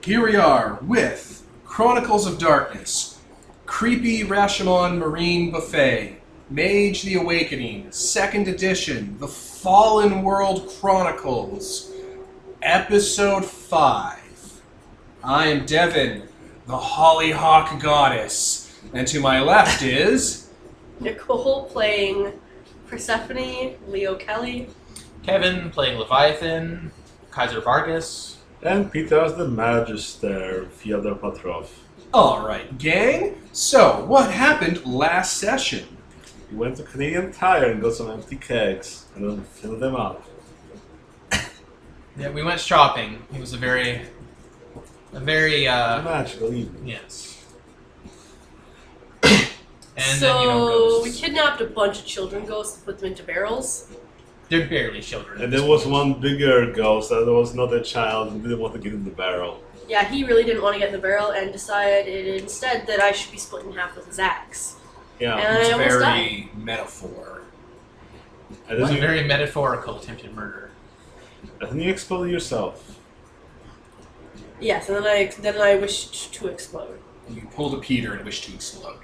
Here we are with Chronicles of Darkness, Creepy Rashomon Marine Buffet, Mage the Awakening, 2nd edition, The Fallen World Chronicles, Episode 5. I am Devin, the Hollyhock Goddess, and to my left is... Nicole playing Persephone, Leo Kelly. Kevin playing Leviathan, Kaiser Vargas. And Peter as the Magister, Fyodor Petrov. Alright, gang. So, what happened last session? We went to Canadian Tire and got some empty kegs, and then filled them up. Yeah, we went shopping. It was a very Magical evening. yes. And So then, we ghosts. kidnapped a bunch of children ghosts and put them into barrels. They're barely children. And there was one bigger ghost that was not a child and didn't want to get in the barrel. Yeah, he really didn't want to get in the barrel and decided instead that I should be split in half with his axe. Yeah. And It's I almost died. very metaphor. And It was a then, very metaphorical attempted murder. you exploded yourself. Yes, and then I wished to explode. You pulled a Peter and wished to explode.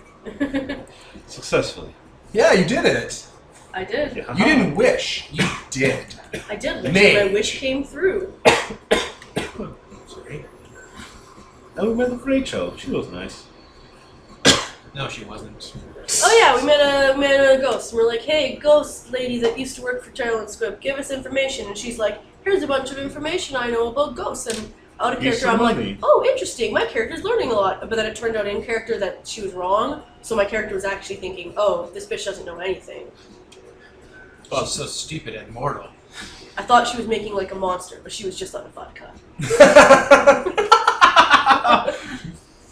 Successfully. Yeah, you did it! I did. Yeah. You didn't wish, you did. I did wish, Mage. and my wish came through. Sorry. And we met with Rachel. She was nice. No, she wasn't. Oh yeah, we met a ghost, and we're like, hey, ghost lady that used to work for Charlie and Squib, give us information. And she's like, here's a bunch of information I know about ghosts. And out of Here's character, some I'm money. like, oh, interesting, my character's learning a lot. But then it turned out in character that she was wrong, so my character was actually thinking, oh, this bitch doesn't know anything. She's so stupid and mortal. I thought she was making like a monster, but she was just on a vodka.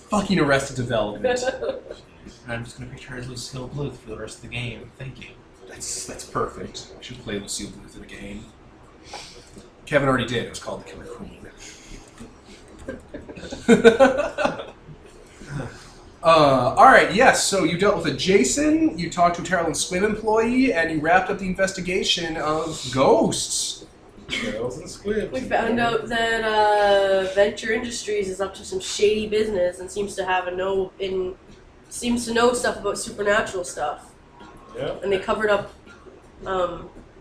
Fucking Arrested Development. And I'm just gonna picture her as Lucille Bluth for the rest of the game. Thank you. That's perfect. I should play Lucille Bluth in a game. Kevin already did. It was called The Killer Queen. Alright, yes, so you dealt with a Jason, you talked to a Terrell and Squib employee, and you wrapped up the investigation of ghosts. Girls and squibs. We found out that Venture Industries is up to some shady business and seems to know stuff about supernatural stuff. Yeah. And they covered up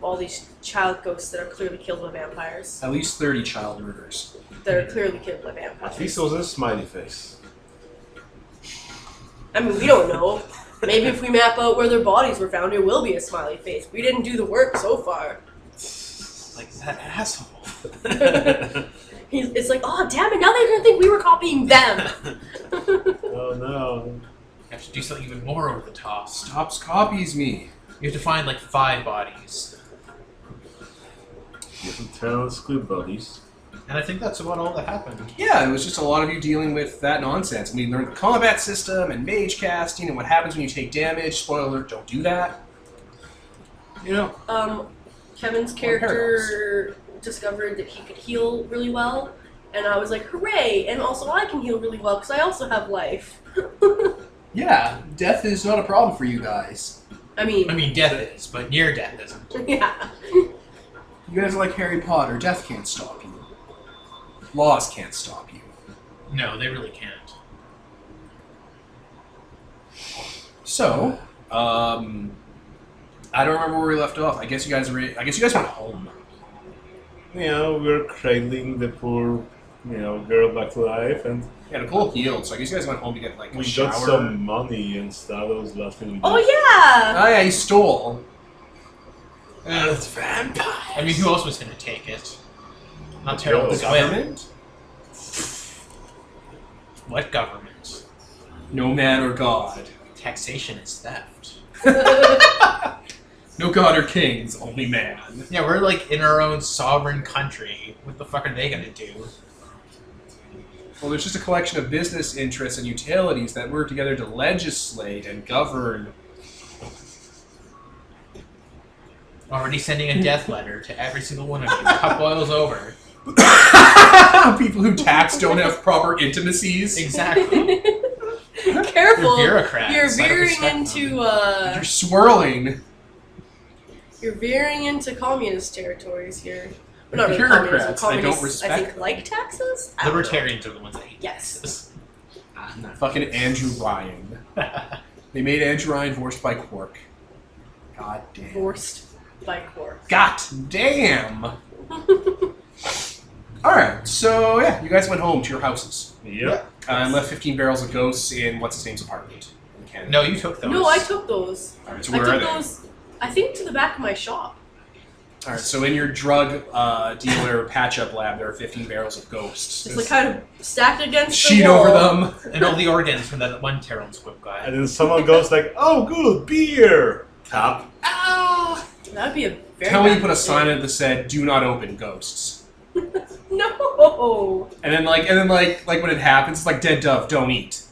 all these child ghosts that are clearly killed by vampires. At least 30 child murders. That are clearly killed by vampires. At least it was a smiley face. I mean, we don't know. Maybe if we map out where their bodies were found, it will be a smiley face. We didn't do the work so far. Like that asshole. It's like, oh, damn it, now they're going to think we were copying them. Oh no. You have to do something even more over the top. Stops copies me. You have to find like 5 bodies. Get some Terrell squib buddies. And I think that's about all that happened. Yeah, it was just a lot of you dealing with that nonsense. And we learned the combat system and mage casting and what happens when you take damage. Spoiler alert, don't do that. You know, Kevin's character discovered that he could heal really well. And I was like, hooray! And also I can heal really well because I also have life. yeah, death is not a problem for you guys. I mean, death is, but near death isn't. yeah. You guys are like Harry Potter. Death can't stop you. Laws can't stop you. No, they really can't. So, I don't remember where we left off. I guess you guys went home. You know, we were cradling the poor, girl back to life, and Yeah, Nicole healed, so I guess you guys went home to get like a we shower. got some money and stuff. That was the last thing we did. Oh yeah! Oh yeah, he stole. It's vampire. I mean, who else was going to take it? Not Terrell. The The government. government? What government? No man or god. Taxation is theft. No god or kings, only man. Yeah, we're like in our own sovereign country. What the fuck are they gonna do? Well, there's just a collection of business interests and utilities that work together to legislate and govern. Already sending a death letter to every single one of you. Cup boils over. People who tax don't have proper intimacies. Exactly. Careful! You're bureaucrats. You're I don't veering respect into You're swirling. you're veering into communist territories here. But not really Bureaucrats, I don't communists, respect I think them. like taxes. I don't know. Libertarians are the ones that hate Yes. taxes. Fucking Andrew Ryan. They made Andrew Ryan divorced by Quark. God damn. Forced by Quark. God damn. Alright, so yeah, you guys went home to your houses. Yep. And left 15 barrels of ghosts in what's his name's apartment in Canada. No, you took those. No, I took those. Alright, so I where are took they? those, I think, to the back of my shop. Alright, so in your drug dealer patch-up lab, there are 15 barrels of ghosts. Just like kind of stacked against Sheet the wall. over them. And all the organs from that one Terran Squib guy. And then someone goes like, "Oh, good beer." Tap. That'd be a very Tell me you bad put a mistake. sign in that said, "Do not open ghosts." No. And then like when it happens, it's like dead dove, don't eat.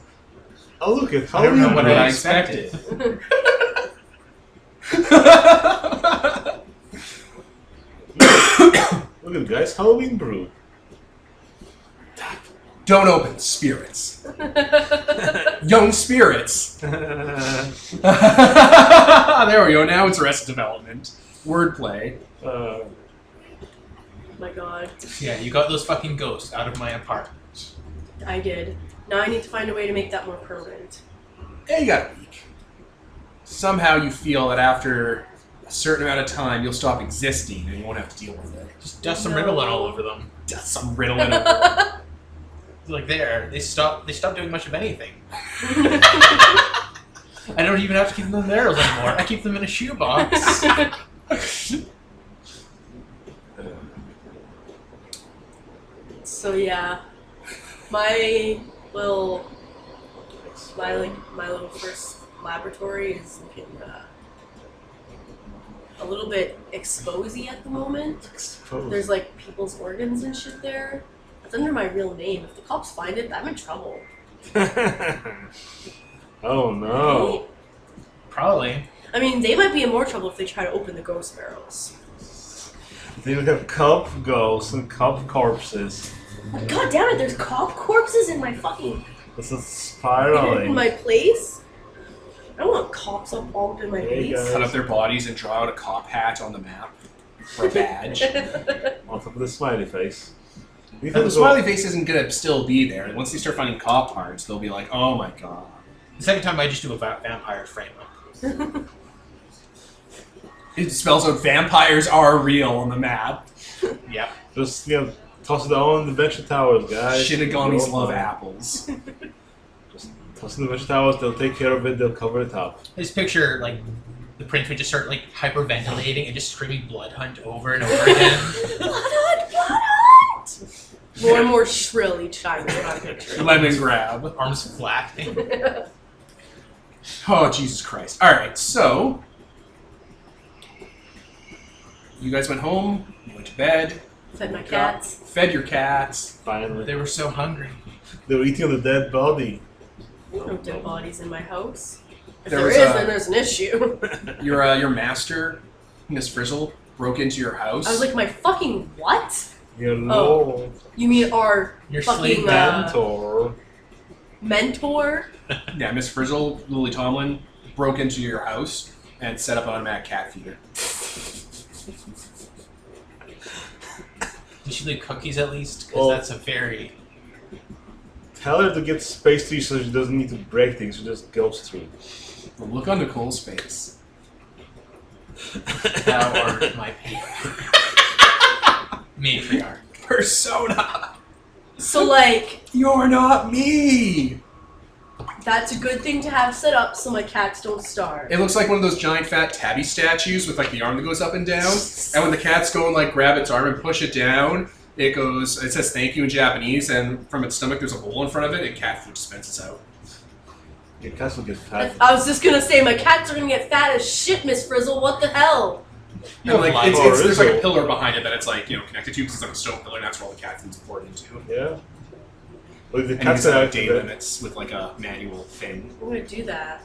Oh, look at I don't know Halloween what Brew. I expected. Look at guys, Halloween brew. Don't open spirits. Young spirits. There we go. Now it's Arrested Development. Wordplay. Oh my god. Yeah, you got those fucking ghosts out of my apartment. I did. Now I need to find a way to make that more permanent. Yeah, you got a week. Somehow you feel that after a certain amount of time, you'll stop existing and you won't have to deal with it. Just dust some No. Ritalin all over them. Just some Ritalin. over Like there, they stop doing much of anything. I don't even have to keep them in barrels anymore. I keep them in a shoebox. So yeah, my little first laboratory is looking a little bit exposy at the moment. Exposed. There's like people's organs and shit there. It's under my real name. If the cops find it, I'm in trouble. Oh no. Right? Probably. I mean, they might be in more trouble if they try to open the ghost barrels. They would have cop ghosts and cop corpses. God damn it! There's cop corpses in my fucking This is in spiraling. my place. I don't want cops up all up in my Hey, place. guys. Cut up their bodies and draw out a cop hat on the map for a badge. On top of the smiley face. We And the thought smiley face isn't gonna still be there. Once they start finding cop parts, they'll be like, "Oh my god." The second time I just do a vampire frame up. It spells out vampires are real on the map. Yep. just toss it all in the venture towers, guys. Shinigamis Go love for it. apples. Just toss in the venture towers. They'll take care of it. They'll cover it up. I just picture like the prince would just start like hyperventilating and just screaming blood hunt over and over again. Blood hunt! Blood hunt! More and more shrill each time in my picture. Lemon grab. Arms flapping. Oh, Jesus Christ. Alright, so... You guys went home, you went to bed, Fed my cats. fed your cats. Finally, They were so hungry. they were eating the dead body. There's no dead bodies in my house. If There there was is, a- then there's an issue. Your master, Miss Frizzle, broke into your house. I was like, my fucking what? You know, You mean our Your fucking slave mentor. mentor? Yeah, Miss Frizzle, Lily Tomlin, broke into your house and set up an automatic cat feeder. Did she leave cookies at least? Because Well- that's a very... Tell her to get space to you so she doesn't need to break things. She just goes through. The look on Nicole's face. Thou art my matriarch. Persona! So like, You're not me! that's a good thing to have set up so my cats don't starve. It looks like one of those giant fat tabby statues with like the arm that goes up and down. And when the cats go and like grab its arm and push it down, it says thank you in Japanese, and from its stomach there's a hole in front of it, and cat food dispenses out. Your cats will get fat. I was just gonna say, my cats are gonna get fat as shit, Miss Frizzle. What the hell? And like live there's like a Rizzo. pillar behind it that it's like, connected to because it's like a stone pillar, and that's where all the cat food's poured into. Yeah. Look, the And you cats set are like day limits with like a manual thing. I'm gonna do that.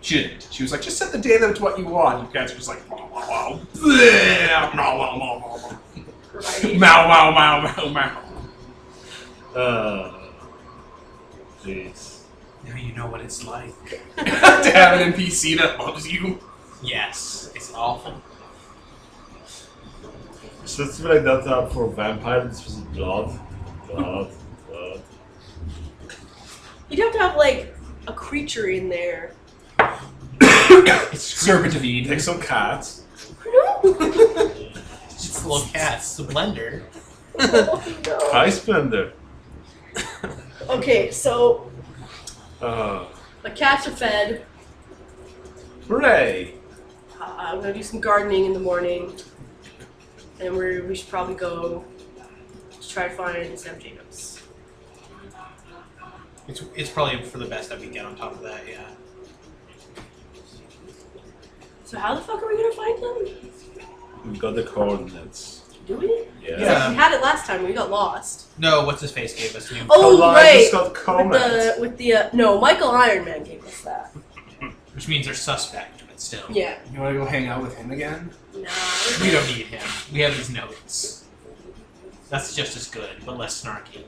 She didn't. She was like, just set the day limit to what you want. And cats are just like, wow, wow, wow. Bleh, wow, wow, wow, wow. Right? Mow, wow, wow, wow, wow. Jeez. Now you know what it's like. To have an NPC that loves you. Yes, it's awful. let's be like that up for vampire. This was blood. Blood. Blood. You'd have to have like a creature in there. It's Serpent of Eden. Take some cats. It's just little cats. It's a blender. Oh, no. Ice blender. Okay, so Uh, the cats are fed. hooray! I'm gonna do some gardening in the morning, and we should probably go to try to find Sam Jacobs. It's probably for the best that we get on top of that, yeah. So how the fuck are we gonna find him? We got the coordinates. Do we? Yeah. Yeah. We had it last time. We got lost. No, what's his face gave us new. Oh, I right. just got comments. With the no, Michael Iron Man gave us that. Which means they're suspect, but still. Yeah. You want to go hang out with him again? Nah. We don't need him. We have his notes. That's just as good, but less snarky.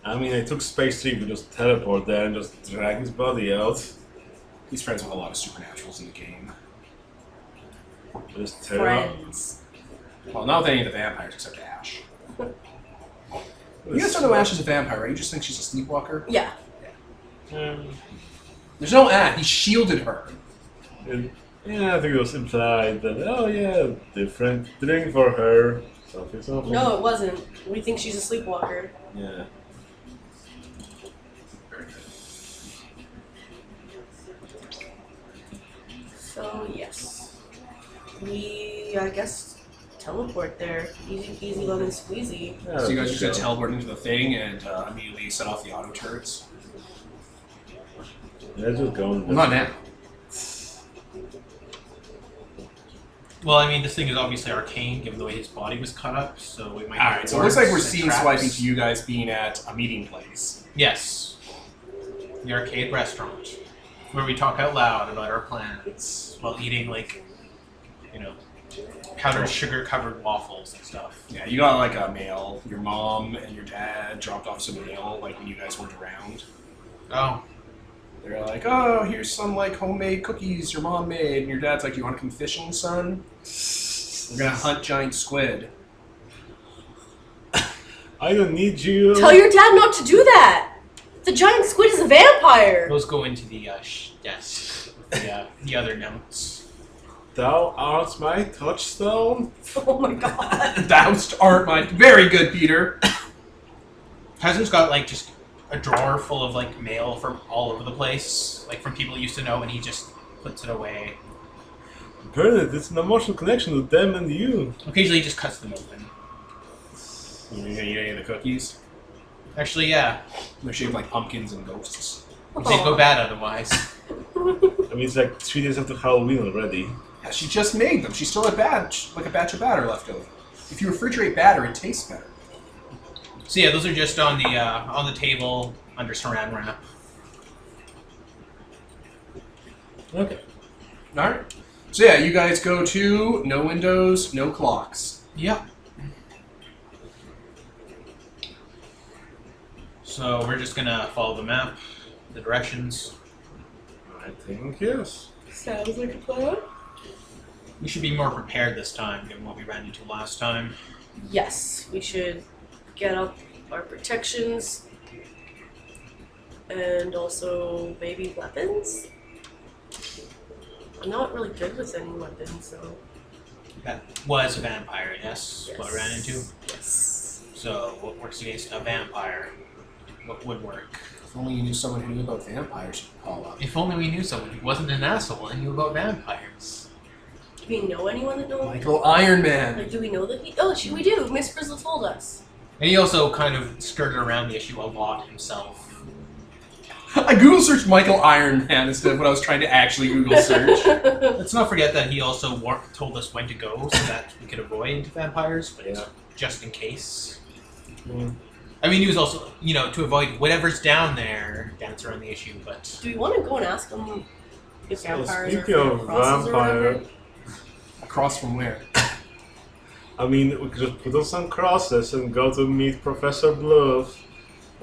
I mean, I took Space 3 to just teleport there and just drag his body out. He's friends with a lot of supernaturals in the game. Just tear up. Friends. Well, not with any of the vampires except Ash. You guys don't know Ash is a vampire, right? You just think she's a sleepwalker? Yeah. There's no Ash. He shielded her. Yeah, I think it was implied that, oh yeah, different drink for her. Something. No, it wasn't. We think she's a sleepwalker. Yeah. So yes, we I guess teleport there. Easy peasy lemon squeezy. Yeah, So you guys just sure. gonna teleport into the thing and immediately set off the auto turrets? Yeah, just go. Well, not now. Well, I mean, this thing is obviously arcane, given the way his body was cut up, so we might. Alright, so it looks like we're scene swiping to you guys being at a meeting place. Yes. The arcade restaurant, where we talk out loud about our plans while eating, like, you know, powdered sugar-covered waffles and stuff. Yeah, you got like a mail. Your mom and your dad dropped off some mail, like when you guys weren't around. Oh. They're like, oh, here's some like homemade cookies your mom made. And your dad's like, you want to come fishing, son? We're gonna hunt giant squid. I don't need you. Tell your dad not to do that. The giant squid is a vampire. Those go into the desk. The other notes. Thou art my touchstone. Oh my god. Thou art my very good, Peter. Peasant's got like just a drawer full of like mail from all over the place, like from people he used to know, and he just puts it away. Bernard, it's an emotional connection with them and you. Occasionally, he just cuts them open. You gonna eat any of the cookies? Actually, yeah, They're shaped like pumpkins and ghosts. they'd go bad otherwise. I mean, it's like 3 days after Halloween already. Yeah, she just made them. She still had like a batch of batter left over. If you refrigerate batter, it tastes better. So yeah, those are just on the table under saran wrap. Okay. Alright. So yeah, you guys go to no windows, no clocks. Yep. So we're just gonna follow the map, the directions. I think yes. Sounds like a plan. We should be more prepared this time, given what we ran into last time. Yes, we should get up our protections and also maybe weapons. I'm not really good with any weapons, so. That was a vampire, yes? What I ran into? Yes. So, what works against a vampire? What would work? If only you knew someone who knew about vampires, you could call up. If only we knew someone who wasn't an asshole and knew about vampires. Do we know anyone that knows? Michael Iron Man. Like, do we know that he? Oh, we do. Miss Frizzle told us. And he also kind of skirted around the issue a lot himself. I Google searched Michael Iron Man instead of what I was trying to actually Google search. Let's not forget that he also told us when to go so that we could avoid vampires, but Yeah. just in case. Mm. I mean, he was also, you know, to avoid whatever's down there, dance around the issue, but... Do we want to go and ask them if So vampires speaking are of crosses or vampire, whatever? Across from where? I mean, we could just put on some crosses and go to meet Professor Bluff.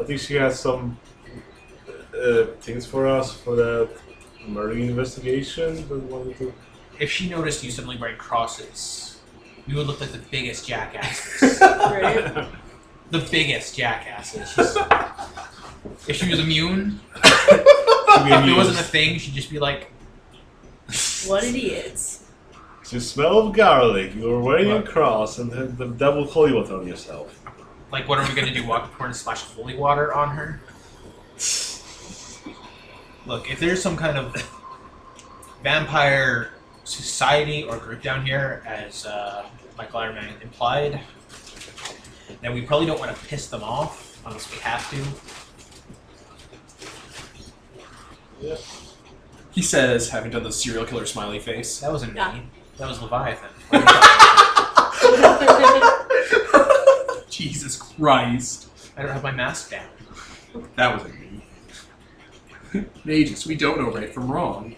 I think she has some things for us for that marine investigation. But wanted to... If she noticed you suddenly wearing crosses, we would look like the biggest jackasses. Right? The biggest jackasses. If she was immune, if it wasn't a thing, she'd just be like, What idiots. You smell of garlic, you were wearing a cross, and then the devil holy water on yourself. like, what are we gonna do? Walk up to her and splash holy water on her? Look, if there's some kind of vampire society or group down here, as Michael Ironman implied, then we probably don't want to piss them off unless we have to. Yeah. He says, having done the serial killer smiley face. That wasn't Yeah. me. That was Leviathan. Jesus Christ. I don't have my mask down. That wasn't me. Mages, we don't know right from wrong.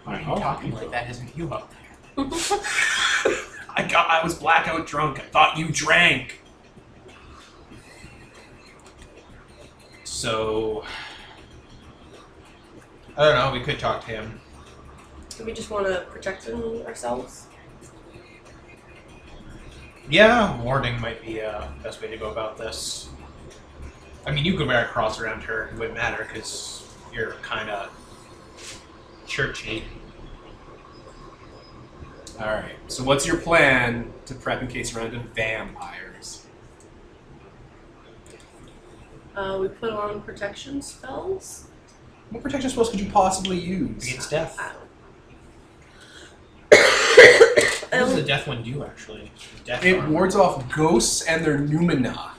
Why are you talking like that? Isn't you up there? I was blackout drunk. I thought you drank. So, I don't know. We could talk to him. Do we just want to protect ourselves? Yeah, warding might be the best way to go about this. I mean, you could wear a cross around her. It wouldn't matter because you're kind of churchy. alright. So what's your plan to prep in case we run into vampires? We put on protection spells. What protection spells could you possibly use? Against death. I don't What does the death one do, actually? Death It armor. wards off ghosts and their noumena.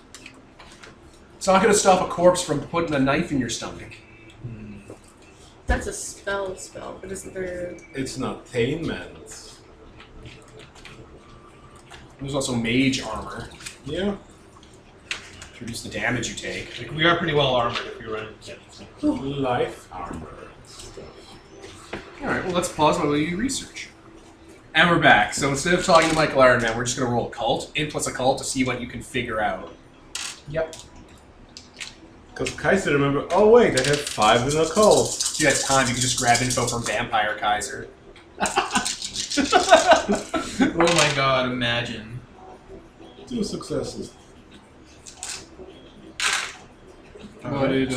It's not going to stop a corpse from putting a knife in your stomach. That's a spell, but isn't there... It's an attainment. There's also mage armor. Yeah. To reduce the damage you take. Like, we are pretty well armored if we run into anything. Life armor. Alright, well let's pause while we do research. And we're back. So instead of talking to Michael Ironman, we're just going to roll occult, int plus occult, to see what you can figure out. Yep. Because Kaiser remember, oh wait, I have 5 in a cult. If you had time, you could just grab info from Vampire Kaiser. Oh my god, imagine. 2 successes. What did,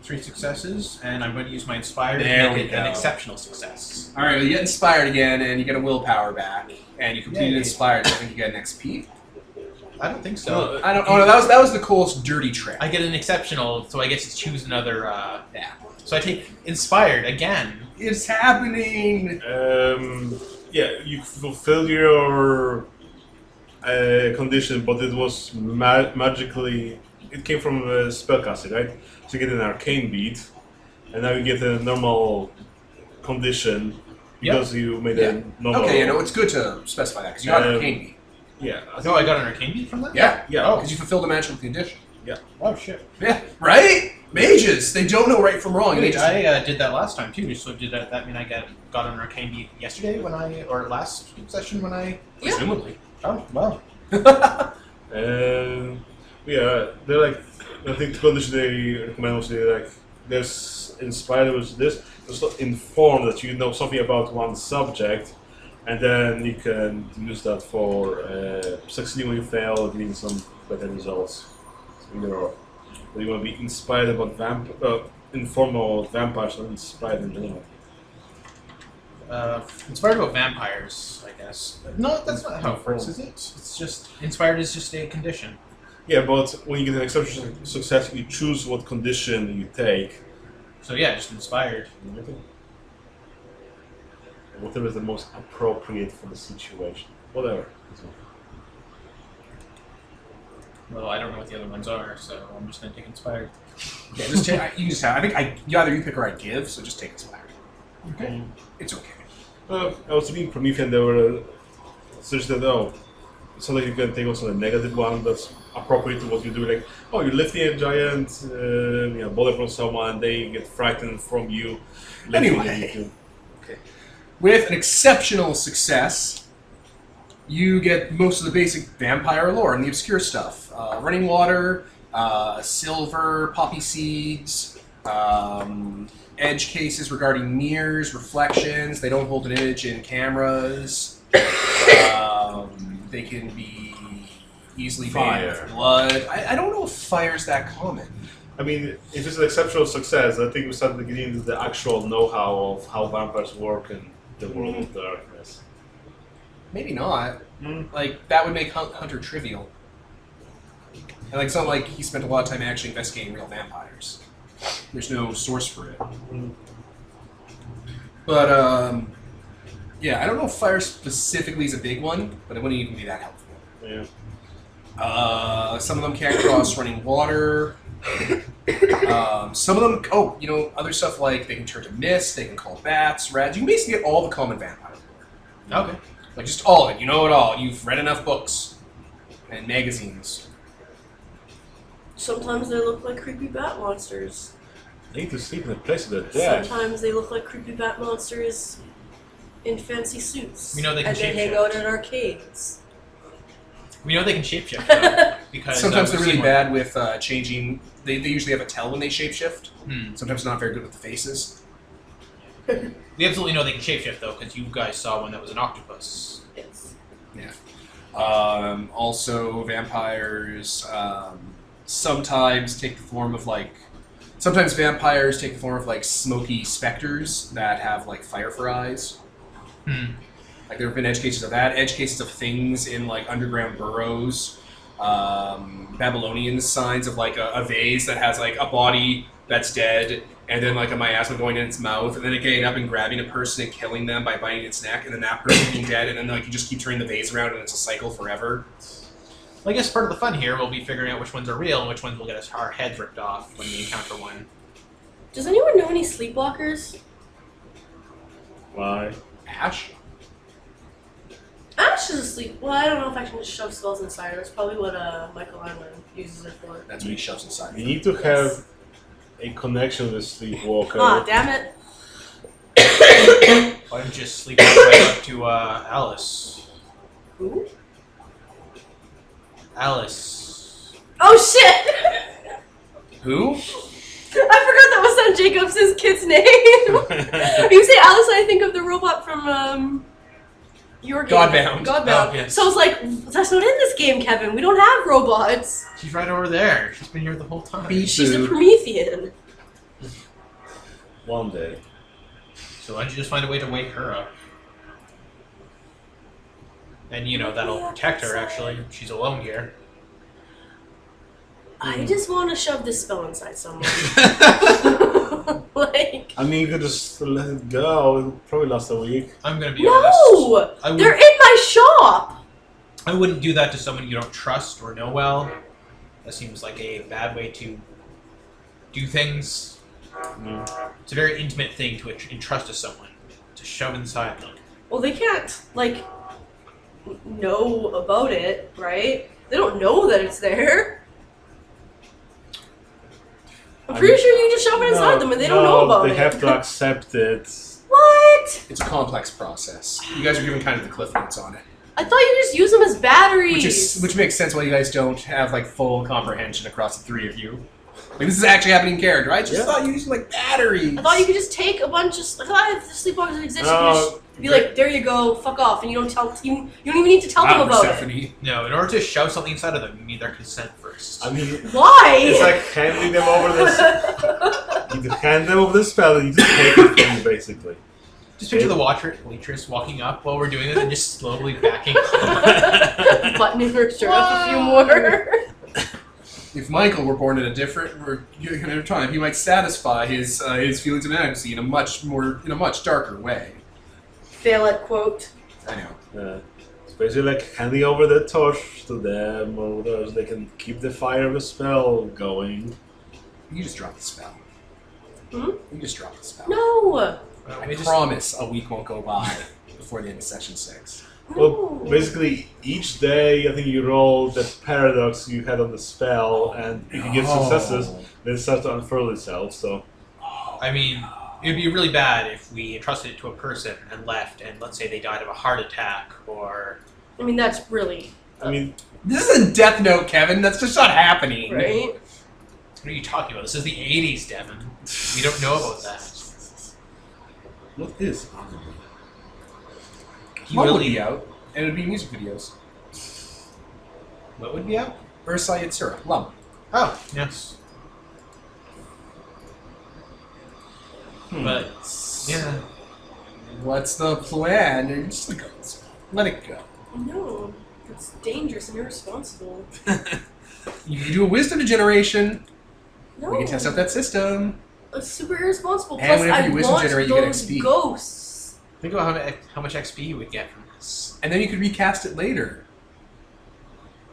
3 successes, and I'm going to use my inspired There to we make it an go. exceptional success. Alright, well, you get inspired again, and you get a willpower back. And you completed Yay. inspired, so I think you get an XP. I don't think so. I don't. Oh no, that was the coolest dirty trick. I get an exceptional, so I get to choose another. Yeah. So I take inspired again. It's happening. Yeah, you fulfill your condition, but it was magically. It came from a spellcasting, right? So you get an arcane beat, and now you get a normal condition because you made a normal. Okay, you know it's good to specify that because you got an arcane beat. Yeah. No, I got an arcane beat from that? Yeah, Yeah. because you fulfilled a magical condition. Oh, shit. Yeah, right? Mages, they don't know right from wrong. They Wait, just, I did that last time, too. So did that mean I got an arcane beat yesterday or last session when I... Yeah. presumably. Oh, well. Yeah, they're like, I think the condition they recommend was there's inspired with this, just inform that you know something about one subject, and then you can use that for succeeding when you fail or getting some better results. So either or. But you want to be inspired about informed about vampires or inspired in general. Inspired about vampires, I guess. No, that's not how it works, is it? It's just... Inspired is just a condition. Yeah, but when you get an exceptional success, you choose what condition you take. So yeah, just inspired. Whatever is the most appropriate for the situation. Whatever. Well, I don't know what the other ones are, so I'm just going to take inspired. Yeah, just take, you just have. I think either you pick or I give, so just take inspired. Okay. It's okay. I was reading Promethean, they were suggested, so that you can take also a negative one that's appropriate to what you do. Like, oh, you're lifting a giant bullet from someone, they get frightened from you. Anyway. With an exceptional success, you get most of the basic vampire lore and the obscure stuff. Running water, silver, poppy seeds, edge cases regarding mirrors, reflections. They don't hold an image in cameras. They can be easily Fire. made with blood. I don't know if fire's that common. I mean, if it's an exceptional success, I think we start getting into the actual know-how of how vampires work in the world of darkness. Maybe not. Mm. Like, that would make Hunter trivial. And like, it's not like he spent a lot of time actually investigating real vampires. There's no source for it. But, yeah, I don't know if fire specifically is a big one, but it wouldn't even be that helpful. Yeah. Some of them can't cross running water. Some of them, other stuff like they can turn to mist, they can call bats, rats. You can basically get all the common vampire lore. Okay. Like, just all of it. You know it all. You've read enough books and magazines. Sometimes they look like creepy bat monsters. They need to sleep in a place of the dead. Sometimes they look like creepy bat monsters in fancy suits. We know they can and they hang shapeshift. out at arcades. We know they can shapeshift, though, because Sometimes we've they're really seen bad with changing. They usually have a tell when they shapeshift. one. Sometimes not very good with the faces. We absolutely know they can shapeshift, though, because you guys saw one that was an octopus. Yes. Also, vampires sometimes take the form of like. Sometimes vampires take the form of like smoky specters that have like fire for eyes. Like there have been edge cases of that, edge cases of things in like underground burrows, Babylonian signs of like a vase that has like a body that's dead, and then like a miasma going in its mouth, and then it getting up and grabbing a person and killing them by biting its neck, and then that person being dead, and then like you just keep turning the vase around, and it's a cycle forever. Well, I guess part of the fun here will be figuring out which ones are real and which ones will get us our heads ripped off when we encounter one. Does anyone know any sleepwalkers? Why? Ash? Ash is asleep. Well, I don't know if I can just shove spells inside. That's probably what Michael Einman uses it for. That's what he shoves inside. You need to have a connection with Sleepwalker. Ah, damn it. Why don't you just sleep right up to Alice? Who? Alice. Oh shit! Who? I forgot that was Son Jacobs' kid's name. You say Alice, and I think of the robot from your game. Godbound. Godbound. Oh, yes. So I was like, that's not in this game, Kevin. We don't have robots. She's right over there. She's been here the whole time. She's a Promethean. One day. So why don't you just find a way to wake her up? And that'll protect her, actually. She's alone here. I just want to shove this spell inside someone. Like, I mean, you could just let it go. It'll probably last a week. I'm gonna be honest. no! They're in my shop! I wouldn't do that to someone you don't trust or know well. That seems like a bad way to do things. No. It's a very intimate thing to entrust to someone, to shove inside them. Well, they can't, like, know about it, right? They don't know that it's there. I'm pretty sure you just shove it inside them and they don't know about they it. have to accept it. What? It's a complex process. You guys are given kind of the cliff notes on it. I thought you just use them as batteries. Which makes sense why you guys don't have like full comprehension across the three of you. Like this is actually happening in character. I just thought you used like batteries. I thought you could just take a bunch of. I thought if the sleepwalkers that exist, you could No, just be like, "There you go, fuck off," and you don't tell. You don't even need to tell them about it. Stephanie. No, in order to shove something inside of them, you need their consent first. I mean, Why? it's like handing them over this. You hand them over the spell and you just take it from you, basically. Just picture the waitress walking up while we're doing this and just slowly backing Buttoning her shirt up a few more. If Michael were born at a different time, he might satisfy his feelings of inadequacy in a much darker way. Fail at quote. I know. It's basically like handing over the torch to them, or whatever, so they can keep the fire of the spell going. You just drop the spell. Hmm? You just drop the spell. No. I promise a week won't go by before the end of session 6. Well, No. basically, each day I think you roll the paradox you had on the spell, and if you get successes, then it starts to unfurl itself. So, I mean, it would be really bad if we entrusted it to a person and left, and let's say they died of a heart attack, or... I mean, that's really I mean, This is a Death Note, Kevin. That's just not happening. right. What are you talking about? This is the 80s, Devin. We don't know about that. what is honorable? He will be out. And it'd be music videos. What would be out? Ursa Yatsura, Lum. Oh, yes. But, yeah. What's the plan? You're just like, let it go. No, it's dangerous and irresponsible. You can do a wisdom generation. No. We can test out that system. It's super irresponsible. And Plus, whenever I you wisdom want generate, you get those XP. ghosts. Think about how much XP you would get from this. And then you could recast it later.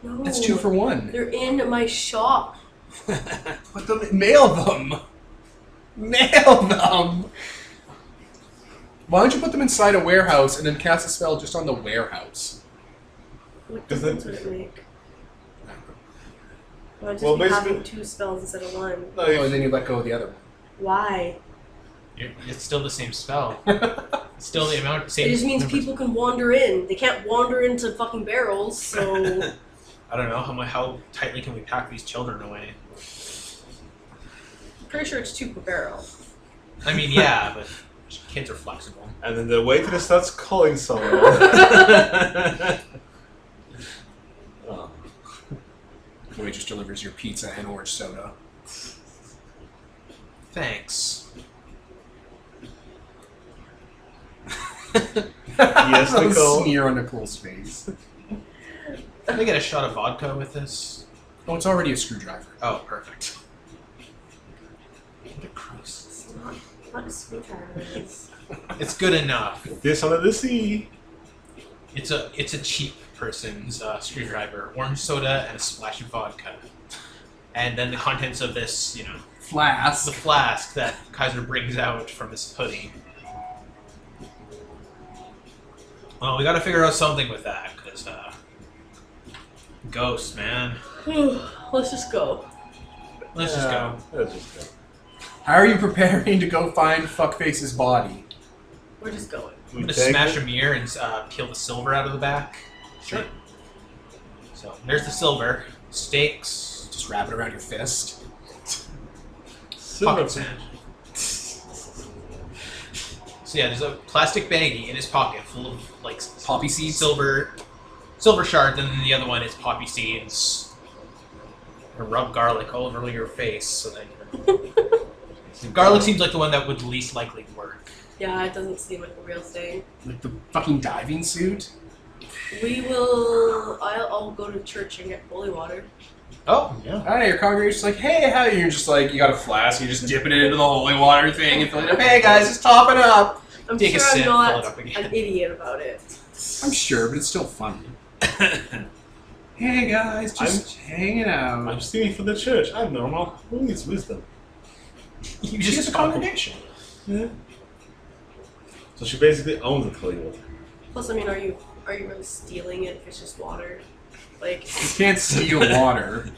No. It's 2 for 1. They're in my shop. Put them, mail them. Mail them. Why don't you put them inside a warehouse and then cast a spell just on the warehouse? What Does difference it- would it make? Why just Well, be having basically- 2 spells instead of 1? No, Oh, and then you let go of the other one. Why? It's still the same spell. It's still the amount. Same It just means numbers. people can wander in. They can't wander into fucking barrels, so... I don't know how tightly can we pack these children away. Pretty sure it's 2 per barrel. I mean, yeah, but kids are flexible. And then the waiter starts calling someone. Oh. The waitress delivers your pizza and orange soda. Thanks. Yes, A Nicole. sneer on Nicole's face. Can I get a shot of vodka with this? Oh, it's already a screwdriver. Oh, perfect. What a gross. It's not a screwdriver. It's good enough. This under the sea. It's a cheap person's screwdriver. Orange soda and a splash of vodka. And then the contents of this, the Flask. flask that Kaiser brings out from his hoodie. Well, we gotta figure out something with that, because, ghosts, man. Let's just go. Let's just go. Let's just go. How are you preparing to go find Fuckface's body? We're just going. I'm gonna take smash it. a mirror and peel the silver out of the back. Sure. So, there's the silver. Steaks. Just wrap it around your fist. Pocket sand. So yeah, there's a plastic baggie in his pocket full of like Poppy seeds? silver shards, and then the other one is poppy seeds. And rub garlic all over your face, so that garlic seems like the one that would least likely work. Yeah, it doesn't seem like a real thing. Like the fucking diving suit? We will... I'll go to church and get holy water. Oh yeah. Alright, your congregation's like, hey, how are you? You're just like, you got a flask, you're just dipping it into the holy water thing and filling it up. Hey guys, it's topping up! I'm Take a sure sip, I'm fill it not up again. an idiot about it. I'm sure, but it's still funny. Hey guys, just hanging out. I'm stealing from the church. I'm normal. Who needs wisdom? You She's just a congregation. Yeah. So she basically owns the holy water. Plus, I mean, are you really stealing it if it's just water? Like, You can't steal water.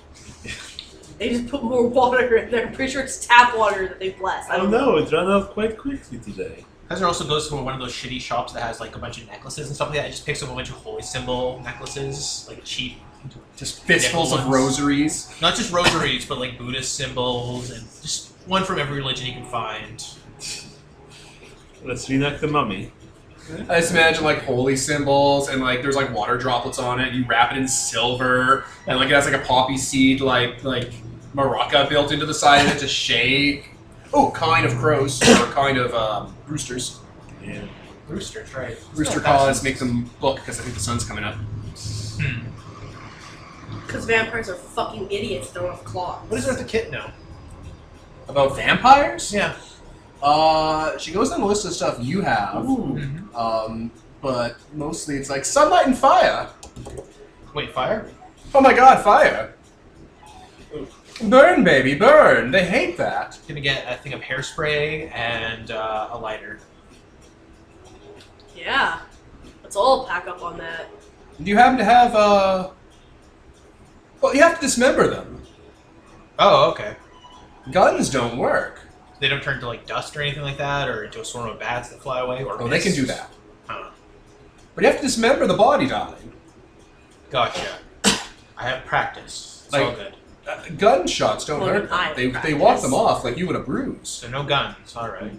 they just put more water in there. I'm pretty sure it's tap water that they bless. I don't know. It ran out quite quickly today. Kaiser also goes to one of those shitty shops that has like a bunch of necklaces and stuff like that. It just picks up a bunch of holy symbol necklaces, like cheap. Just fistfuls of ones. rosaries. Not just rosaries, but like Buddhist symbols and just one from every religion you can find. Let's reenact the mummy. I just imagine like holy symbols and like there's like water droplets on it. You wrap it in silver and like it has like a poppy seed like maraca built into the side of it to shake. Oh, kind of crows or kind of roosters. Yeah. Roosters, right? Rooster Still caws make them look because I think the sun's coming up. Because vampires are fucking idiots. They don't have claws. What does Eartha Kitt know? About vampires? Yeah. She goes down the list of stuff you have. Mm-hmm. But mostly it's like sunlight and fire. Wait, fire? Oh my god, fire! Burn, baby, burn! They hate that. Gonna get a thing of hairspray and a lighter. Yeah. Let's all pack up on that. Do you happen to have, well, you have to dismember them. Oh, okay. Guns don't work. They don't turn to like dust or anything like that, or into a swarm of bats that fly away, or Oh, they can mist? do that. Huh. But you have to dismember the body, darling. Gotcha. I have practice. It's Like- all good. Gunshots don't Well, hurt I them. have They walk practice. them off like you would a bruise. So no guns, alright.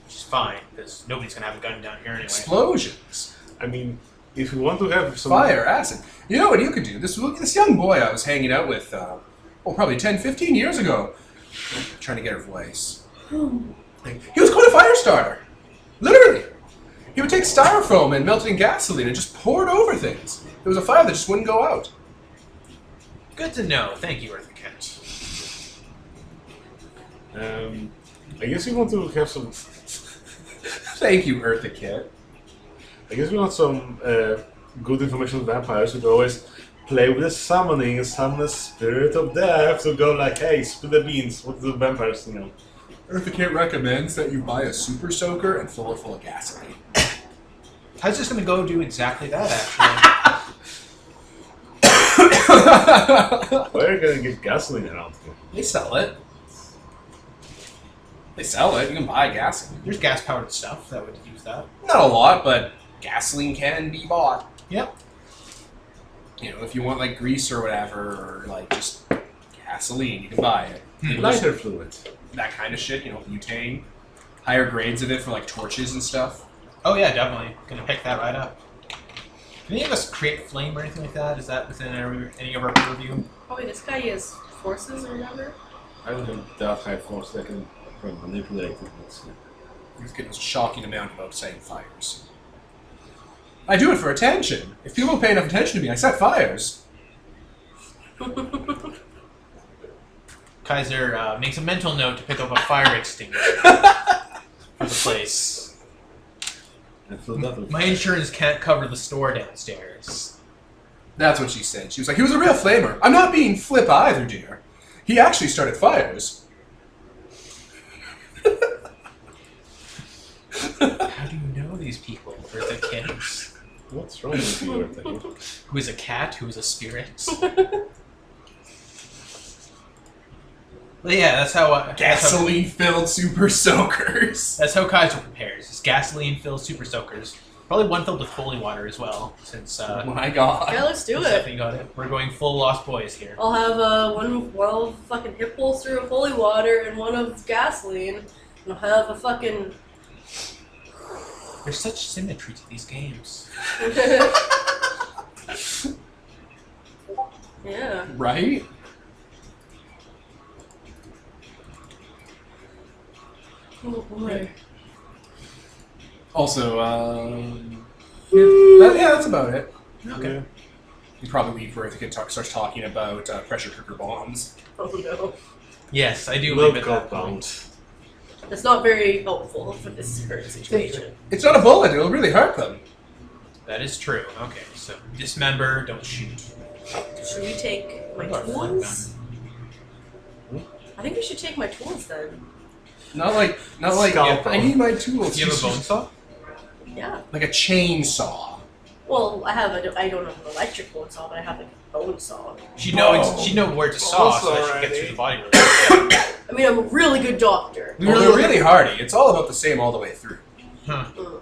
Which is fine, because nobody's gonna have a gun down here anyway. Explosions. I mean, if you want to have some Fire, acid. You know what you could do? This young boy I was hanging out with, probably 10, 15 years ago. I'm trying to get her voice. He was quite a fire starter. Literally. He would take styrofoam and melt it in gasoline and just pour it over things. There was a fire that just wouldn't go out. Good to know. Thank you, Eartha Kent. I guess we want to have some. Thank you, Eartha Kit. I guess we want some good information on vampires. We could always play with the summoning and summon the spirit of death to go like, hey, spill the beans. What do the vampires know? Eartha Kit recommends that you buy a super soaker and fill it full of gasoline. I was just gonna go do exactly that, actually. Where are you gonna get gasoline around here? They sell it. They sell it. You can buy gasoline. There's gas-powered stuff that would use that. Not a lot, but gasoline can be bought. Yep. You know, if you want like grease or whatever, or like just gasoline, you can buy it. Lighter fluid. That kind of shit, you know, butane. Higher grades of it for like torches and stuff. Oh yeah, definitely. Gonna pick that right up. Can any of us create flame or anything like that? Is that within any of our purview? Oh wait, this guy has forces or whatever? I don't have that high force that can manipulate it. He's getting a shocking amount about setting fires. I do it for attention. If people pay enough attention to me, I set fires. Kaiser makes a mental note to pick up a fire extinguisher for the place. My insurance can't cover the store downstairs. That's what she said. She was like, he was a real flamer. I'm not being flip either, dear. He actually started fires. How do you know these people? Eartha Kent? What's wrong with you, Eartha? Who is a cat? Who is a spirit? But yeah, that's how Gasoline-filled super soakers. That's how Kaiser prepares. It's gasoline-filled super soakers. Probably one filled with holy water as well, since Oh my god. Yeah, let's do it. Stephanie got it. We're going full Lost Boys here. I'll have one fucking hip holster of holy water and one of gasoline. And I'll have a fucking... There's such symmetry to these games. Yeah. Right? Oh boy. Also, that's about it. Okay. Yeah. You probably leave where if it starts talking about pressure cooker bombs. Oh no. Yes, I do Love leave at that compound. point. That's not very helpful for this current situation. It's not a bullet, it'll really hurt them. That is true. Okay, so dismember, don't shoot. Should we take my What about a flak tools? I think we should take my tools then. Not like Scalpel. I need my tools. Do you have a bone saw? Yeah. Like a chainsaw. Well, I don't have an electric bone saw, but I have like a bone saw. She'd know where to saw, so that she can get through the body really quick. I mean, I'm a really good doctor. Well, they're really hardy. It's all about the same all the way through. Huh. Mm.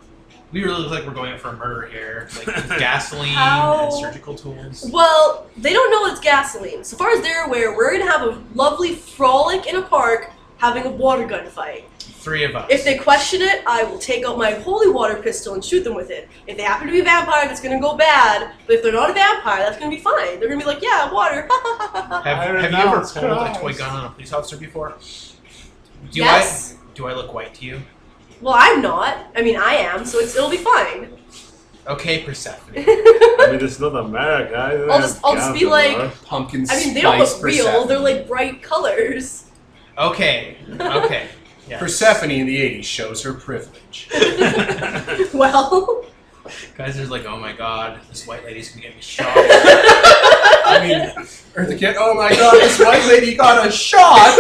We really look like we're going out for a murder here. Like with gasoline How- and surgical tools. Well, they don't know it's gasoline. So far as they're aware, we're gonna have a lovely frolic in a park having a water gun fight. 3 of us. If they question it, I will take out my holy water pistol and shoot them with it. If they happen to be a vampire, that's gonna go bad. But if they're not a vampire, that's gonna be fine. They're gonna be like, yeah, water. have you ever renounce pulled a Christ. toy gun on a police officer before? Yes. Do I look white to you? Well, I'm not. I mean, I am, so it'll be fine. Okay, Persephone. I mean, it's not America. I'll just be like, Pumpkin I spice mean, they don't look real. Persephone. They're like bright colors. Okay. Okay. Yes. Persephone in the 80s shows her privilege. Well, Guys, there's like, oh my god, this white lady's gonna get me shot. I mean, Eartha Kit, oh my god, this white lady got a shot!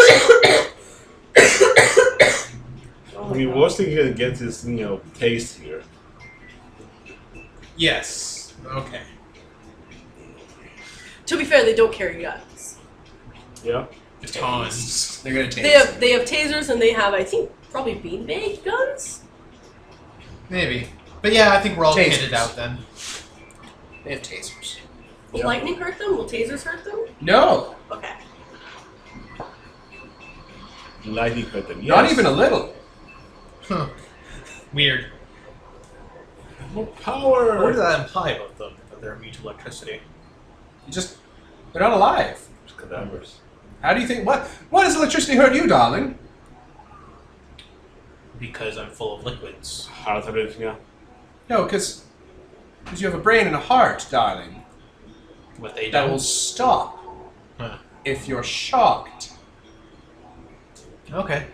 I mean, worst thing you can get is, taste here. Yes. Okay. to be fair, they don't carry guns. Yeah. Tons. They're gonna take They have tasers and they have, I think, probably beanbag guns. Maybe. But yeah, I think we're all Tasers. kitted out then. They have tasers. Will Yeah. lightning hurt them? Will tasers hurt them? No, Okay. Lightning hurt them. Yes. not even a little. Huh. Weird. More power! What does that imply about them? That they're immune to electricity? They're not alive. Just cadavers. How do you think? What does electricity hurt you, darling? Because I'm full of liquids. Heart everything, yeah. No, because you have a brain and a heart, darling. What they That don't. will stop Huh. if you're shocked. Okay.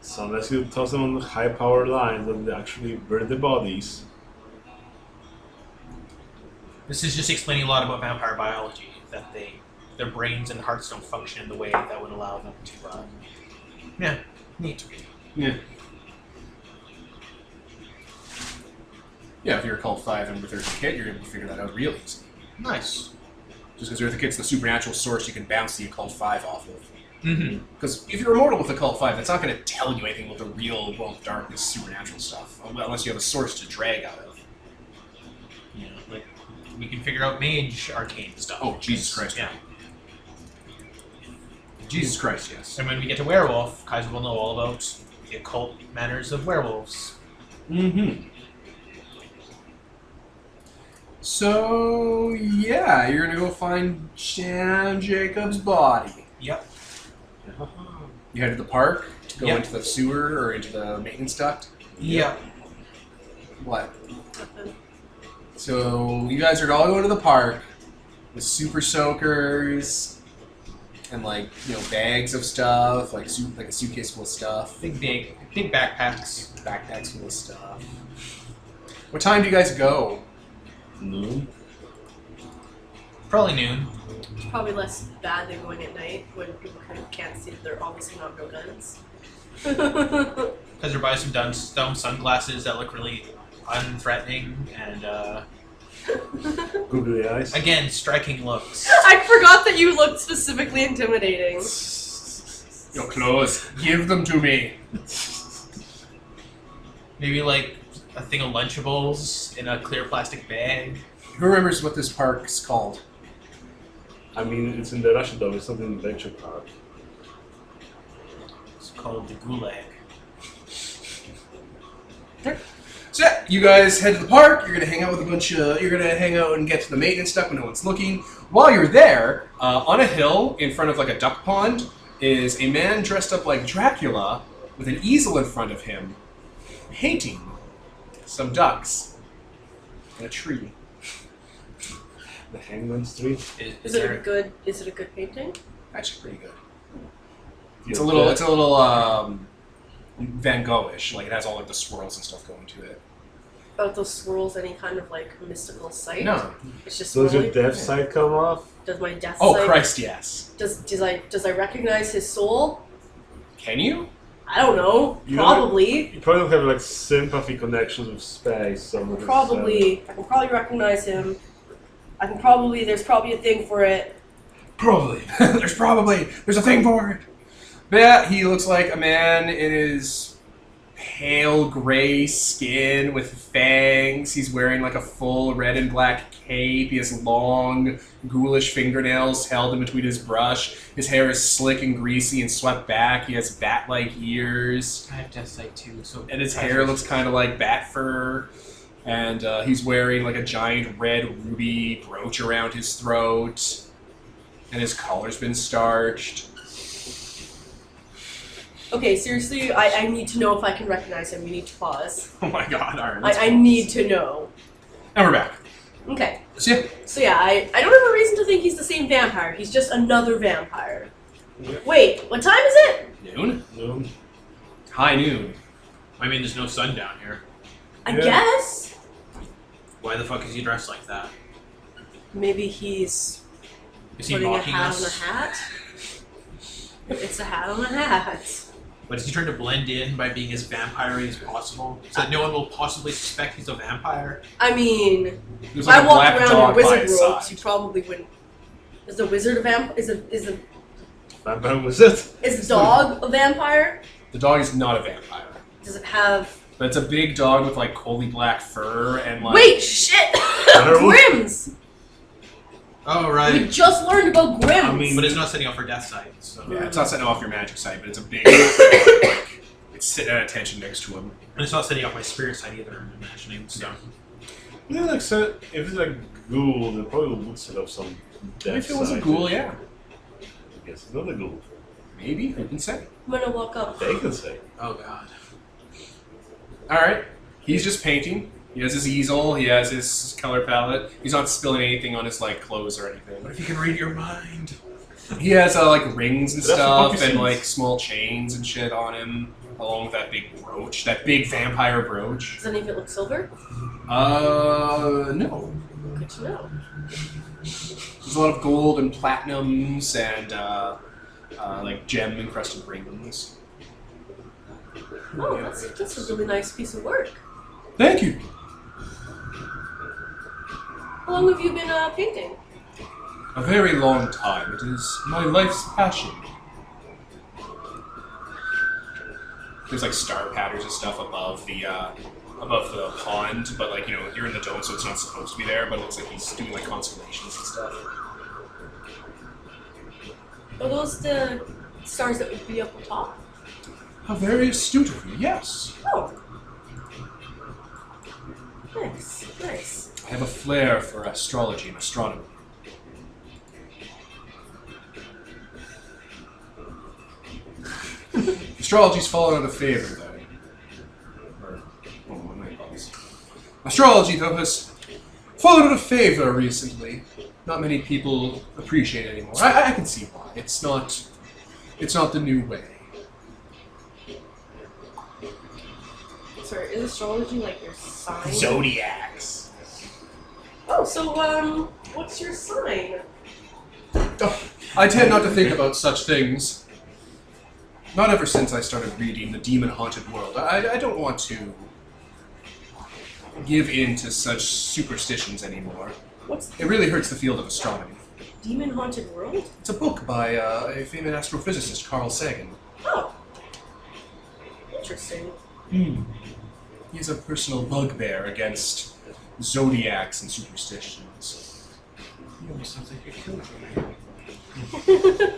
So unless you toss them on the high power lines, then they actually burn the bodies. This is just explaining a lot about vampire biology. That their brains and hearts don't function in the way that would allow them to. Yeah, neat. Yeah. Yeah, if you're a Cult 5 and with Eartha Kitt, you're able to figure that out real easy. Nice. Just because Eartha Kitt's the supernatural source you can bounce the Occult 5 off of. Mm-hmm. Because if you're immortal with Occult 5, that's not going to tell you anything about the real world of darkness, supernatural stuff. Unless you have a source to drag out of. Yeah, like we can figure out mage arcane stuff. Oh, Jesus Christ. Yeah. Jesus Christ, yes. And when we get to werewolf, Kaiser will know all about the occult manners of werewolves. Mm-hmm. So, yeah, you're going to go find Shan Jacob's body. Yep. You head to the park to go Yep. into the sewer or into the maintenance duct. Yep. What? So you guys are all going to the park with super soakers and bags of stuff, like a suitcase full of stuff, Big backpacks. backpacks full of stuff. What time do you guys go? Noon. Probably noon. It's probably less bad than going at night when people kind of can't see that they're obviously not real guns. Kaiser buys some dumb sunglasses that look really unthreatening and, Googly eyes. again, striking looks. I forgot that you looked specifically intimidating. Your clothes. Give them to me. Maybe like a thing of Lunchables in a clear plastic bag. Who remembers what this park's called? I mean, it's in the Russia though, it's not in the lecture park. It's called the Gulag. So yeah, you guys head to the park. You're gonna hang out with a bunch of. You're gonna hang out and get to the maintenance stuff when no one's looking. While you're there, on a hill in front of like a duck pond, is a man dressed up like Dracula with an easel in front of him, painting some ducks in a tree. The Hangman's Tree. Is it a good painting? Actually, pretty good. Yeah, It's a little Van Gogh-ish. Like it has all like the swirls and stuff going to it. About those swirls, any kind of like mystical sight? No. It's just Does your swirly? death side come off? Does my death Oh sight? Christ, yes. Does I recognize his soul? Can you? I don't know. You Probably. You probably don't have like sympathy connections with space. So Probably. I can probably recognize him. There's probably a thing for it. Probably. There's a thing for it. But yeah, he looks like a man in his pale gray skin with fangs. He's wearing like a full red and black cape. He has long, ghoulish fingernails held in between his brush. His hair is slick and greasy and swept back. He has bat-like ears. I have death sight too, so. And his hair looks kind of like bat fur. And he's wearing like a giant red ruby brooch around his throat. And his collar's been starched. Okay, seriously, I need to know if I can recognize him. We need to pause. Oh my god, alright. let's I pause. need to know. And we're back. Okay. So yeah, So yeah, I don't have a reason to think he's the same vampire. He's just another vampire. Yep. Wait, what time is it? noon? Noon. High noon. I mean, there's no sun down here. I Yeah. guess. Why the fuck is he dressed like that? Maybe he's Is he putting a mocking hat us? on a hat. It's a hat on a hat. But is he trying to blend in by being as vampire as possible? So that no one will possibly suspect he's a vampire? I mean, There's if like I a walked black around in dog by wizard his robes, side. you probably wouldn't. Is the wizard a vampire? Is Vampire wizard. the dog a vampire? The dog is not a vampire. Does it have? But it's a big dog with like coaly black fur and like. Wait, shit! Werewolf? Grims. Oh, We right. just learned about Grims. I mean- But it's not setting off for death sight, so. Yeah, it's not setting off your magic sight, but it's a big, like, It's sitting at attention next to him. And it's not setting up my spirit side either, I'm imagining. So. Yeah, like so, if it's like ghoul, they probably would set up some. If it was a ghoul, yeah. I guess it's not a ghoul. Maybe, who can say? I'm gonna walk up. They can say. Oh god. Alright. He's just painting. He has his easel, he has his color palette. He's not spilling anything on his like clothes or anything. What if you can read your mind? He has like rings and That's stuff what and seems. like small chains and shit on him, along with that big brooch, that big vampire brooch. Does any of it look silver? No. Good to know. There's a lot of gold and platinums and like gem encrusted rings. Oh, that's a really nice piece of work. Thank you. How long have you been painting? A very long time. It is my life's passion. There's like star patterns and stuff above the pond, but like you're in the dome, so it's not supposed to be there. But it looks like he's doing like constellations and stuff. Are those the stars that would be up on top? How very astute of you. Yes, Oh. Nice, nice. I have a flair for astrology and astronomy. Astrology's fallen out of favor, though. What am I calling this? Astrology, though, has fallen out of favor recently. Not many people appreciate it anymore. I can see why. It's not the new way. Sorry, is astrology like your sign? Zodiacs. Oh, so what's your sign? I tend not to think about such things. Not ever since I started reading The Demon-Haunted World. I don't want to give in to such superstitions anymore. What's It really hurts the field of astronomy. Demon Haunted World? It's a book by a famous astrophysicist, Carl Sagan. Oh. Interesting. He's a personal bugbear against zodiacs and superstitions. You almost sounds like you're killing me.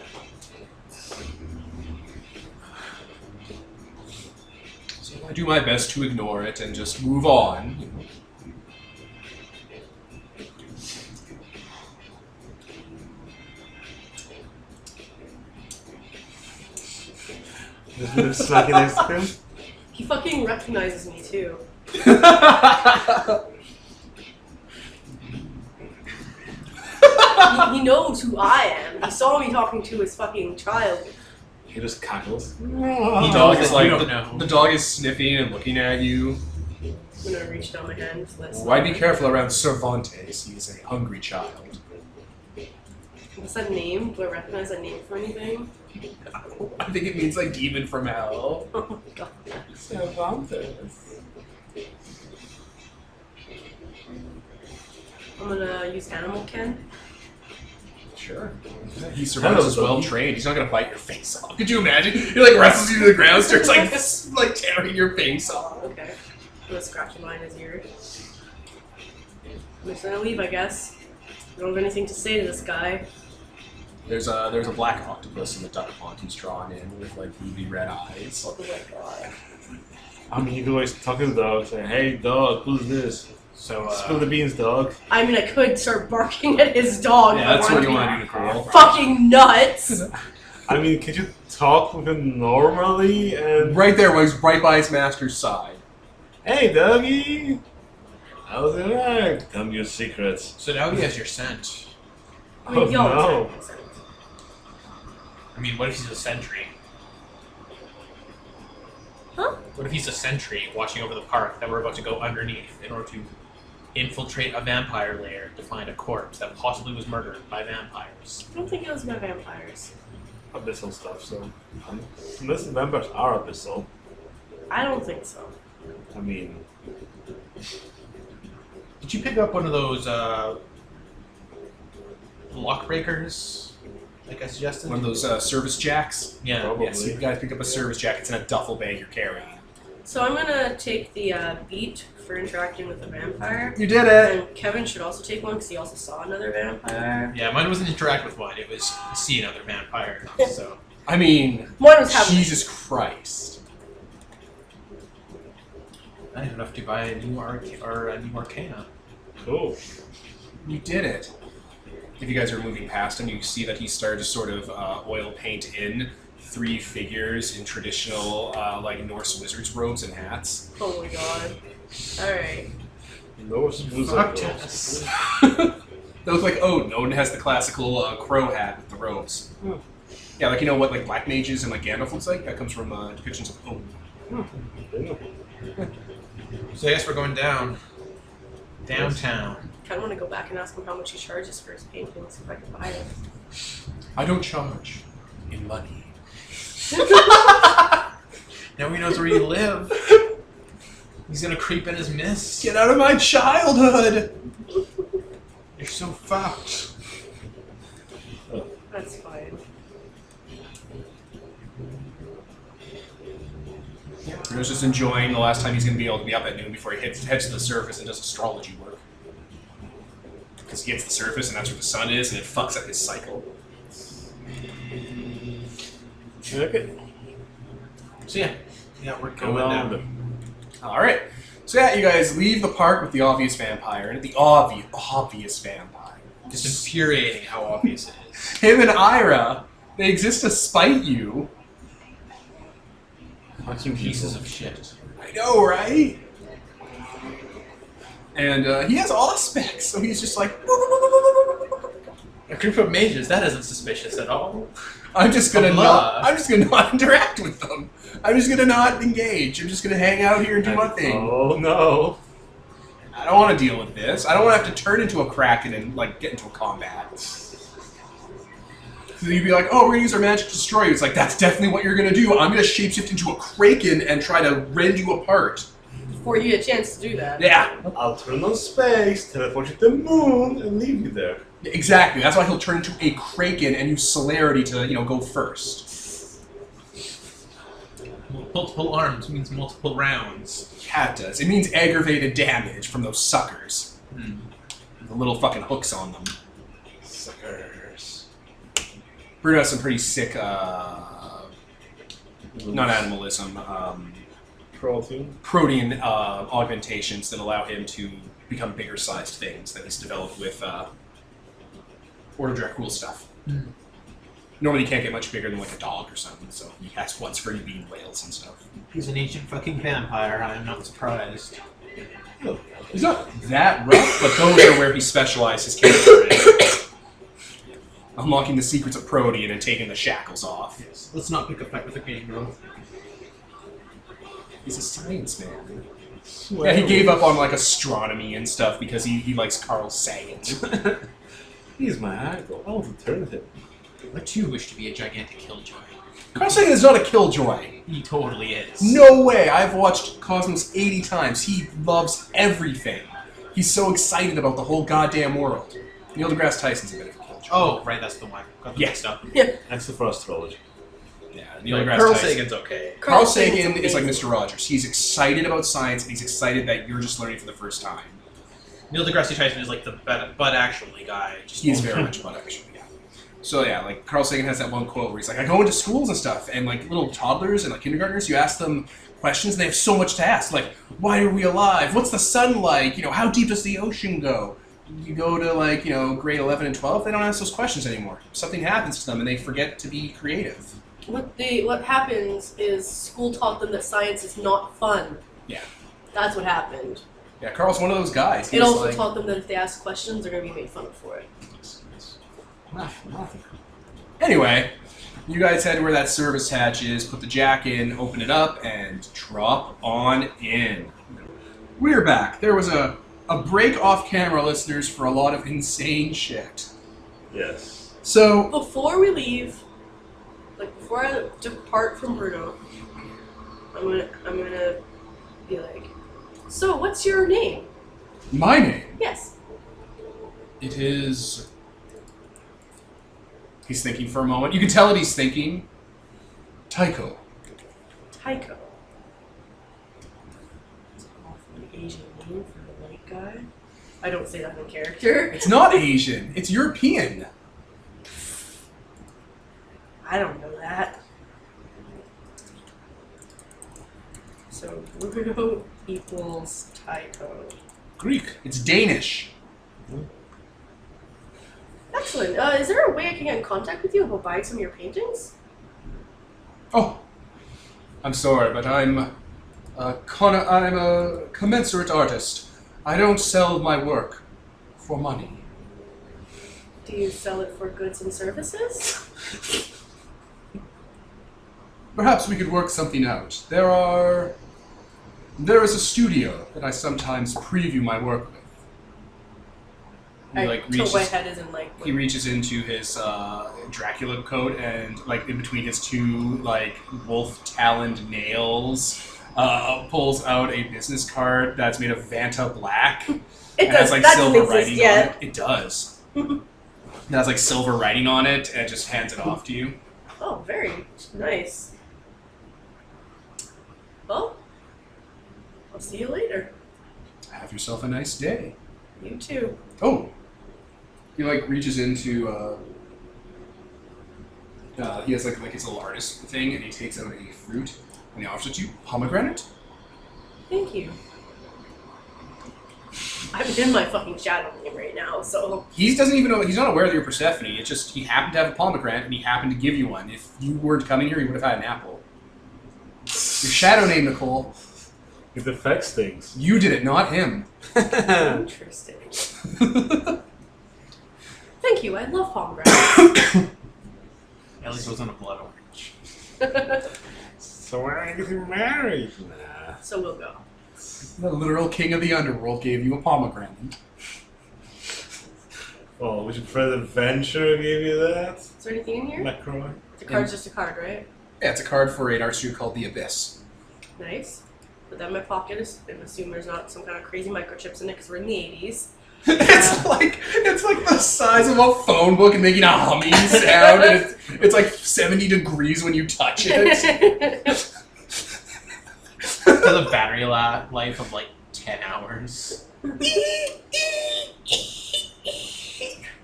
So I do my best to ignore it and just move on. Just snacking ice cream. He fucking recognizes me too. He knows who I am. He saw me talking to his fucking child. He just cackles. The knows dog is that like you don't know. the dog is sniffing and looking at you. I'm gonna reach down my hand. Why be careful around Cervantes? He's a hungry child. What's that name? Do I recognize that name for anything? I think it means like demon from hell. Oh my god. Cervantes. I'm gonna use Animal Ken. Sure. He survives as Hello, well doggy. trained. He's not gonna bite your face off. Could you imagine? He like wrestles you to the ground, starts like tearing your face off. Okay. I'm gonna scratch him in his ear. I'm just gonna leave, I guess. I don't have anything to say to this guy. There's a black octopus in the duck pond who's drawn in with like ruby red eyes. Oh my god. I mean, you can always talk to the dog, say, "Hey, dog, who's this? So, Spill the beans, dog." I mean, I could start barking at his dog. Yeah, if I that's wanted what to you be want to do, Nicole. fucking nuts! I mean, could you talk with him normally and Right there, while he's right by his master's side. "Hey, doggy, how's it going? Tell me your secrets." so now he has your scent. I mean, Oh, he always no. had consent. I mean, what if he's a sentry? Huh? What if he's a sentry watching over the park that we're about to go underneath in order to infiltrate a vampire lair to find a corpse that possibly was murdered by vampires? I don't think it was about vampires. Abyssal stuff. So, unless the vampires are abyssal, I don't think so. I mean, Did you pick up one of those lock breakers? Like I suggested? One of those service jacks. Yeah. Probably. Yes, you guys pick up a service jack. It's in a duffel bag you're carrying. So I'm gonna take the beat for interacting with the vampire. You did it. And Kevin should also take one because he also saw another vampire. Yeah, mine wasn't interact with one. It was see another vampire. So I mean, Mine was having Jesus Christ. I have enough to buy a new Arcana. Cool. You did it. If you guys are moving past him, you see that he started to sort of oil paint in 3 figures in traditional like Norse wizards' robes and hats. Oh my god. Alright. Norse Fuck wizard. yes. They look like Odin. Odin has the classical crow hat with the robes. Hmm. Yeah, like you know what like black mages and like Gandalf looks like? That comes from depictions of Odin. So I guess we're going down. Downtown. I kind of want to go back and ask him how much he charges for his paintings if I can buy it. I don't charge in money. Now he knows where you live. He's gonna creep in his mist. Get out of my childhood! You're so fucked. That's fine. Bruno's just enjoying the last time he's going to be able to be up at noon before he heads to the surface and does astrology work. Because he hits the surface and that's where the sun is and it fucks up his cycle. Okay. So yeah, we're Go going down. down. Alright. So yeah, you guys leave the park with the obvious vampire. And the obvious vampire. Just infuriating how obvious it is. Him and Ira, they exist to spite you. Fucking Pieces of shit. I know, right? And he has aspects, so he's just like... A group of mages, that isn't suspicious at all. I'm just gonna Blah. not interact with them. I'm just gonna not engage. I'm just gonna hang out here and do my thing. Oh no. I don't want to deal with this. I don't want to have to turn into a kraken and like get into a combat. So you'd be like, oh, we're gonna use our magic to destroy you. It's like, that's definitely what you're gonna do. I'm gonna shapeshift into a kraken and try to rend you apart. Before you get a chance to do that. Yeah, I'll turn on space, teleport you to the moon, and leave you there. exactly. That's why he'll turn into a kraken and use celerity to, go first. Multiple arms means multiple rounds. Yeah, it does. It means aggravated damage from those suckers. Hmm. The little fucking hooks on them. Suckers. Bruno has some pretty sick, not animalism, Protein. protein augmentations that allow him to become bigger sized things that he's developed with Order Dracul stuff. Mm. Normally you can't get much bigger than like a dog or something, so he has ones for being whales and stuff. He's an ancient fucking vampire, I am not surprised. He's not that rough, but those are where he specialized his character in. Unlocking the secrets of protein and taking the shackles off. Yes. Let's not pick a fight with a game girl. He's a science man. Yeah, he gave up on like astronomy and stuff because he likes Carl Sagan. He's my idol. I'll return him. But you wish to be a gigantic killjoy. Carl Sagan is not a killjoy. He totally is. No way! I've watched Cosmos 80 times. He loves everything. He's so excited about the whole goddamn world. Neil deGrasse Tyson's a bit of a killjoy. Oh, right, that's the one. Got the Yeah. mixed up. Except for astrology. Yeah, Neil Like, deGrasse Carl Tyson. Sagan's okay. Carl Sagan is like amazing. Mr. Rogers. He's excited about science, and he's excited that you're just learning for the first time. Neil deGrasse Tyson is like the but actually guy. Just He is very much about actually, yeah. So yeah, like Carl Sagan has that one quote where he's like, I go into schools and stuff, and like little toddlers and like kindergartners, you ask them questions, and they have so much to ask. Like, why are we alive? What's the sun like? How deep does the ocean go? You go to like, grade 11 and 12, they don't ask those questions anymore. Something happens to them, and they forget to be creative. What happens is school taught them that science is not fun. Yeah. That's what happened. Yeah, Carl's one of those guys. He It was also like, taught them that if they ask questions, they're going to be made fun of for it. Nothing. Anyway, you guys head where that service hatch is, put the jack in, open it up, and drop on in. We're back. There was a break off camera, listeners, for a lot of insane shit. Yes. So, Before we leave, before I depart from Bruno, I'm gonna be like, so what's your name? my name, Yes. it is... He's thinking for a moment. You can tell that he's thinking. Tycho. Tycho. It's an awfully Asian name for a white guy. I don't say that in character. It's not Asian. It's European. I don't know that. So Bruno equals typo. Greek. It's Danish. Excellent. Is there a way I can get in contact with you about buying some of your paintings? Oh, I'm sorry, but I'm a commensurate artist. I don't sell my work for money. Do you sell it for goods and services? Perhaps we could work something out. There is a studio that I sometimes preview my work with. He Tilt my head isn't like. he reaches into his Dracula coat and in between his two wolf taloned nails, pulls out a business card that's made of Vanta black. It and does. has That silver doesn't writing exist yet. on it. It does. It has silver writing on it and just hands it off to you. Oh, very nice. Well, I'll see you later. Have yourself a nice day. You too. Oh. He reaches into he has his little artist thing and he takes out a fruit and he offers it to you. Pomegranate? Thank you. I'm in my fucking shadow game right now, so. He doesn't even know, he's not aware that you're Persephone. It's just he happened to have a pomegranate and he happened to give you one. If you weren't coming here, he would have had an apple. Your shadow name, Nicole. It affects things. You did it, not him. Interesting. Thank you. I love pomegranates. At least it wasn't a blood orange. So when are you getting married? Nah. So we'll go. The literal king of the underworld gave you a pomegranate. Oh, would you prefer the adventure gave you that? Is there anything in here? McCroy? The card's just a card, right? Yeah, it's a card for an art studio called The Abyss. Nice. Put that in my pocket and assume there's not some kind of crazy microchips in it because we're in the 80s. It's like the size of a phone book and making a humming sound. And it's 70 degrees when you touch it. Has a battery life of 10 hours.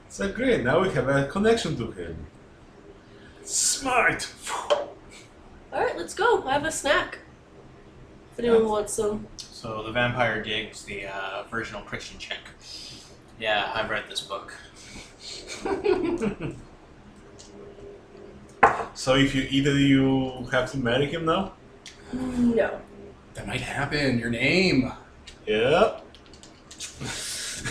So great, now we have a connection to him. Smart! Alright, let's go. I have a snack. If anyone wants some. So the vampire digs the virginal Christian chick. Yeah, I've read this book. So if you eat it, you have to marry him now? No. That might happen. Your name. Yeah.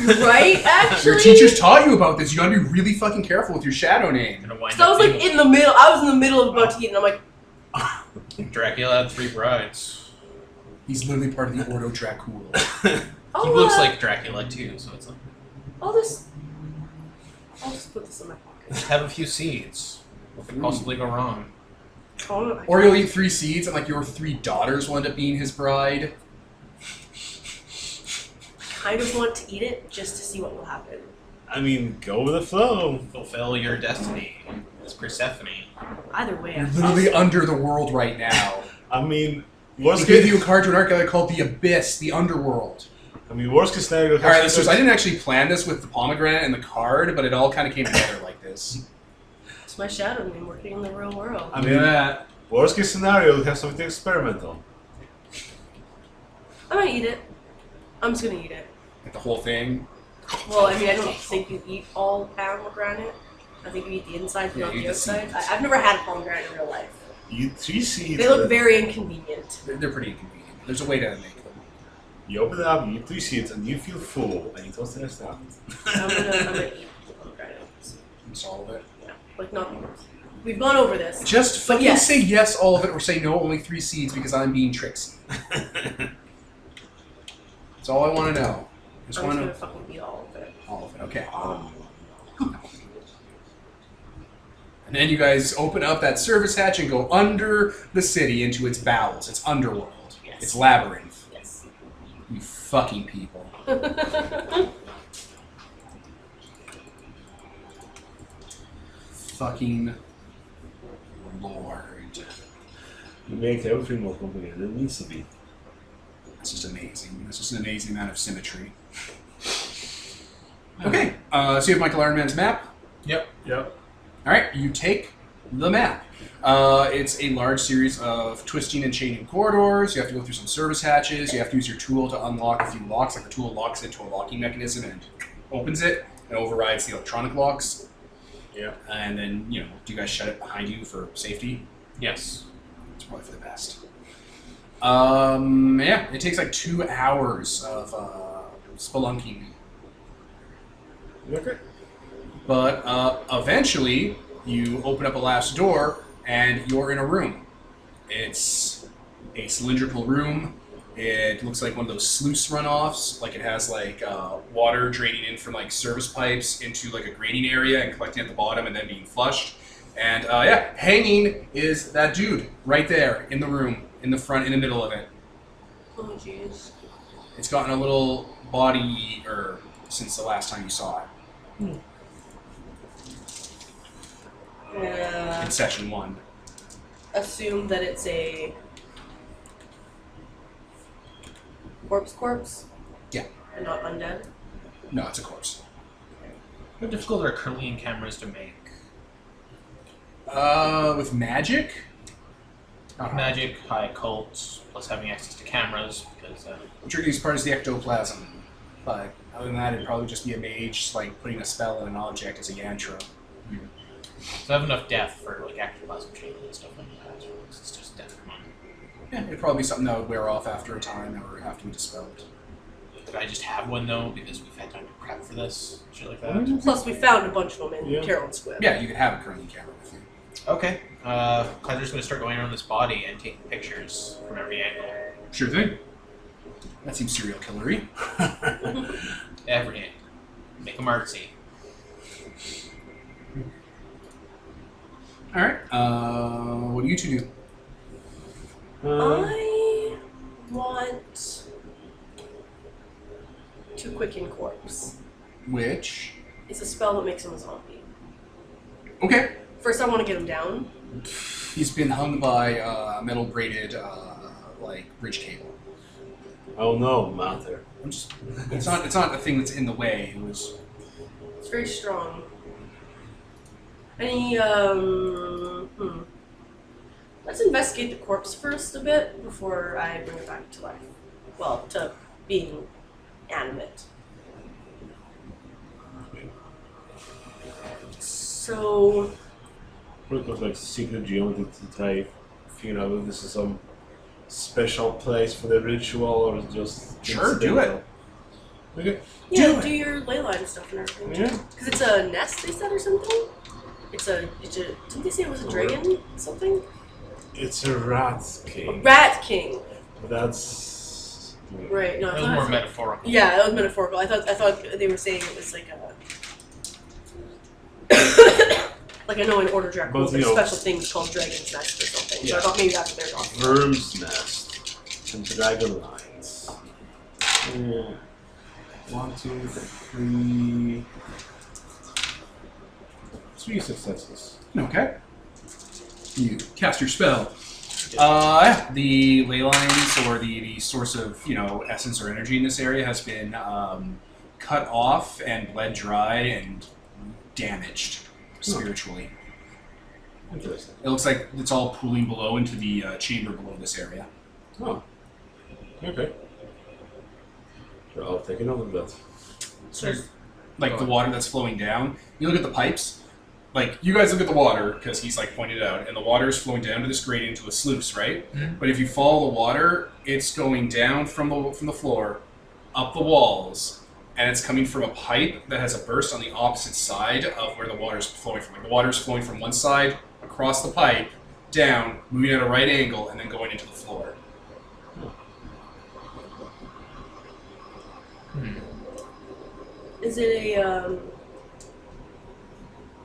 Right, actually? Your teachers taught you about this. You gotta be really fucking careful with your shadow name. Gonna wind So I up was being- in the middle. I was in the middle of about to eat, and I'm like, Dracula had 3 brides. He's literally part of the Ordo Dracula. He looks like Dracula too, so it's I'll just put this in my pocket. have a few seeds. What could possibly go wrong? Oh, Or you'll eat 3 seeds and your 3 daughters will end up being his bride. I kind of want to eat it just to see what will happen. I mean, go with the flow. Fulfill your destiny as Persephone. Either way, You're I'm literally under the world right now. I mean, They worst gave case, you a card to an art gallery called The Abyss, the Underworld. worst case scenario. Alright, listeners, I didn't actually plan this with the pomegranate and the card, but it all kind of came together like this. It's my shadow name working in the real world. I mean, worst case scenario, you'll have something to experiment on. I might eat it. I'm just gonna eat it. Like the whole thing. Well, I mean, I don't think you eat all pomegranate. I think you eat the inside, but Yeah, not you the eat the outside. seeds. I've never had a pomegranate in real life. You 3 seeds. They look very inconvenient. They're pretty inconvenient. There's a way to make them. You open it up, you eat 3 seeds, and you feel full, and you toss the rest out. I'm gonna eat the pomegranate. It's all of it. Yeah, not. We've gone over this. Just fucking yes. say yes, all of it, or say no, only 3 seeds because I'm being tricksy. That's all I want to know. Just I'm want just to gonna fucking eat all of it. all of it. Okay. And then you guys open up that service hatch and go under the city into its bowels, its underworld, Yes. its labyrinth. Yes. You fucking people. Fucking Lord. You make everything more complicated than it needs to be. That's just amazing. That's just an amazing amount of symmetry. Okay, so you have Michael Iron Man's map. Yep. Yep. All right, you take the map. It's a large series of twisting and chaining corridors. You have to go through some service hatches. You have to use your tool to unlock a few locks. Like the tool locks into a locking mechanism and opens it and overrides the electronic locks. Yeah. And then, do you guys shut it behind you for safety? Yes. It's probably for the best. Yeah, it takes like 2 hours of spelunking. Okay. But eventually, you open up a last door, and you're in a room. It's a cylindrical room. It looks like one of those sluice runoffs. Like it has like water draining in from like service pipes into like a grading area and collecting at the bottom and then being flushed. And yeah, hanging is that dude right there in the room, in the front, in the middle of it. Oh, jeez. It's gotten a little body since the last time you saw it. In session 1. Assume that it's a corpse? Yeah. And not undead? No, it's a corpse. How difficult are Kirlian cameras to make? With magic? Magic, high occult, plus having access to cameras, because... The trickiest part is the ectoplasm. But other than that, it'd probably just be a mage, like putting a spell in an object as a yantra. So I have enough depth for like ectoplasm chambers and stuff like that. So it's just depth. Come on. Yeah, it'd probably be something that would wear off after a time or have to be dispelled. Could I just have one though, because we've had time to prep for this, shit like that? Plus, we found a bunch of them in Yeah. Carol and Squib. Yeah, you could have a curling camera with you. Okay. Cleanser's gonna start going around this body and taking pictures from every angle. Sure thing. That seems serial killery. Every angle. Make them artsy. Alright, what do you two do? I want to quicken corpse. Which? It's a spell that makes him a zombie. Okay. First, I want to get him down. He's been hung by metal braided, like, bridge cable. Oh no, matter. It's not a thing that's in the way. It was. It's very strong. Any, Let's investigate the corpse first a bit before I bring it back to life. Well, to being animate. So... Look at like secret geometry to try figure out if this is some special place for the ritual or just Sure, do it. Okay. Yeah, do your ley line stuff and everything. Yeah. Because it's a nest, they said, or something? It's a, didn't they say it was a dragon? Something? It's a rat A king. rat king. That's Right, no, I That was thought more metaphorical. yeah, that was metaphorical. I thought they were saying it was like a... like I know in Order Draco, But, there's you know, special things called Dragon's Nest or something. So I Yeah. thought maybe that's what they're talking about. Worm's nest and dragon lines. Yeah. 1, 2, 3. 3 successes. Okay. You cast your spell. The ley lines or the source of essence or energy in this area has been cut off and bled dry and damaged spiritually. Interesting. It looks like it's all pooling below into the chamber below this area. Oh. Okay. Sure, I'll take a note of that. So, like the water that's flowing down. You look at the pipes. Like you guys look at the water because he's like pointed out, and the water is flowing down to this gradient into a sluice, right? Mm-hmm. But if you follow the water, it's going down from the floor, up the walls, and it's coming from a pipe that has a burst on the opposite side of where the water is flowing from. Like the water is flowing from one side across the pipe, down, moving at a right angle, and then going into the floor. Is it a,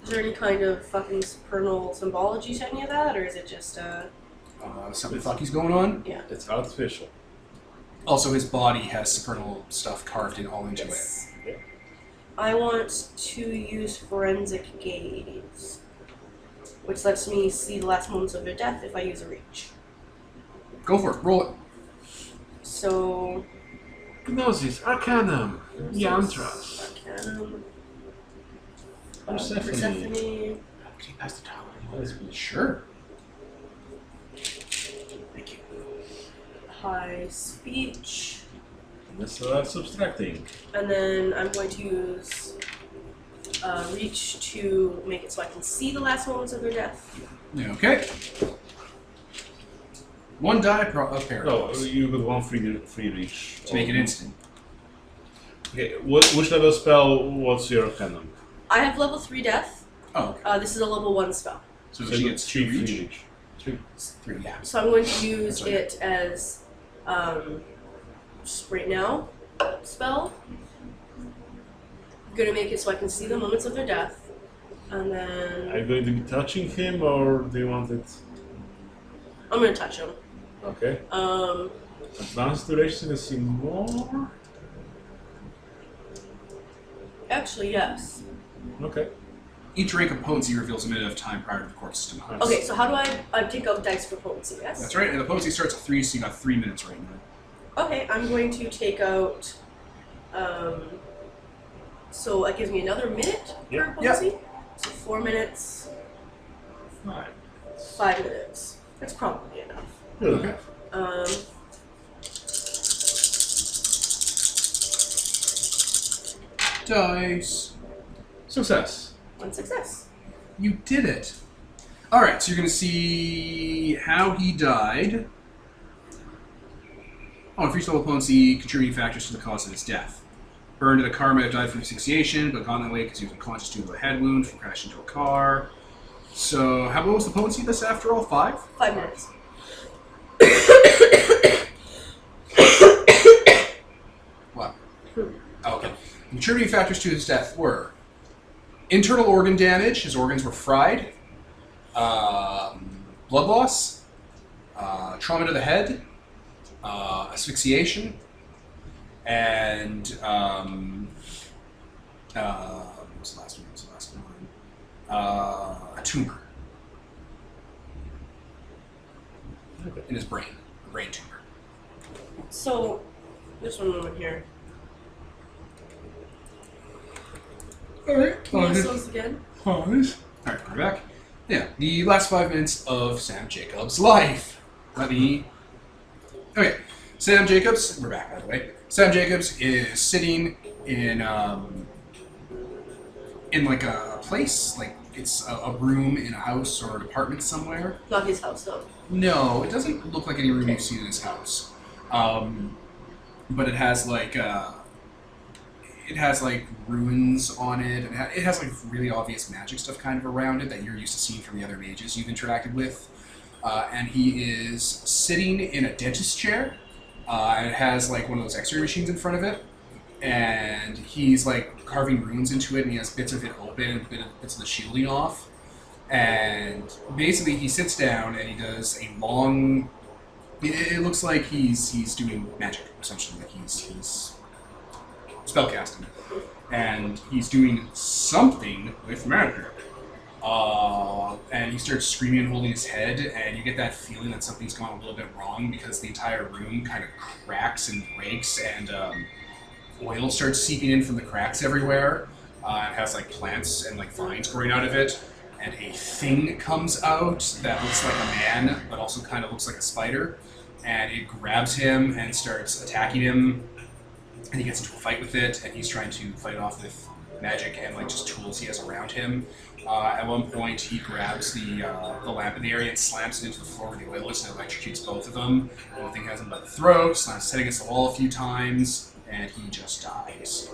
is there any kind of fucking supernal symbology to any of that, or is it just, Something fucky's going on. yeah. It's artificial. Also, his body has supernal stuff carved in all into it. I want to use forensic gaze, which lets me see the last moments of their death if I use a reach. Go for it. Roll it. So... Gnosis, Arcanum, Yantras. Arcanum, Persephone. Persephone, Can you pass the towel? Sure. Thank you. High speech. That's subtracting. And then I'm going to use reach to make it so I can see the last moments of their death. Okay. One die of paradox. No, you got one free reach. To make it instant. Okay, which level spell? What's your canon? I have level 3 death. Oh, okay. This is a level 1 spell. So So she you gets got 3 2 free reach. reach. 3, yeah. So I'm going to use That's okay. it as just right now spell. I'm gonna make it so I can see the moments of their death, and Are then you going to be touching him, or do you want it? I'm gonna touch him. Okay. Advanced duration is in more. Actually, yes. Okay. Each rank of potency reveals a minute of time prior to the corpse's demise. Okay, so how do I take out dice for potency? Yes. That's right, and the potency starts at 3, so you got 3 minutes right now. Okay, I'm going to take out. So that gives me another minute Yep. per potency. So 4 minutes, 5 minutes. That's probably enough. Okay. Dice. Success. 1 success. You did it. Alright, so you're going to see how he died. Oh, increased level potency, contributing factors to the cause of his death. Burned to the car might have died from asphyxiation, but gone that way because he was unconscious due to a head wound from crashing into a car. So, what was the potency of this after all? 5? 5 minutes. What? Oh, okay. Contributing factors to his death were internal organ damage, his organs were fried, blood loss, trauma to the head, asphyxiation, and what was the last one? A tumor in his brain, a brain tumor. So, just one moment here. Alright, Can you use those again? pause. Alright, we're back. Yeah, the last 5 minutes of Sam Jacobs' life. Let me... Okay, Sam Jacobs, we're back by the way. Sam Jacobs is sitting in like a place, like it's a room in a house or an apartment somewhere. Not his house, though. No, it doesn't look like any room you've seen in his house. But it has like ruins on it. And it has like really obvious magic stuff kind of around it that you're used to seeing from the other mages you've interacted with. And he is sitting in a dentist chair. And it has like one of those X-ray machines in front of it. And he's like carving runes into it, and he has bits of it open and bits of the shielding off. And basically, he sits down and he does a long. It looks like he's doing magic essentially, like he's spellcasting, and he's doing something with magic. And he starts screaming and holding his head, and you get that feeling that something's gone a little bit wrong because the entire room kind of cracks and breaks, and oil starts seeping in from the cracks everywhere. It has like plants and like vines growing out of it, and a thing comes out that looks like a man, but also kind of looks like a spider, and it grabs him and starts attacking him, and he gets into a fight with it, and he's trying to fight it off with magic and like just tools he has around him. At one point, he grabs the lamp in the area and slams it into the floor where the oil is, and electrocutes both of them. And the thing has him by the throat, slams his head against the wall a few times, and he just dies.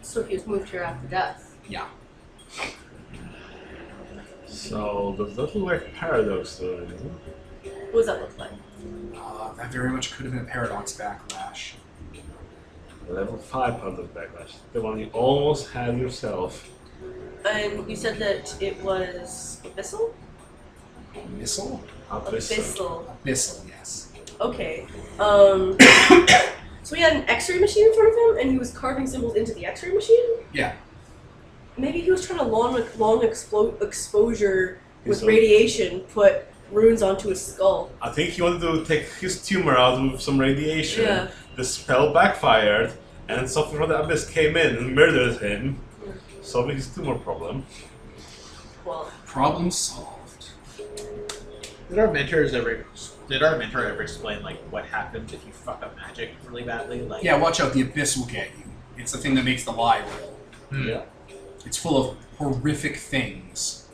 So he was moved here after death. Yeah. So does that look like paradox to you? What does that look like? That very much could have been a paradox backlash. Level 5 paradox backlash. The one you almost had yourself. And you said that it was abyssal? Missile? Abyssal. Abyssal, yes. Okay. So he had an X-ray machine in front of him, and he was carving symbols into the X-ray machine. Yeah. Maybe he was trying to long exposure with So- radiation put runes onto his skull. I think he wanted to take his tumor out with some radiation. Yeah. The spell backfired, and something from the abyss came in and murdered him, solving his tumor problem. Well, Problem solved. Did our mentor ever explain like what happens if you fuck up magic really badly? Like, Yeah, watch out. The abyss will get you. It's the thing that makes the lie real. hmm. Yeah. It's full of horrific things.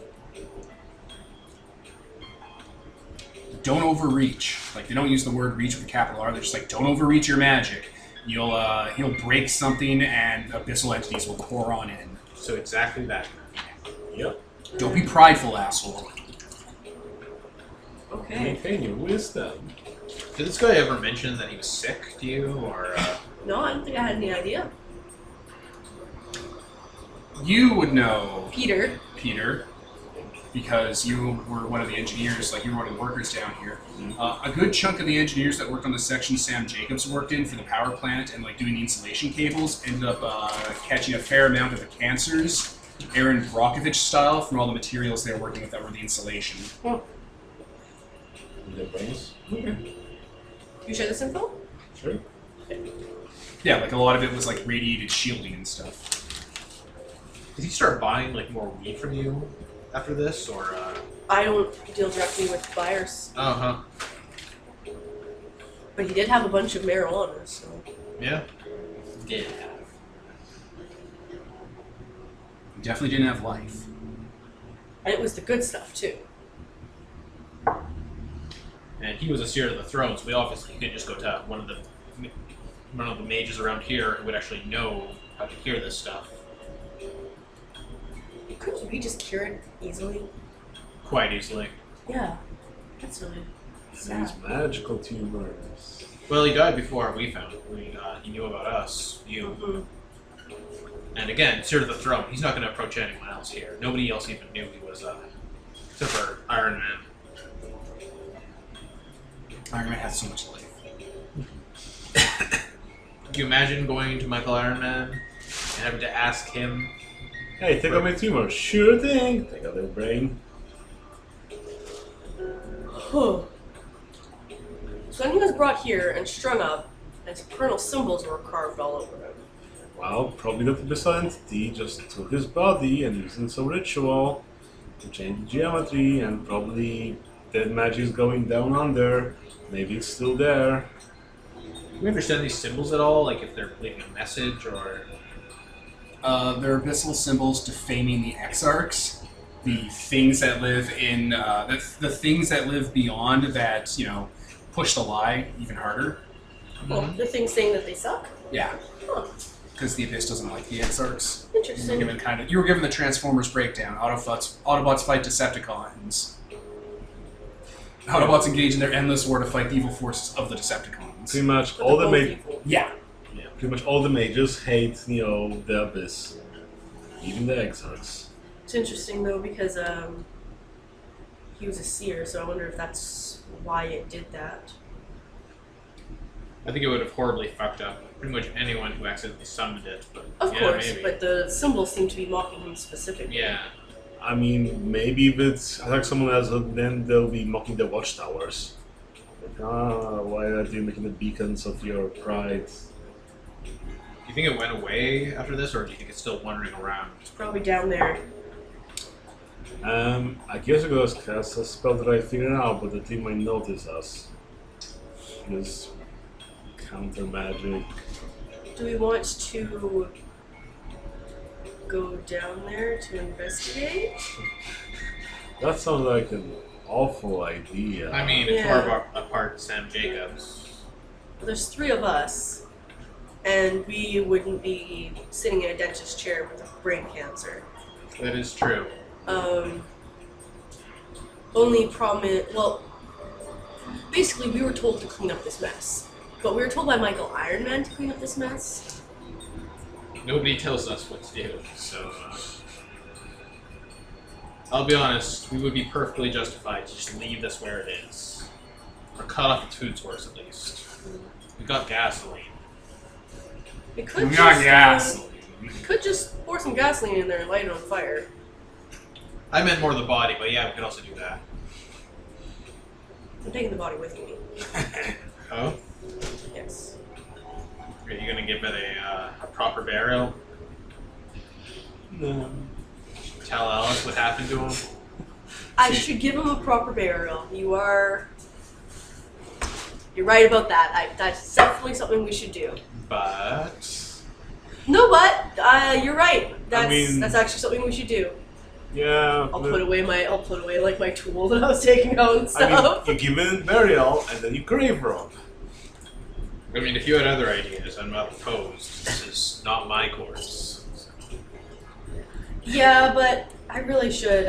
Don't overreach. Like, they don't use the word reach with a capital R. They're just like, don't overreach your magic. You'll break something, and abyssal entities will pour on in. So exactly that. Yep. Don't be prideful, asshole. okay. Maintain your wisdom. Did this guy ever mention that he was sick to you, or? No, I don't think I had any idea. You would know, Peter. Peter, because you were one of the engineers, like you were one of the workers down here. A good chunk of the engineers that worked on the section Sam Jacobs worked in for the power plant and like doing the insulation cables ended up catching a fair amount of the cancers, Aaron Brockovich style, from all the materials they were working with that were the insulation. In their brains. You share this info? Sure. Yeah, like a lot of it was like radiated shielding and stuff. Did he start buying like more weed from you after this, or? I don't deal directly with buyers, Uh huh. but he did have a bunch of marijuana, so. Yeah. Yeah. You definitely didn't have life. And it was the good stuff, too. And he was a seer of the throne, so we obviously could just go to one of the mages around here who would actually know how to cure this stuff Couldn't we just cure it easily? quite easily. Yeah. That's really sad. These magical tumors. Well, he died before we found him. He knew about us, you. Mhm. And again, seer of the throne. He's not going to approach anyone else here. Nobody else even knew he was, except for Iron Man. Iron Man has so much life. Could you imagine going to Michael Iron Man and having to ask him? Hey, take out my tumor. Sure thing. Take out their brain. So then he was brought here and strung up, and supernal symbols were carved all over him. Well, probably not the abyssal entity just took his body and used it in some ritual to change the geometry, and probably dead magic is going down under. Maybe it's still there. Do you understand these symbols at all? Like if they're leaving a message or... They're abyssal symbols defaming the exarchs, the things that live in the things that live beyond that, push the lie even harder. Well, the thing saying that they suck? Yeah, Huh. because the abyss doesn't like the exarchs. Interesting. You were given the Transformers breakdown. Autobots fight Decepticons. Autobots engage in their endless war to fight the evil forces of the Decepticons. Pretty much But all they're the both ma- evil. Yeah. yeah, pretty much all the mages hate, the abyss. Even the exarchs. It's interesting though because he was a seer, so I wonder if that's why it did that. I think it would have horribly fucked up pretty much anyone who accidentally summoned it. But Of yeah, course, maybe. but the symbols seem to be mocking him specifically. Yeah. I mean, maybe if it's like someone else, then they'll be mocking the watchtowers. Like, why are you making the beacons of your pride? Do you think it went away after this, or do you think it's still wandering around? It's probably down there. I guess I could cast a spell that I figured out, but the team might notice us. Because counter magic. Do we want to go down there to investigate? That sounds like an awful idea. I mean, it's Yeah. far apart Sam Jacobs. There's 3 of us, and we wouldn't be sitting in a dentist chair with brain cancer. That is true. Only problem is, well, basically we were told to clean up this mess. But we were told by Michael Iron Man to clean up this mess. Nobody tells us what to do, so... I'll be honest, we would be perfectly justified to just leave this where it is. Or cut off its food source, at least. We've got gasoline. We could We just, got gasoline. we could just pour some gasoline in there and light it on fire. I meant more the body, but yeah, we could also do that. I'm taking the body with me. Oh? Yes. Are you gonna give it a proper burial? No. Tell tell Alice what happened to him? I should give him a proper burial. You're right about that. That's definitely something we should do. But No, but you're right. mean- That's actually something we should do. Yeah. I'll put away like my tool that I was taking out and I mean, stuff. you give it burial and then you grave rob. I mean, if you had other ideas, I'm not opposed. This is not my course. Yeah, but I really should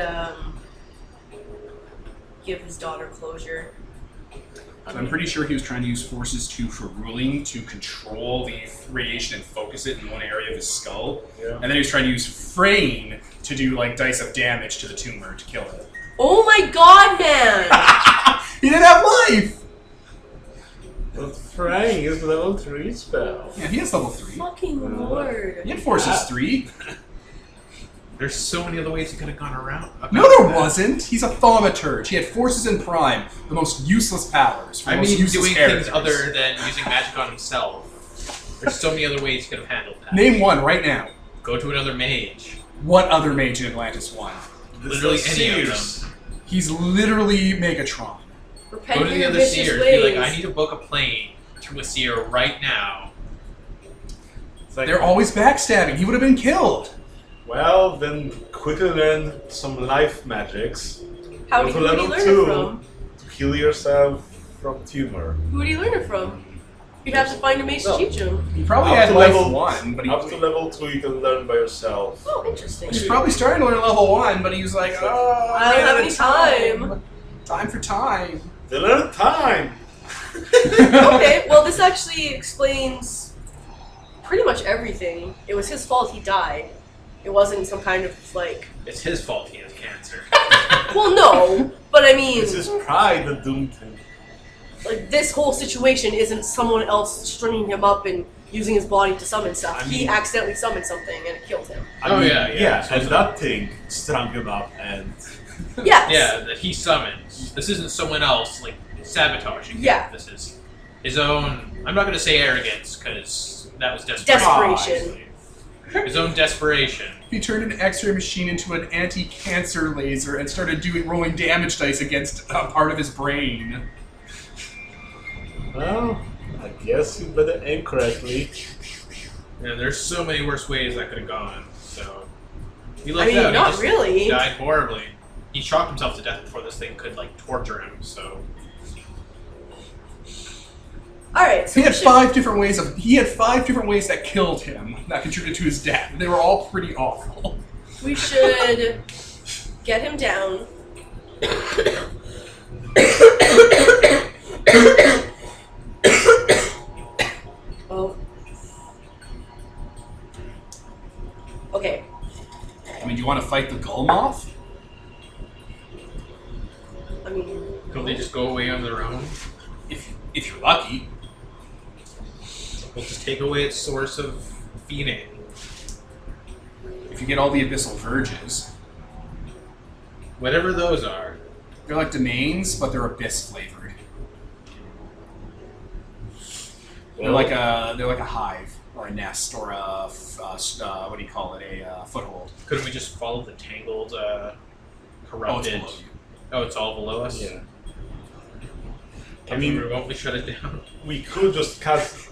give his daughter closure. So I'm pretty sure he was trying to use Forces 2 for ruling to control the radiation and focus it in one area of his skull. Yeah. And then he was trying to use Frayne to do like dice of damage to the tumor to kill it. Oh my god, man! He didn't have life! But Frank is level 3 spell. Yeah, he has level 3. Fucking lord. He had Forces 3. There's so many other ways he could have gone around. No, there wasn't. He's a thaumaturge. He had Forces in Prime, the most useless powers. For I the most mean, useless doing characters. things other than using magic on himself. There's so many other ways he could have handled that. Name one right now. Go to another mage. What other mage in Atlantis won? Literally This is any of Sears. them. He's literally Megatron. Repent Go to for the your other vicious seers. ways. Be like, I need to book a plane to a seer right now. It's like, They're always backstabbing. He would have been killed. well, then quickly learn some life magics. How Go did to who did he level learn 2 it from? to heal yourself from tumor. Who did he learn it from? You'd have to find a mage to No. teach him. He probably Up had to life level- 1, but he Up to level 2 you can learn by yourself. Oh, interesting. He's probably starting to learn level 1, but he was like, oh, I don't ran have out any of time. Time for time. They learn time! Okay, well, this actually explains pretty much everything. It was his fault he died. It wasn't some kind of, like... It's his fault he has cancer. Well, no, but I mean, It's his pride that doomed him. like, this whole situation isn't someone else stringing him up and using his body to summon stuff. I He mean- accidentally summoned something and it killed him. Oh, yeah. So and that thing strung him up and... Yes. Yeah, that he summons. This isn't someone else, like, sabotaging him. Yeah. This is his own... I'm not going to say arrogance, because that was desperation. Desperation. His own desperation. He turned an X-ray machine into an anti-cancer laser and started rolling damage dice against a part of his brain. Well, I guess you better aim correctly. Yeah, there's so many worse ways that could have gone, so... He I lucked mean, out. He not just really. died horribly. He shocked himself to death before this thing could, like, torture him, so... Alright, so He had we should- 5 different ways of. He had 5 different ways that killed him that contributed to his death. They were all pretty awful. we should get him down. Oh. Okay. I mean, do you want to fight the Gull Moth? I mean, Don't they just go away on their own? If you're lucky. We'll just take away its source of feeding. If you get all the Abyssal Verges. Whatever those are. They're like domains, but they're abyss flavored. They're like a hive or a nest or a what do you call it? A foothold. Couldn't we just follow the tangled, Oh, it's corrupted... below you. Oh, it's all below us? Yeah. Can we remotely shut it down? We could just cast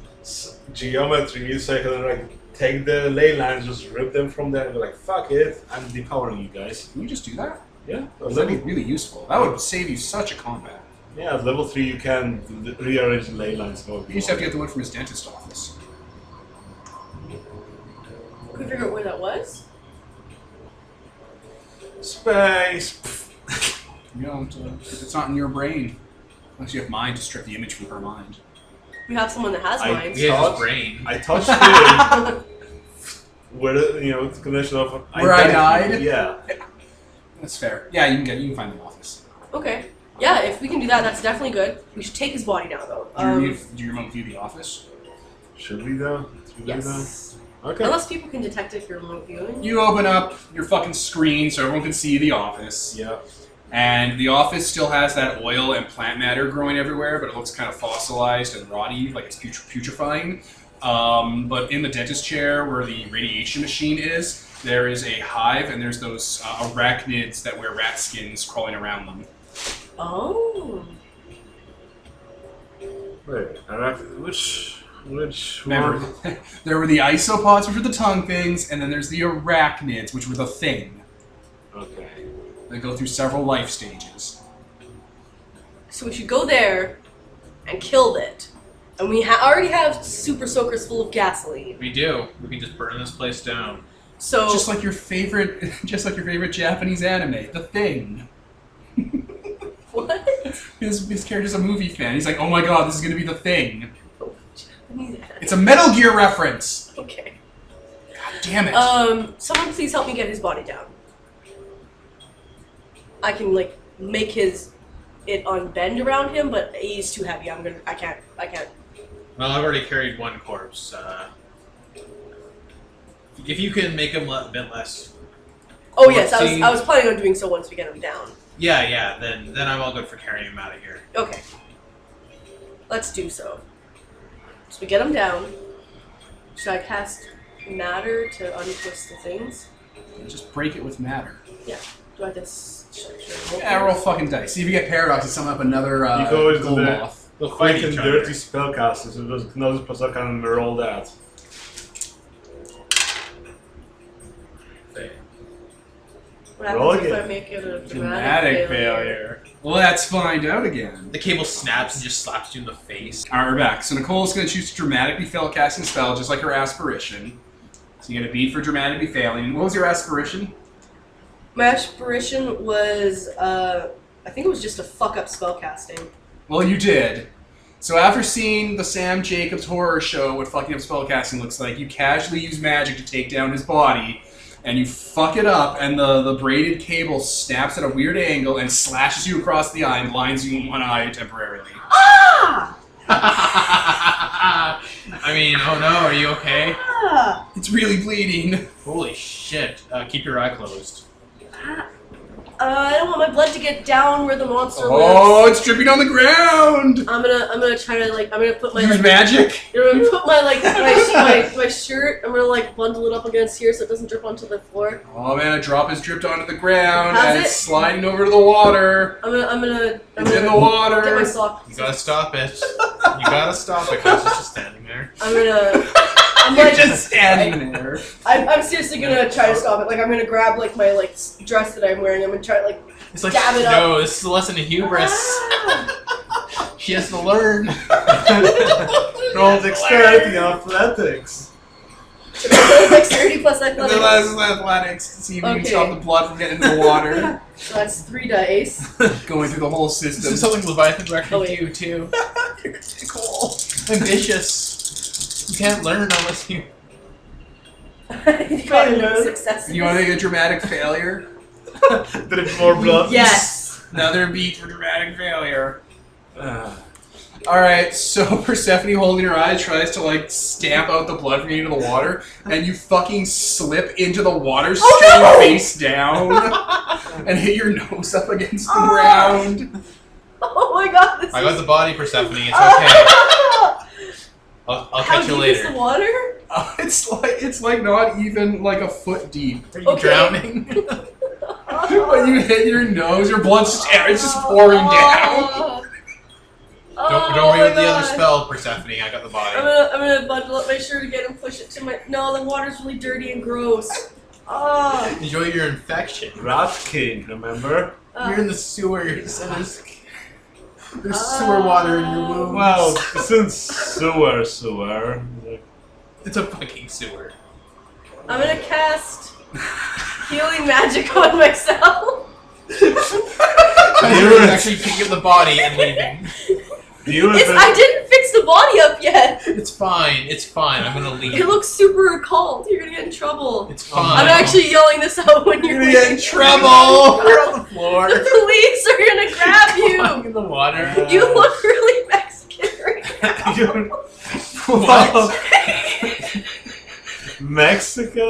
geometry so I can like take the ley lines, just rip them from there and be like, fuck it, I'm depowering you guys. Can you just do that? Yeah. That'd be really useful. That would save you such a combat. Yeah, at level 3 you can rearrange the ley lines. You just have to get the one from his dentist office. could we figure out where that was? Space! You don't. It's not in your brain. Unless you have mind to strip the image from her mind. We have someone that has I- minds. He has Thought- his brain. I touched him where the connection of Where I died? Yeah. That's fair. Yeah, you can find the office. Okay. Yeah, if we can do that, that's definitely good. We should take his body now, though. Do you remote view the office? Should we though? Should we Yes. though? Okay. Unless people can detect it if you're remote viewing. You open up your fucking screen so everyone can see the office. Yeah. And the office still has that oil and plant matter growing everywhere, but it looks kind of fossilized and rotty, like it's putrefying. But in the dentist chair where the radiation machine is, there is a hive, and there's those arachnids that wear rat skins crawling around them. Oh. Wait, which Remember, one? there were the isopods, which were the tongue things, and then there's the arachnids, which were the thing. Okay. They go through several life stages. So we should go there and kill it. And we already have super soakers full of gasoline. We do. We can just burn this place down. So Just like your favorite Japanese anime, The Thing. what? His character's a movie fan. He's like, oh my god, this is gonna be The Thing. Oh, Japanese. It's a Metal Gear reference. Okay. God damn it. Someone please help me get his body down. I can like make it unbend around him, but he's too heavy. I can't. Well, I've already carried one corpse. If you can make him a bit less. Oh yes, See- I was planning on doing so once we get him down. Yeah. Then I'm all good for carrying him out of here. Okay. Let's do so. So we get him down. Should I cast matter to untwist the things? Just break it with matter. Yeah. Do I have this? Should I roll Yeah, for roll this? fucking dice. See if you get paradox and summon up another You can always do gold that. moth. They'll fight Quick each and other. dirty spellcasters, so there's another person can roll that. What Roll happens if again. I make it a Dramatic failure. Let's find out again. The cable snaps and just slaps you in the face. Alright, we're back. So Nicole's going to choose to dramatically fail a casting spell, just like her aspiration. So you get a beat for dramatically failing. What was your aspiration? My aspiration was, I think it was just a fuck up spellcasting. Well, you did. So after seeing the Sam Jacobs horror show, what fucking up spellcasting looks like, you casually use magic to take down his body, and you fuck it up, and the braided cable snaps at a weird angle and slashes you across the eye and blinds you in one eye temporarily. Ah! I mean, oh no, are you okay? Ah! It's really bleeding. Holy shit. Keep your eye closed. I don't want my blood to get down where the monster Oh, lives. it's dripping on the ground! I'm gonna try to like, I'm gonna put my Use like, magic? I'm gonna put my like my shirt. I'm gonna like bundle it up against here so it doesn't drip onto the floor. Oh man, a drop has dripped onto the ground Has and it? it's sliding over to the water. I'm gonna It's in the water. get my sock. You gotta stop it. You gotta stop it because it's just standing there. I'm You're like, just standing there. I'm seriously gonna try to stop it. Like I'm gonna grab like my like dress that I'm wearing. I'm gonna try to like It's like, Dab it up. no, this is a lesson in hubris. Ah! She has to learn. Roll dexterity and athletics. Dexterity plus And then athletics. that's athletics to see if you can Okay. stop the blood from getting into the water. So that's 3 dice. Going through the whole This system. is something Leviathan would Oh, actually wait. do, too. You're cool. Ambitious. You can't learn unless you... Failure. Success. You want to make a dramatic failure? Did it more blood? Yes. Another beat for dramatic failure. Alright, so Persephone holding her eyes tries to like stamp out the blood from getting into the water, and you fucking slip into the water stream face down and hit your nose up against the ground. Oh my god. This I got is... the body, Persephone. It's okay. I'll How catch you deep is the later. water? It's like not even like a foot deep. Are you Okay. drowning? When you hit your nose, your blood's just, it's just pouring down. Don't worry with the other spell, Persephone. I got the body. I'm gonna bundle up my shirt again and push it to my. No, the water's really dirty and gross. Oh. Enjoy your infection. Rat King, remember? You're in the sewers. And there's sewer water in your wound. Well, since sewer. It's a fucking sewer. I'm gonna cast healing magic on myself. You're actually picking up the body and leaving. I didn't fix the body up yet. It's fine. It's fine. I'm gonna leave. It looks super cold. You're gonna get in trouble. It's fine. I'm actually yelling this out when you're You're gonna get in leaving. trouble! You're on the floor. The police are gonna grab you. in the water. You look really Mexican right now. What? Mexican?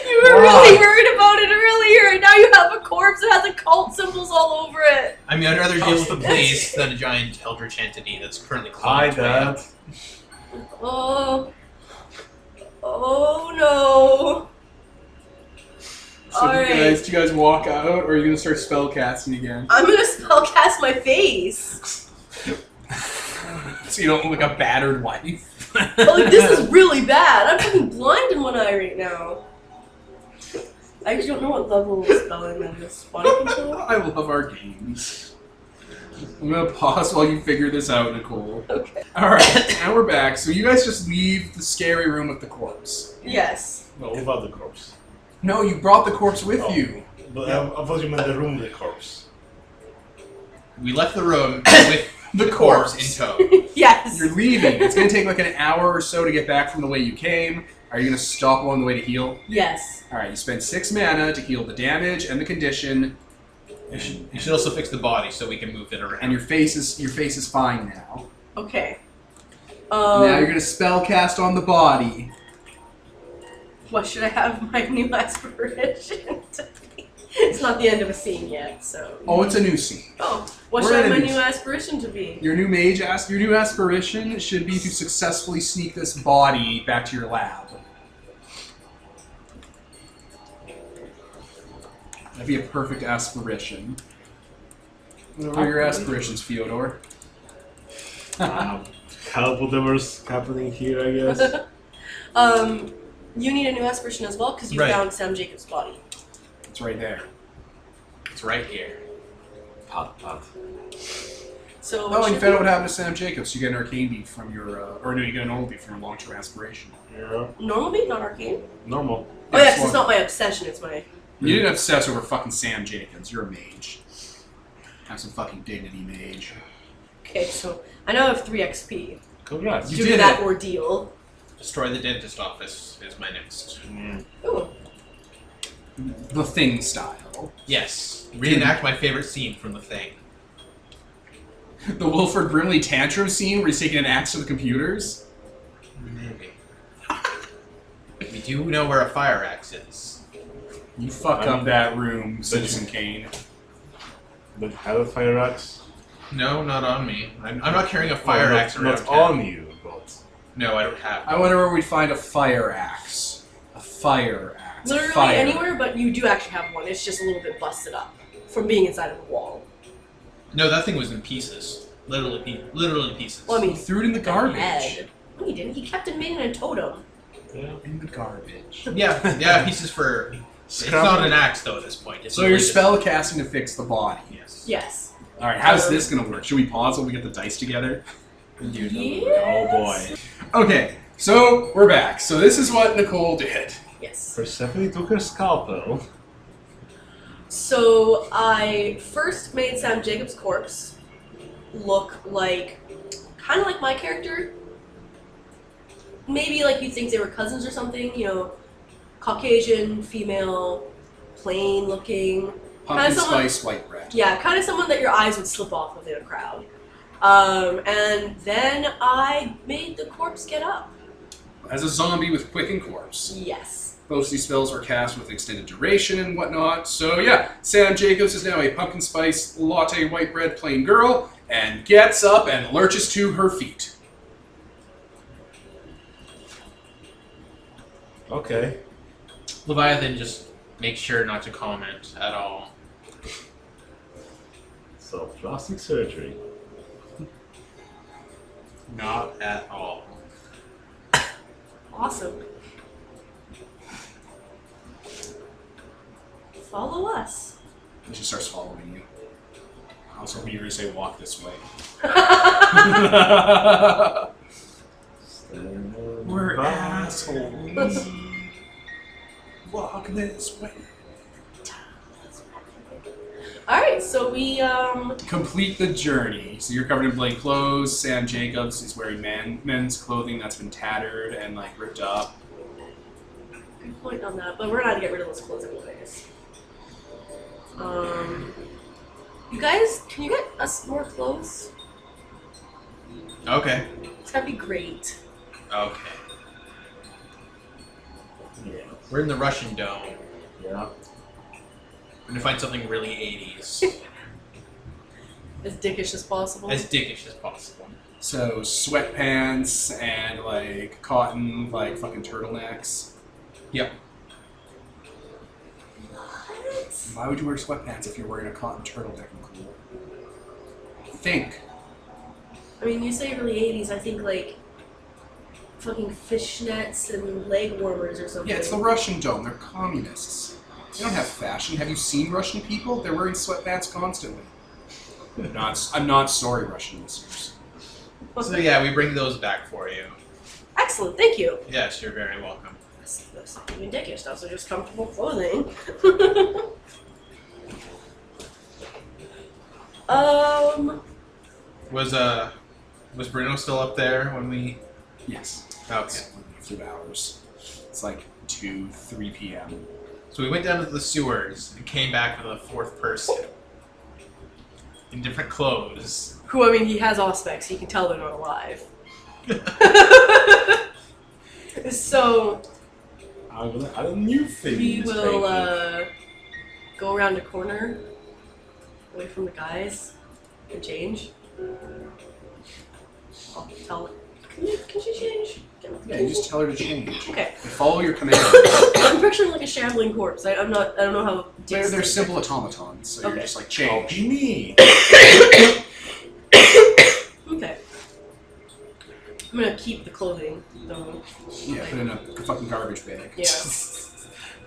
You were really worried about it earlier, and now you have a corpse that has occult symbols all over it. I mean, I'd rather deal with the police than a giant eldritch entity that's currently Hi, climbing its way up. Dad. Oh, Oh no. So Alright. do you guys walk out, or are you gonna start spell casting again? I'm gonna spellcast my face. So you don't look like a battered wife. But like, this is really bad. I'm fucking blind in one eye right now. I actually don't know what level of spelling that is. Body control? I love our games. I'm gonna pause while you figure this out, Nicole. Okay. Alright, now we're back. So you guys just leave the scary room with the corpse. Yes. No, without the corpse. No, you brought the corpse with Oh. you. But I thought you meant the room with the corpse. We left the room with The the corpse corpse. in tow. Yes. You're leaving. It's gonna take like an hour or so to get back from the way you came. Are you gonna stop along the way to heal? Yes. Alright, you spend 6 mana to heal the damage and the condition, You should also fix the body so we can move it around. and your face is fine now. Okay. Now you're gonna spell cast on the body. What should I have my new aspiration to be? It's not the end of a scene yet, so. Oh, it's a new scene. Oh, what We're should I have my enemies. new aspiration to be? Your new aspiration should be to successfully sneak this body back to your lab. That'd be a perfect aspiration. What are your aspirations, Fyodor? Help whatever's happening here, I guess. You need a new aspiration as well because you Right. found Sam Jacobs' body. It's right there. It's right here. Pat, pat. So. Oh, and you should found out we- what happened to Sam Jacobs. You get an arcane beat from your, or no, you get an old beat from your long-term aspiration. Yeah. Normal beat, not arcane? Normal. Oh, yeah, Yes, 'cause it's one. not my obsession, it's my. You didn't obsess over fucking Sam Jacobs. You're a mage. Have some fucking dignity, mage. Okay, so I now have 3 XP. Congrats. You Due did to that it. ordeal. Destroy the dentist office is my next. Ooh. The Thing style. Yes. Reenact my favorite scene from The Thing. The Wilford Brimley tantrum scene where he's taking an axe to the computers. Maybe. We do know where a fire axe is. You fuck up that room, Citizen Kane. But have a fire axe? No, not on me. I'm not carrying a fire Well, axe around not town. on you, but No, I don't have. I wonder where we'd find a fire axe. A fire axe. A Literally fire. anywhere, but you do actually have one. It's just a little bit busted up from being inside of a wall. No, that thing was in pieces. Literally pieces. Well, I mean, He threw it in the garbage. head. No, he didn't. He kept it made in a totem. yeah. In the garbage. Yeah, pieces for. It's not an axe though at this point. It's So you're really just- spell casting to fix the body. Yes. Yes. Alright, how's this gonna work? Should we pause while we get the dice together? Yes. Oh boy. Okay, so we're back. So this is what Nicole did. Yes. Persephone took her scalpel. So I first made Sam Jacobs' corpse look like, kind of like my character. Maybe like you'd think they were cousins or something. You know, Caucasian, female, plain looking. Pumpkin someone- spice white bread. Yeah, kind of someone that your eyes would slip off of in a crowd. And then I made the corpse get up. As a zombie with quicken corpse. Yes. Both these spells were cast with extended duration and whatnot. So yeah, Sam Jacobs is now a pumpkin spice latte white bread plain girl and gets up and lurches to her feet. Okay. Leviathan just makes sure not to comment at all. So, plastic surgery. Not at all. Awesome. Follow us. And she starts following you. I was hoping you were going to say walk this way. We're assholes. Walk this way. Alright, so we, Complete the journey. So you're covered in bloody clothes. Sam Jacobs is wearing men's clothing that's been tattered and like ripped up. good point on that, but we're not gonna get rid of those clothes anyways. You guys, can you get us more clothes? Okay. It's gotta be great. Okay. Yeah. We're in the Russian Dome. Yeah. We're gonna find something really 80s. As dickish as possible. As dickish as possible. So sweatpants and like cotton, like fucking turtlenecks. Yep. Why would you wear sweatpants if you're wearing a cotton turtleneck and cool? Think. I mean, you say really 80s, I think like fucking fishnets and leg warmers or something. Yeah, it's the Russian dome. They're communists. They don't have fashion. Have you seen Russian people? They're wearing sweatpants constantly. I'm not sorry, Russian listeners. So yeah, we bring those back for you. Excellent, thank you. Yes, you're very welcome. That's not even dicky stuff, so just comfortable clothing. Was Bruno still up there when we? Yes. Okay. It's only a few hours. It's like 2, 3 p.m. So we went down to the sewers and came back with a fourth person in different clothes. Who, I mean, he has aspects, he can tell they're not alive. So, I'm gonna add a new thing. we in this will painting. go around a corner, away from the guys, and change. I'll tell her. Can she change? Yeah, you just tell her to change. Okay. Follow your command. I'm picturing like a shambling corpse. I don't know how. They're simple automatons, so you're Okay. just like Oh, change. me. Okay. I'm gonna keep the clothing, though. Yeah, put it in a fucking garbage bag. Yeah.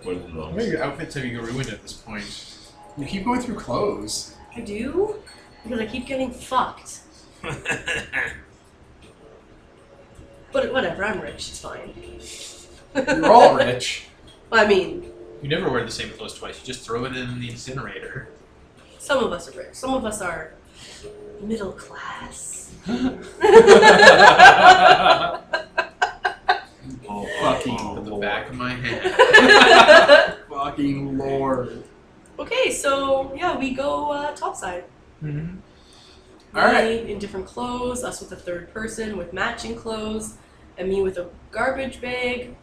What is How wrong? many outfits have you ruined at this point? You keep going through clothes. I do? Because I keep getting fucked. But whatever, I'm rich, it's fine. You're all rich. I mean, You never wear the same clothes twice. You just throw it in the incinerator. some of us are rich. Some of us are middle class. Oh, Fucking At the lord. back of my head. Fucking lord. Okay, so yeah, we go topside. Mm-hmm. All right. Me in different clothes, us with a third person with matching clothes, and me with a garbage bag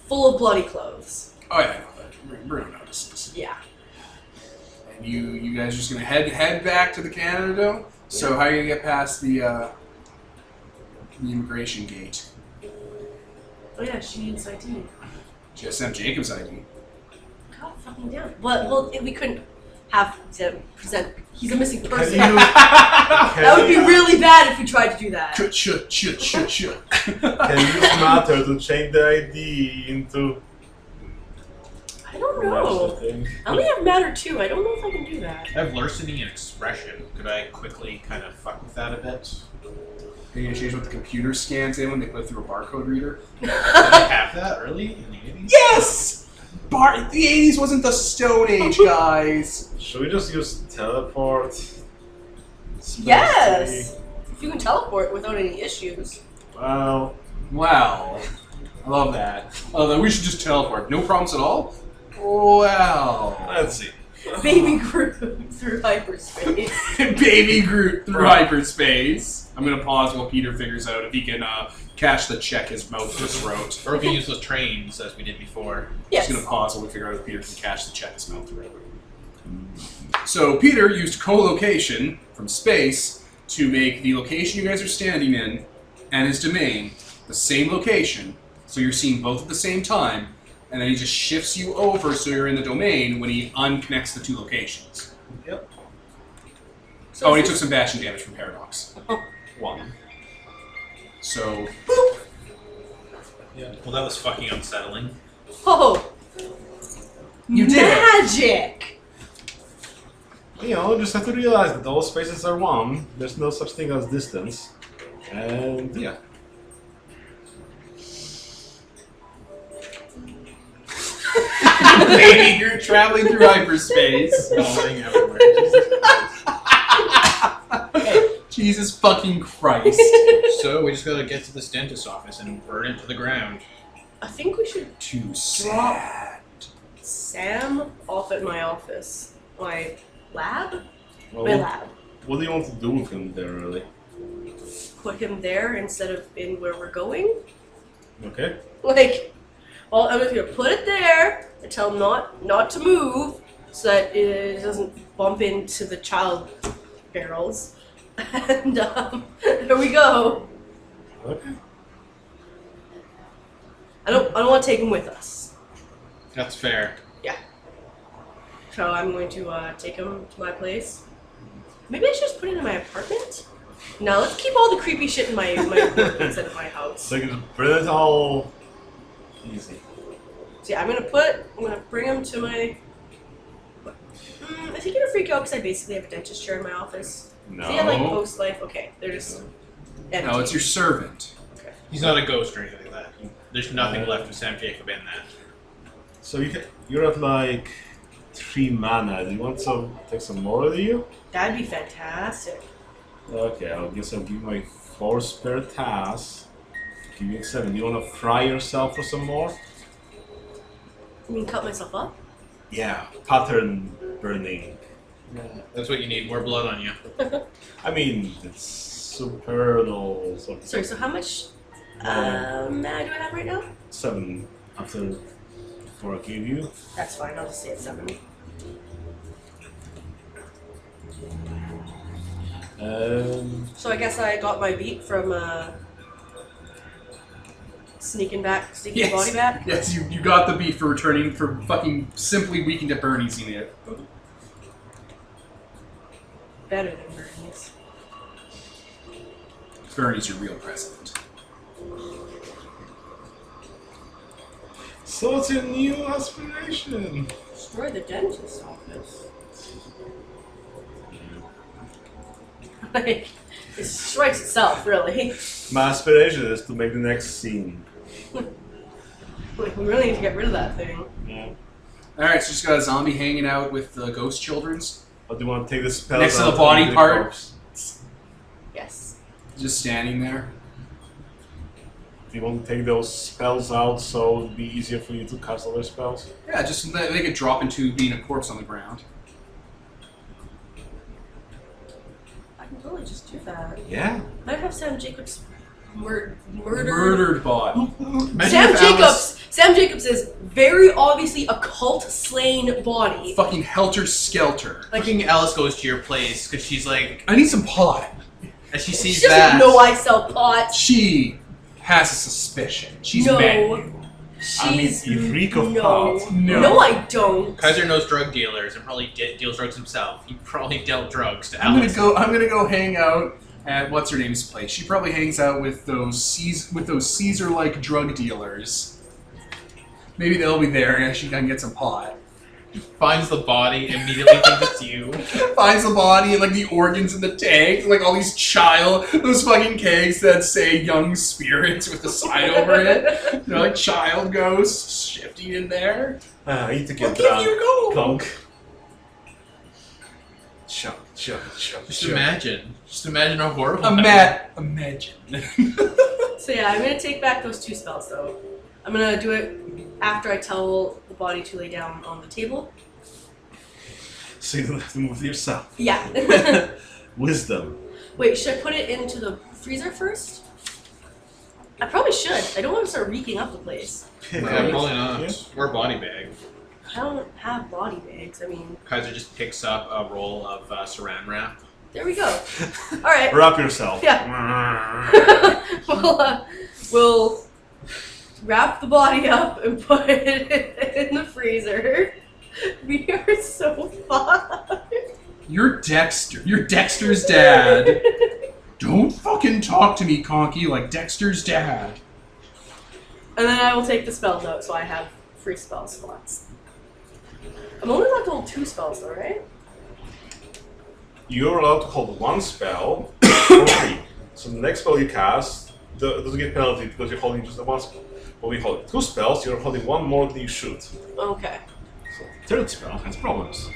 full of bloody clothes. Oh yeah, I know that. Bruno notices. Yeah. And you guys are just gonna head back to the Canada Dome? So how are you gonna get past the immigration gate? Oh yeah, she needs ID. Just have Jacob's ID. God fucking damn. Well, we couldn't have them present. He's a missing Can person. you? That would be really bad if we tried to do that. Can Can you use matter to change the ID into? I don't know. Thing? I only have matter 2. I don't know if I can do that. I have larceny and expression. Could I quickly kind of fuck with that a bit? Are you gonna change what the computer scans in when they put it through a barcode reader? Did I have that early in the 80s? Yes! The 80s wasn't the Stone Age, guys. Should we just use teleport? Yes! If you can teleport without any issues. Well, Wow. I love that. We should just teleport. No problems at all? Wow. let's see. Baby Groot through hyperspace. Baby Groot through hyperspace. I'm gonna pause while Peter figures out if he can cash the check his mouth or throat. Or we can use those trains as we did before. Yes. Just gonna pause while we figure out if Peter can cash the check his mouth throat. So Peter used co-location from space to make the location you guys are standing in and his domain the same location, so you're seeing both at the same time, and then he just shifts you over so you're in the domain when he unconnects the two locations. Yep. Oh, and he took some bashing damage from Paradox. 1. So, Yeah. Well, that was fucking unsettling. Oh! You did it. Magic! You know, just have to realize that all spaces are one. There's no such thing as distance. And yeah. Baby Groot traveling through hyperspace. Falling everywhere. Jesus fucking Christ. So we just gotta get to this dentist's office and burn it to the ground. I think we should Too sad. Sam off at my office. My lab? Well, My lab. what do you want to do with him there, really? Put him there instead of in where we're going? Okay. Like, well, I'm just gonna put it there and tell him not to move so that it doesn't bump into the child barrels. And there we go. Okay. I don't want to take him with us. That's fair. So I'm going to take him to my place. Maybe I should just put it in my apartment? No, let's keep all the creepy shit in my apartment instead of my house. So you can bring it all easy. So yeah, I'm gonna bring him to my... is he gonna freak out because I basically have a dentist chair in my office? No. Does he have like post-life? Okay, they're just empty. No, it's your servant. Okay. He's not a ghost or anything like that. There's nothing left of Sam Jacob in that. So you're at like 3 mana. Do you want to take some more of you? That'd be fantastic. Okay, I guess I'll give you my 4 spare tasks. Give you 7. Do you want to fry yourself for some more? You mean cut myself up? Yeah, pattern burning. That's what you need, more blood on you. I mean, it's super dull. Sorry, so how much mana do I have right now? 7 after 4 I gave you. That's fine, I'll just stay at 7. So I guess I got my beat from sneaking the body back. Yes, you got the beat for returning for fucking simply weakened at Bernie's unit. Better than Bernie's. Bernie's your real president. So what's your new aspiration? Destroy the dentist office. Like, it strikes itself, really. My aspiration is to make the next scene. Like, we really need to get rid of that thing. Yeah. Alright, so just got a zombie hanging out with the ghost children's. Or do you want to take the spell Next to the body part? Yes. Just standing there. Do you want to take those spells out so it'd be easier for you to cast other spells? Yeah, just they could drop into being a corpse on the ground. I can totally just do that. Yeah. I have Sam Jacobs murdered. Murdered body. Sam Jacobs is very obviously a cult slain body. Fucking helter skelter. Fucking Alice goes to your place because she's like, I need some pot. as she sees She doesn't that. know I sell pot. She has a suspicion. She's No. met you. She's you freak of no. pot. No, I don't. Kaiser knows drug dealers and probably deals drugs himself. He probably dealt drugs to I'm Alice. gonna go hang out at what's her name's place. She probably hangs out with those Caesar-like drug dealers. Maybe they'll be there and she can get some pot. Finds the body, immediately thinks it's you. Finds the body and like the organs in the tank, like all these those fucking kegs that say young spirits with the sign over it. They're like child ghosts shifting in there. I need to get I'll give you gold. Plunk. Chug. Just imagine how horrible. Imagine. So yeah, I'm gonna take back those 2 spells though. I'm gonna do it after I tell the body to lay down on the table. So you don't have to move yourself. Yeah. Wisdom. Wait, should I put it into the freezer first? I probably should. I don't want to start reeking up the place. Yeah, probably not. Yeah. Or a body bag. I don't have body bags. I mean, Kaiser just picks up a roll of saran wrap. there we go. All right. Wrap yourself. Yeah. We'll wrap the body up and put it in the freezer. We are so fucked. You're Dexter. You're Dexter's dad. Don't fucking talk to me, Conky, like Dexter's dad. And then I will take the spells out so I have free spell slots. I'm only allowed to hold 2 spells though, right? You're allowed to hold 1 spell for free. So the next spell you cast doesn't get penalty because you're holding just the 1 spell. But we hold 2 spells, you're holding 1 more than you should. Okay. So 3rd spell has problems.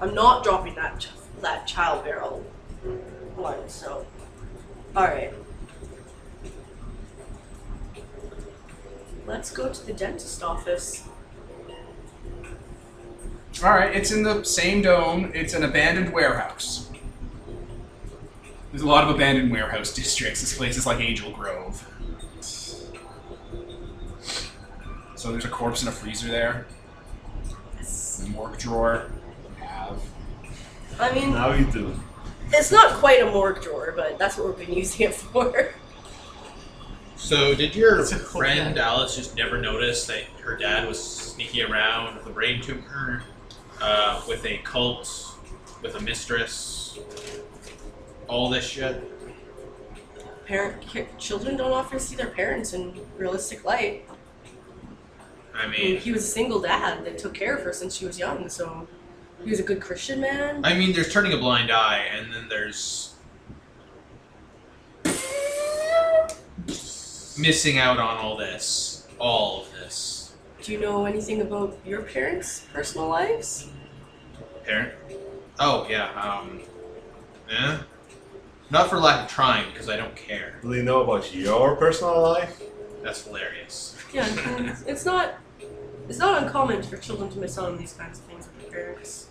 I'm not dropping that child barrel one, so. Alright. Let's go to the dentist office. Alright, it's in the same dome. It's an abandoned warehouse. There's a lot of abandoned warehouse districts. This place is like Angel Grove. So there's a corpse in a freezer there. Yes. The morgue drawer. We have. I mean, Now you do. it's not quite a morgue drawer, but that's what we've been using it for. So, did your It's a cool friend guy. Alice just never notice that her dad was sneaking around with a brain tumor, with a cult, with a mistress, all this shit? Children don't often see their parents in realistic light. I I mean, mean, he was a single dad that took care of her since she was young, so he was a good Christian man. there's turning a blind eye, and then there's missing out on all of this. Do you know anything about your parents' personal lives? Parent? Oh yeah. Not for lack of trying, because I don't care. Do they know about your personal life? That's hilarious. Yeah, it's not uncommon for children to miss out on these kinds of things with their parents.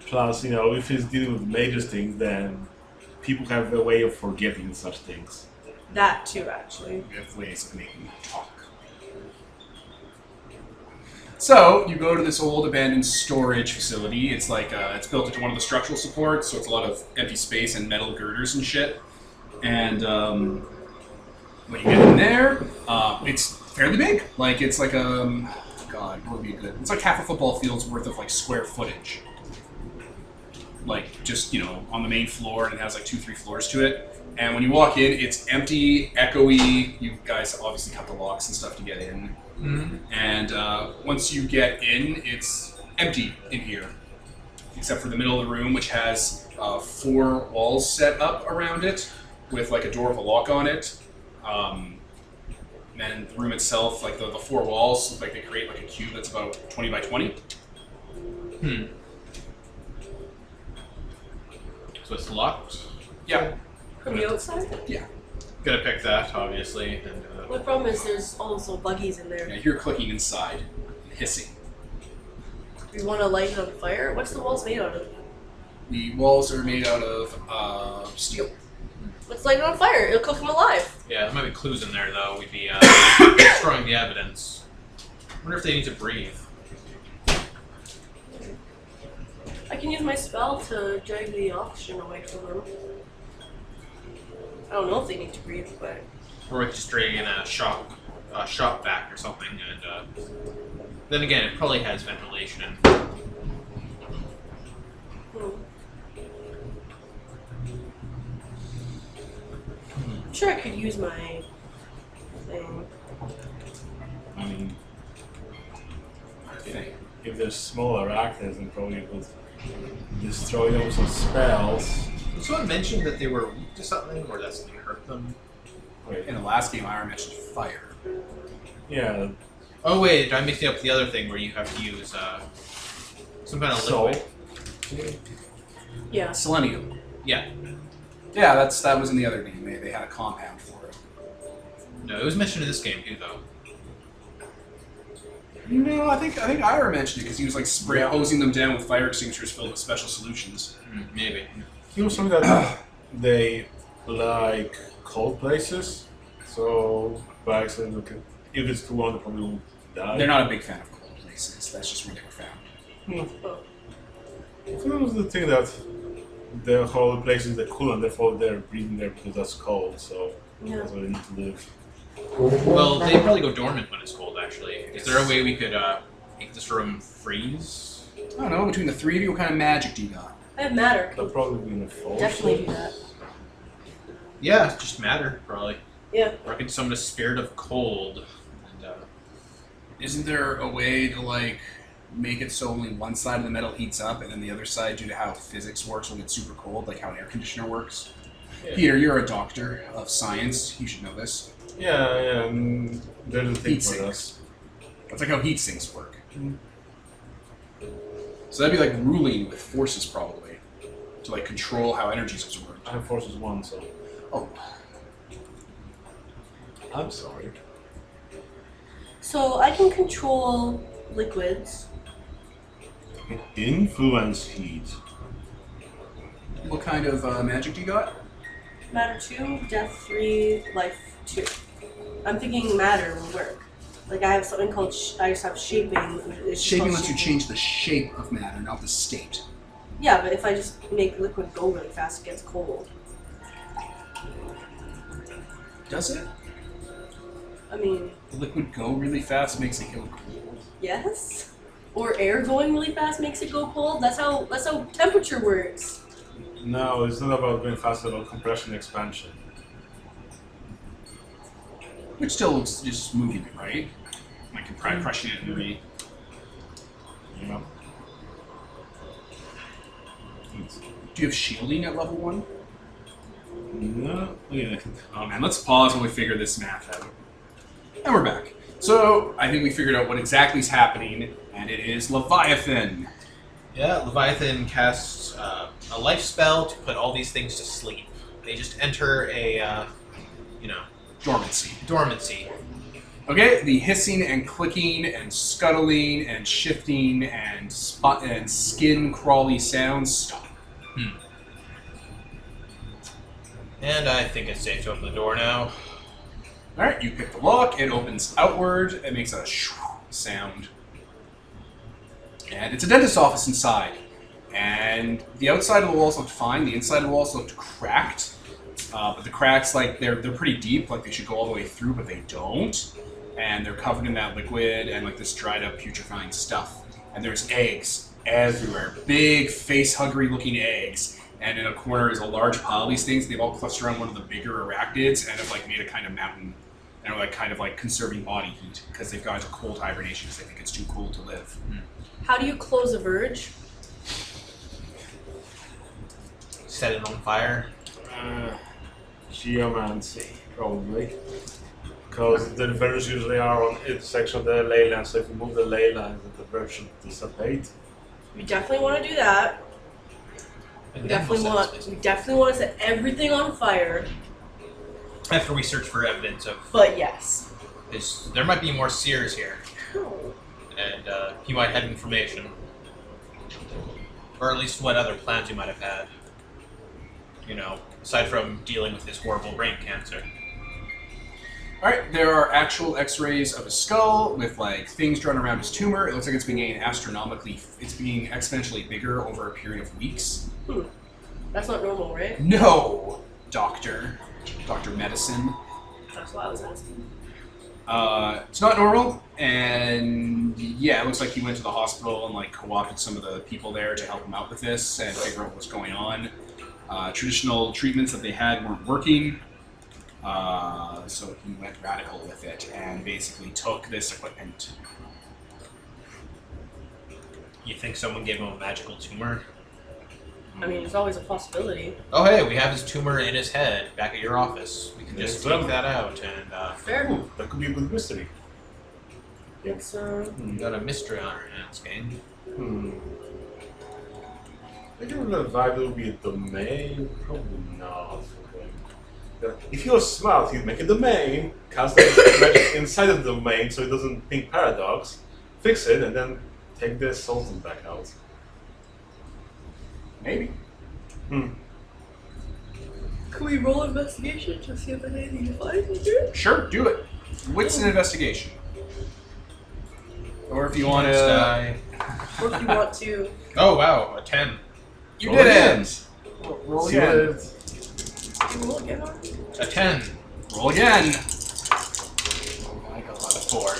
Plus, if it's dealing with major things, then people have a way of forgetting such things. That too, actually. We have ways of making them talk. So you go to this old abandoned storage facility. It's like it's built into one of the structural supports, so it's a lot of empty space and metal girders and shit. And when you get in there, it's fairly big. Like it's like God, what would be good? It's like half a football field's worth of like square footage. Like just on the main floor, and it has like 2-3 floors to it. And when you walk in, it's empty, echoey. You guys obviously cut the locks and stuff to get in. Mm-hmm. And once you get in, it's empty in here, except for the middle of the room, which has 4 walls set up around it, with like a door with a lock on it. And the room itself, like the 4 walls, look like they create like a cube that's about 20 by 20. So it's locked. Yeah. From the outside? Yeah. Gonna pick that, obviously. And, The problem is there's all those little buggies in there. Yeah, you're clicking inside, hissing. We want to light it on fire? What's the walls made out of? The walls are made out of steel. Let's light it on fire. It'll cook them alive. yeah, there might be clues in there, though. We'd be destroying the evidence. I wonder if they need to breathe. I can use my spell to drag the oxygen away from them. I don't know if they need to breathe, but... Or we could just drag in a shop vac or something, and then again, it probably has ventilation. I'm sure I could use my thing. I mean, I think. if there's small arachnids, then probably would destroy them with some spells. Did someone mention that they were weak to something, or that something hurt them? Wait, In the last game, I mentioned fire. yeah, Oh wait, I'm mixing up the other thing where you have to use some kind of salt. liquid. Yeah. Selenium. Yeah. Yeah, that was in the other game. They had a compound for it. No, it was mentioned in this game too, though. No, I think Ira mentioned it because he was like hosing them down with fire extinguishers filled with special solutions. Maybe. He was something that they like cold places, so by accident, if it's too warm, they probably will die. They're not a big fan of cold places. That's just where they were found. Oh. So that was the thing that the whole place is the cool, and therefore they're breathing there because that's cold. So Yeah. that's where they need to live. Well, they probably go dormant when it's cold. Actually, is there a way we could make this room freeze? I don't know. Between the 3 of you, what kind of magic do you got? I have matter. They'll probably be in a fall. Definitely do that. Yeah, it's just matter, probably. Yeah. Or I could summon a spirit of cold. And, Isn't there a way to like make it so only one side of the metal heats up, and then the other side, due to how physics works, will get super cold, like how an air conditioner works? Yeah. Peter, you're a doctor of science. You should know this. Yeah. There's a thing Heat for sinks. us. That's like how heat sinks work. So that'd be like ruling with forces, probably, to like control how energy is absorbed. I have forces 1, so Oh, I'm sorry. So I can control liquids. Influence heat. what kind of magic do you got? Matter 2, death 3, life 2. I'm thinking matter will work. Like I have something called I just have shaping. It's Shaping called lets you change the shape of matter, not the state. Yeah, but if I just make liquid go really fast, it gets cold. Does it? I mean, The liquid go really fast makes it go cold. yes. Or air going really fast makes it go cold. That's how temperature works. No, it's not about going faster, about compression and expansion. Which still looks just moving it, right? Like crushing it and re. Yeah. Do you have shielding at level 1? No. Yeah. Oh man, let's pause while we figure this math out. And we're back. So, I think we figured out what exactly is happening, and it is Leviathan. Yeah, Leviathan casts a life spell to put all these things to sleep. They just enter a, Dormancy. dormancy. Okay, the hissing and clicking and scuttling and shifting and skin crawly sounds stop. And I think it's safe to open the door now. Alright, you pick the lock, it opens outward, it makes a sound. And it's a dentist's office inside. And the outside of the walls looked fine, the inside of the walls looked cracked. But the cracks, like, they're pretty deep, like they should go all the way through, but they don't. And they're covered in that liquid and like this dried up putrefying stuff. And there's eggs everywhere, big face-huggery looking eggs. And in a corner is a large pile of these things. They've all clustered around one of the bigger arachnids and have like made a kind of mountain. And are like kind of like conserving body heat because they've gone into cold hibernation because they think it's too cold to live. How do you close a verge? Set it on fire. Geomancy, probably. Because the verges usually are on each section of the ley line, so if you move the ley line, then the verge should dissipate. We definitely want to do that. And We then definitely we'll want. set it We definitely want to set everything on fire. after we search for evidence of But yes. this. There might be more seers here, and he might have information. Or at least what other plans he might have had. Aside from dealing with his horrible brain cancer. Alright, there are actual x-rays of his skull with like things drawn around his tumor. It looks like it's being exponentially bigger over a period of weeks. That's not normal, right? No, Doctor Medicine. That's what I was asking. It's not normal, and yeah, it looks like he went to the hospital and like co-opted some of the people there to help him out with this and figure out what's going on. Traditional treatments that they had weren't working, so he went radical with it and basically took this equipment. You think someone gave him a magical tumor? I mean, it's always a possibility. Oh, hey, we have his tumor in his head back at your office. We can just Yes, take sir. that out and Fair. That could be a good mystery. It's got a mystery on our hands, gang. I give him a vibe that would be a domain. Probably not. If he was smart, he'd make a domain, cast the magic inside of the domain so it doesn't ping paradox, fix it, and then take the sultan back out. Maybe. Can we roll investigation to see if there's anything to find here? Sure, do it. What's an investigation? Or if you want Let's to... die. Or if you want to. Oh, wow, a 10. You Roll did again. it! Roll See again. what Do you roll again, Mark? A 10. Roll again. Oh my god, a 4.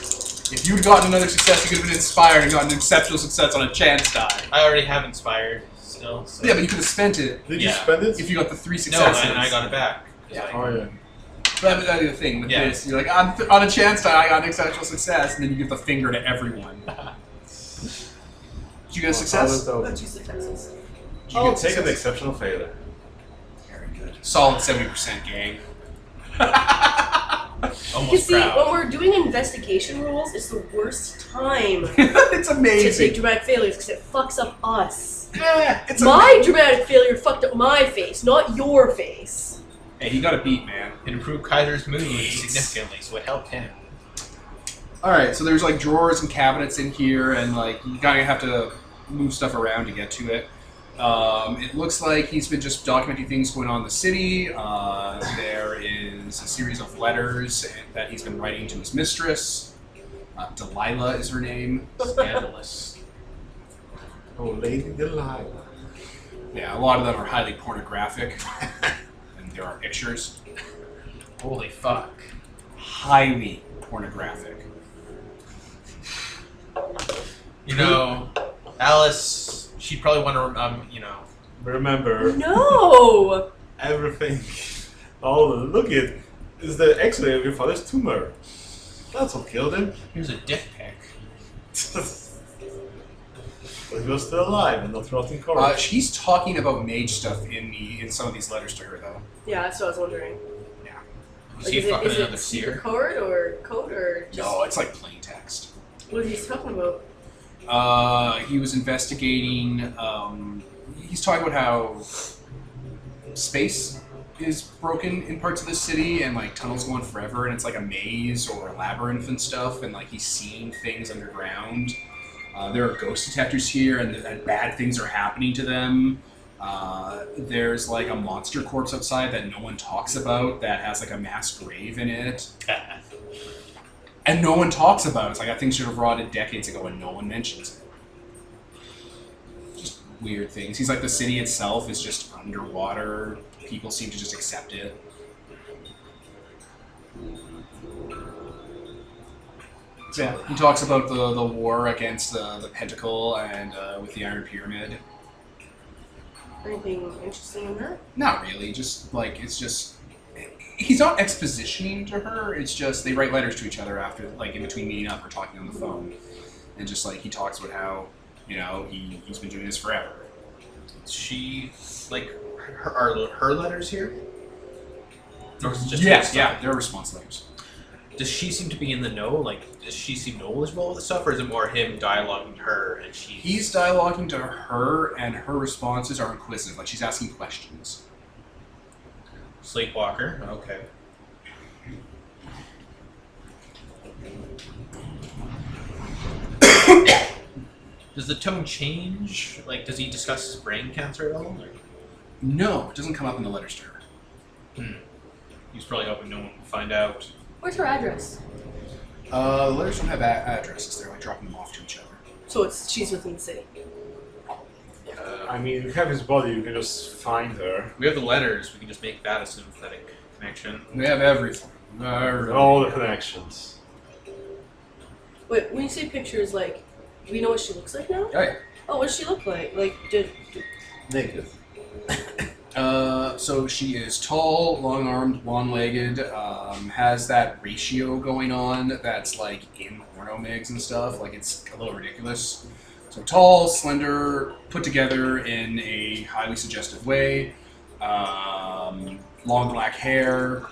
If you'd gotten another success, you could have been inspired and gotten an exceptional success on a chance die. I already have inspired still. So. Yeah, but you could have spent it Did you Yeah. spend it? if you got the 3 No, successes. and I got it back. Yeah. Oh yeah. But that'd be the thing with Yeah. this. You're like, on a chance die, I got an exceptional success, and then you give the finger to everyone. Did you get a success? Got 2 successes. Did you I'll get take an success? exceptional failure. Very good. Solid 70%, gang. You Almost see, proud. when we're doing investigation rolls, it's the worst time It's to take amazing. dramatic failures because it fucks up us. It's My dramatic failure fucked up my face, not your face. Hey, he got a beat, man. It improved Kaiser's mood significantly, so it helped him. Alright, so there's like drawers and cabinets in here, and like you kind of have to move stuff around to get to it. It looks like he's been just documenting things going on in the city. There is a series of letters that he's been writing to his mistress. Delilah is her name. Scandalous. Oh, Lady Delilah. Yeah, a lot of them are highly pornographic, and there are pictures. Holy fuck. Highly pornographic. You know, Alice, she'd probably want to, Remember, No! everything. Oh, look it. Is the X-ray of your father's tumor. That's what killed him. here's a dick pic. But he was still alive and not rotting corpse. She's talking about mage stuff in some of these letters to her, though. Yeah, that's what I was wondering. Is he fucking is another it seer? code or just... No, it's like plain text. What is he talking about? He was investigating. He's talking about how space is broken in parts of the city, and like tunnels go on forever, and it's like a maze or a labyrinth and stuff, and like he's seeing things underground. There are ghost detectors here, and bad things are happening to them. There's like a monster corpse outside that no one talks about that has like a mass grave in it. And no one talks about it. It's like that thing should have rotted decades ago and no one mentions it. Just weird things. He's like the city itself is just underwater. People seem to just accept it. So, yeah, he talks about the war against the Pentacle and with the Iron Pyramid. Anything interesting in that? Not really. Just like it's just he's not expositioning to her. It's just they write letters to each other after, like in between meeting up or talking on the phone, and just like he talks about how he's been doing this forever. She like are her letters here? Or is it just his Yeah, stuff? they're response letters. Does she seem to be in the know? Like, does she seem knowledgeable with the stuff, or is it more him dialoguing to her and she? He's dialoguing to her, and her responses are inquisitive. Like she's asking questions. Sleepwalker. Okay. Does the tone change? Like, does he discuss his brain cancer at all? Or? No, it doesn't come up in the letters to her. He's probably hoping no one will find out. Where's her address? The letters don't have addresses. They're like dropping them off to each other. So she's within the city. I mean, if you have his body, you can just find her. We have the letters. We can just make that a sympathetic connection. They have everything. All the connections. Wait, when you say pictures, like, do we know what she looks like now? Oh yeah. Oh, what does she look like? Like, Naked. So she is tall, long-armed, long-legged, has that ratio going on that's like in porno migs and stuff. Like it's a little ridiculous. So tall, slender, put together in a highly suggestive way. Long black hair,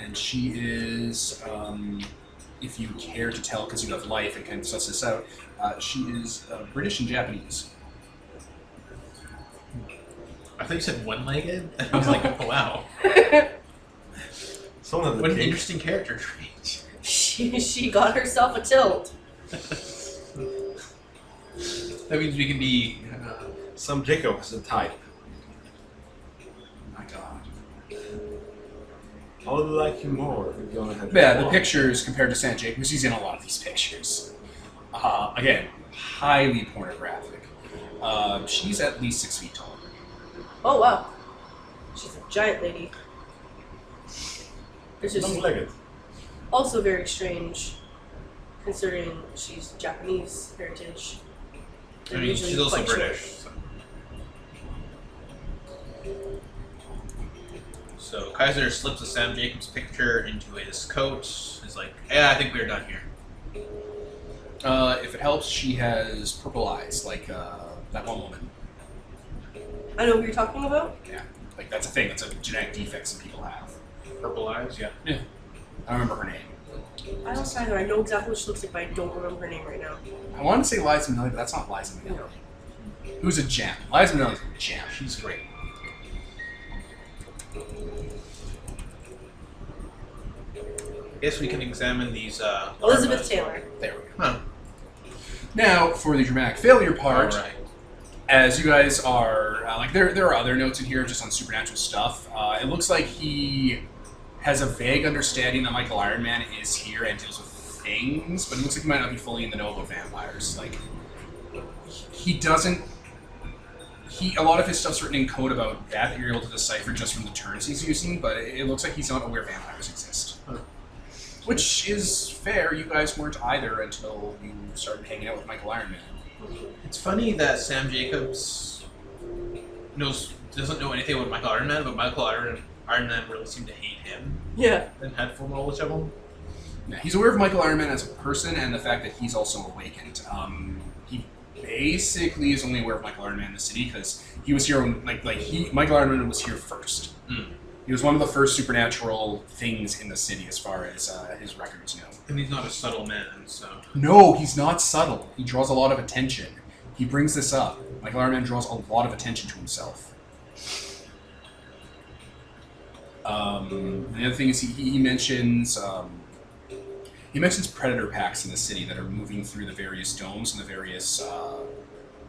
and she is, if you care to tell because you have life and can suss this out, she is British and Japanese. I thought you said one-legged. I was like, oh wow. Someone had What the an cake. interesting character trait. she got herself a tilt. That means we can be. Some Jacob has a type. My God. I would like you more if you only had Yeah, the one. pictures compared to San Jacobs, he's in a lot of these pictures. Again, highly pornographic. She's at least 6 feet tall. Oh, wow. She's a giant lady. This is Long-legged. also very strange, considering she's Japanese heritage. I They're mean, usually she's also quite short. British. So Kaiser slips a Sam Jacobs picture into his coat. He's like, "Yeah, I think we're done here." If it helps, she has purple eyes, like that one woman. I know who you're talking about. Yeah, like that's a thing. That's a genetic defect some people have. Purple eyes, yeah. Yeah, I don't remember her name. I don't either. I know exactly what she looks like, but I don't remember her name right now. I wanted to say Liza Minnelli, but that's not Liza Minnelli. Who's a gem? Liza Minnelli's a gem. She's great. I guess we can examine these. Elizabeth larvas. Taylor. There we go. Huh. Now, for the dramatic failure part, All right. as you guys are, like, there are other notes in here just on supernatural stuff. It looks like he has a vague understanding that Michael Iron Man is here and deals with things, but it looks like he might not be fully in the know about vampires. Like, he doesn't a lot of his stuff's written in code about that you're able to decipher just from the terms he's using, but it looks like he's not aware vampires exist. Huh. Which is fair. You guys weren't either until you started hanging out with Michael Ironman. It's funny that Sam Jacobs doesn't know anything about Michael Ironman, but Michael Ironman really seemed to hate him Yeah. and had full knowledge of him. Yeah, he's aware of Michael Ironman as a person and the fact that he's also awakened. He basically is only aware of Michael Ironman in the city because he was here Michael Ironman was here first. Mm. He was one of the first supernatural things in the city as far as his records know. And he's not a subtle man, so... No, he's not subtle. He draws a lot of attention. He brings this up. Michael Ironman draws a lot of attention to himself. The other thing is he mentions predator packs in the city that are moving through the various domes and the various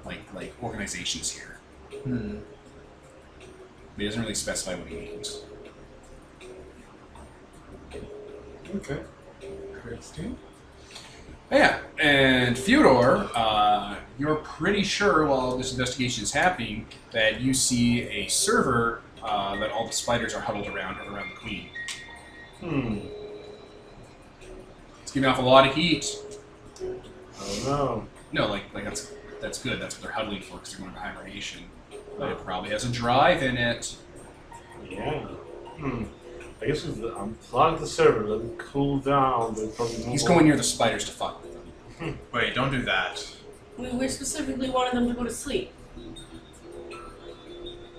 like organizations here. Hmm. But he doesn't really specify what he means. Okay. Yeah, and Fyodor, you're pretty sure while this investigation is happening that you see a server that all the spiders are huddled around the queen. It's giving off a lot of heat. Oh no. No, like that's good. That's what they're huddling for because they're going to hibernation. But it probably has a drive in it. Yeah. I guess if unplug the server, let it cool down, then probably move He's on. going near the spiders to fuck with them. Wait, don't do that. We specifically wanted them to go to sleep.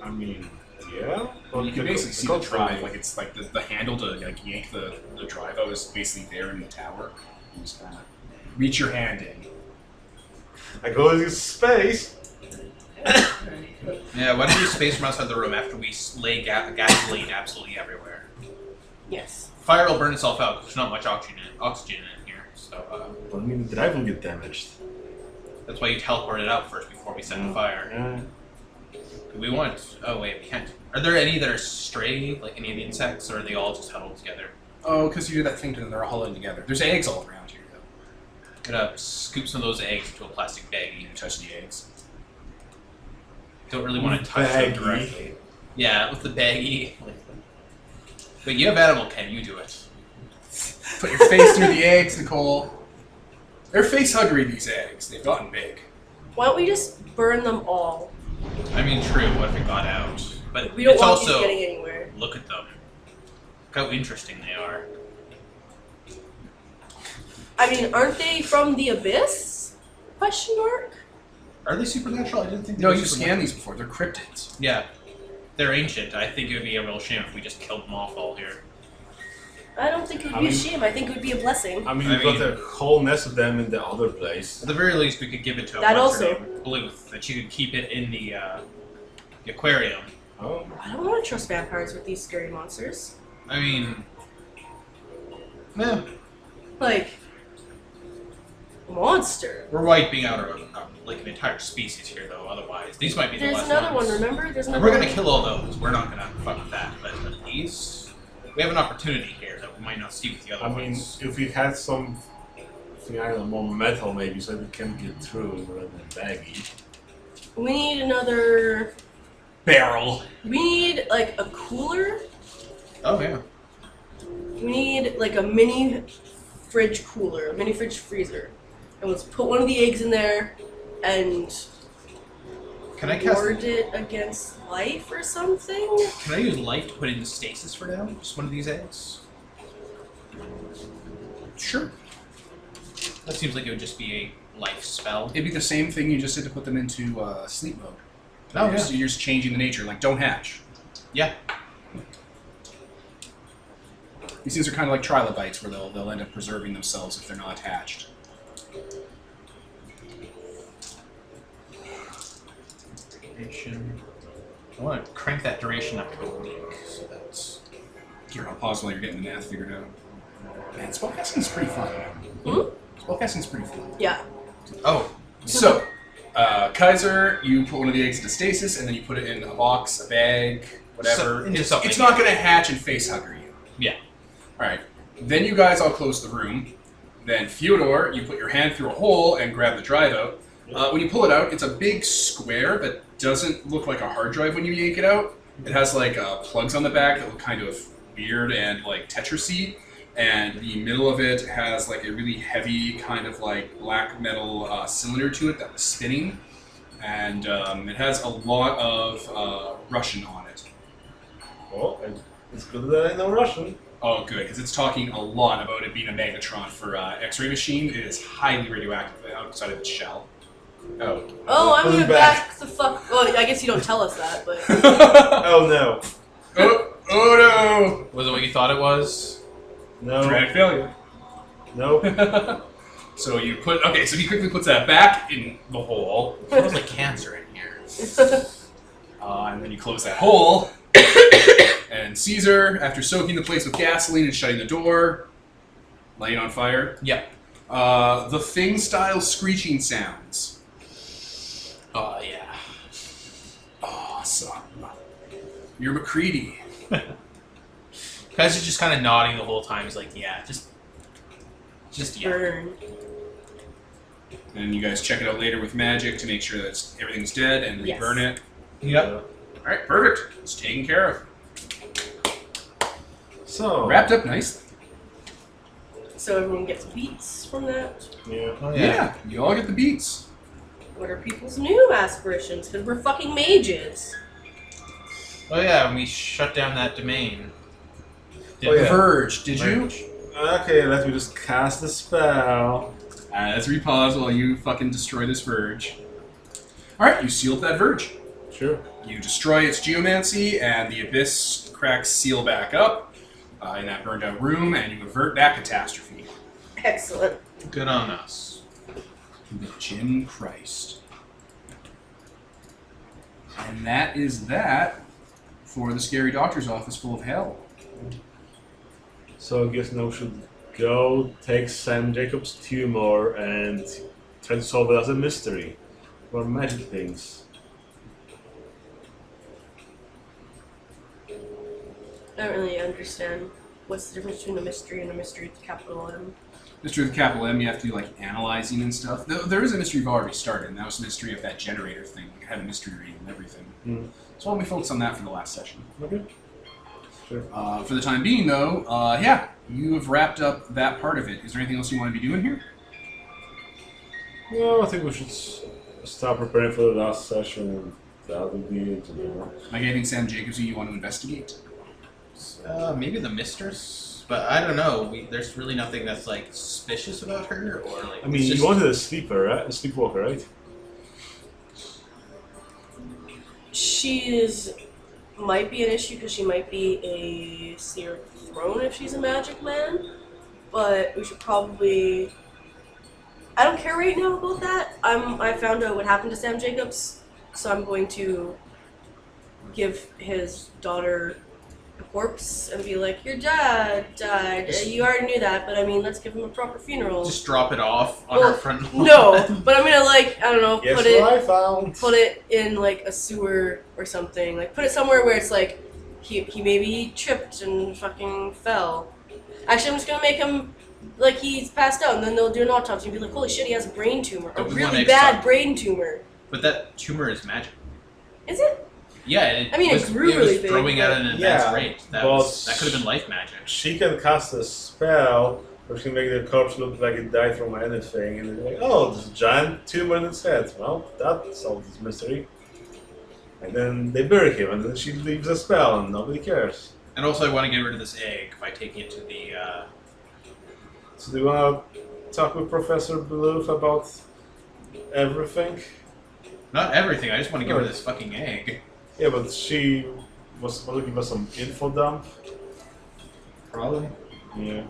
I mean, yeah. Well, you can basically see the control- drive. Like it's like the handle to like yank the drive out is basically there in the tower. You just kind of reach your hand in. I go into space. Yeah, why don't you space from outside the room after we lay gasoline absolutely everywhere? Yes. Fire will burn itself out. There's not much oxygen in here, so I mean, the drive will get damaged. that's why you teleport it out first before we set the fire. Yeah. We want. Oh wait, we can't. Are there any that are stray, like any of the insects, or are they all just huddled together? Oh, because you do that thing to them, they're all huddling together. There's eggs all around here, though. Gonna scoop some of those eggs into a plastic baggie. You touch the eggs. Don't really want to touch them Baggie. directly. Yeah, with the baggie. But you have animal, Ken. You do it. Put your face through the eggs, Nicole. They're face huggery, these eggs. They've gotten big. Why don't we just burn them all? I mean, true. What if it got out? But We don't it's want also these getting anywhere. look at them. Look how interesting they are. I mean, aren't they from the abyss? Question mark? Are they supernatural? I didn't think. They No, were you've supernatural. scanned these before. They're cryptids. Yeah, they're ancient. I think it would be a real shame if we just killed them off all here. I don't think it would I be a mean- shame. I think it would be a blessing. I mean, I we've got mean- a whole nest of them in the other place. At the very least, we could give it to That what's her also. name, Bluth, that she could keep it in the aquarium. Oh. I don't want to trust vampires with these scary monsters. I mean, yeah, Like, monster. we're wiping out like an entire species here, though. Otherwise, these might be the There's last another ones. one, remember? There's And another we're gonna one. kill all those. We're not gonna fuck with that. But these, we have an opportunity here that we might not see with the other I mean, ones. if we had some, I don't know, more metal maybe, so we can get through rather than baggy. We need another. Barrel. We need, like, a cooler. Oh yeah. We need, like, a mini fridge cooler, a mini fridge freezer. And let's put one of the eggs in there and Can I cast? ward it against life or something? Can I use life to put into stasis for now? Just one of these eggs. Sure. That seems like it would just be a life spell. It'd be the same thing you just did to put them into sleep mode. Oh, you're, just, you're just changing the nature. Like, don't hatch. Yeah. These things are kind of like trilobites, where they'll end up preserving themselves if they're not hatched. Duration. I want to crank that duration up to a week, so that's. Here, I'll pause while you're getting the math figured out. Man, spellcasting's pretty fun. Hmm? Spellcasting's pretty fun. Yeah. Oh, So, Kaiser, you put one of the eggs into stasis, and then you put it in a box, a bag, whatever. Into something. It's not going to hatch and face hugger you. yeah. Alright. Then you guys all close the room. Then Fyodor, you put your hand through a hole and grab the drive out. When you pull it out, it's a big square that doesn't look like a hard drive when you yank it out. It has like plugs on the back that look kind of weird and like Tetrisy, and the middle of it has like a really heavy kind of like black metal cylinder to it that was spinning, and it has a lot of Russian on it. Oh, it's good that I know Russian. Oh, good, because it's talking a lot about it being a magnetron for X-ray machine. It is highly radioactive outside of its shell. Oh. Oh, I'm Put it gonna back the fuck. Well, I guess you don't tell us that, but. Oh no. Oh Was it what you thought it was? No. no! Dramatic failure. No. So you put so he quickly puts that back in the hole, It smells like cancer in here. and then you close that hole. And Caesar, after soaking the place with gasoline and shutting the door, light on fire. Yep. The thing-style screeching sounds. Oh, yeah. Awesome. You're McCready. Guys are just kind of nodding the whole time. He's like, yeah, just yeah. Burn. And you guys check it out later with magic to make sure that everything's dead and Yes. reburn it. Yep. All right, perfect. It's taken care of. So. Wrapped up nicely. So everyone gets beats from that. Yeah. Oh, Yeah, you all get the beats. What are people's new aspirations? Because we're fucking mages. Oh, yeah, and we shut down that domain. Oh, yeah. The Verge, did you? Merge. Okay, let me just cast the spell. Let's repause while you fucking destroy this Verge. Alright, you seal up that Verge. Sure. You destroy its geomancy, and the Abyss cracks seal back up in that burned out room, and you avert that catastrophe. Excellent. Good on us. The Jim Christ. And that is that for the Scary Doctor's Office full of hell. So I guess now we should go take Sam Jacobs' tumor and try to solve it as a mystery. Or magic things. I don't really understand what's the difference between a mystery and a mystery with a capital M. Mystery with a capital M, you have to do like analyzing and stuff. There is a mystery you've already started, and that was the mystery of that generator thing. It had a mystery reading and everything. So why don't we focus on that for the last session? Okay. Sure. For the time being, though, yeah, you have wrapped up that part of it. Is there anything else you want to be doing here? No, I think we should start preparing for the last session, and that would be it. Like anything Sam Jacobs you want to investigate? Maybe the mistress, but I don't know. There's really nothing that's like suspicious about her, or like. I mean, it's just, you wanted a sleeper, right? A sleepwalker, right? She might be an issue because she might be a seer of the throne if she's a magic man, but we should probably. I don't care right now about that. I found out what happened to Sam Jacobs, so I'm going to give his daughter a corpse and be like, "Your dad died. You already knew that, but I mean, let's give him a proper funeral." just drop it off on Well, our front lawn. No, but I'm gonna I don't know, Guess put what it I found? put it in like a sewer or something. Like put it somewhere where it's like he maybe tripped and fucking fell. Actually, I'm just gonna make him like he's passed out, and then they'll do an autopsy and be like, "Holy shit, he has a brain tumor, a But we really wanna bad extract- brain tumor." But that tumor is magic. Is it? Yeah, I mean, it grew really was big, growing at an advanced Yeah, rate. That but- could have been life magic. She can cast a spell which can make the corpse look like it died from anything, and they're like, "Oh, there's a giant tumor in its head." Well, that solves this mystery. And then they bury him, and then she leaves a spell, and nobody cares. And also, I want to get rid of this egg by taking it to the. So do you want to talk with Professor Bluth about everything? Not everything. I just want to get rid of this fucking egg. Yeah, but she was supposed to give us some info dump. Probably. Yeah.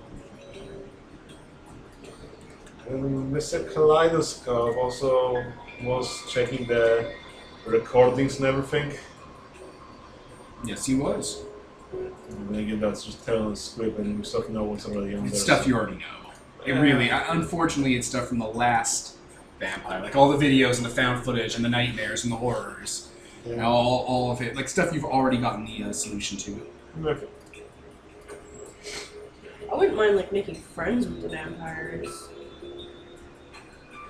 And Mr. Kaleidoscope also was checking the recordings and everything. Yes, he was. And again, that's just telling the script and stuff no one's already on there. It's stuff you already know. It Yeah. really, unfortunately, it's stuff from the last vampire. Like all the videos and the found footage and the nightmares and the horrors. Yeah. And all of it. Like stuff you've already gotten the solution to. Okay. I wouldn't mind like making friends with the vampires,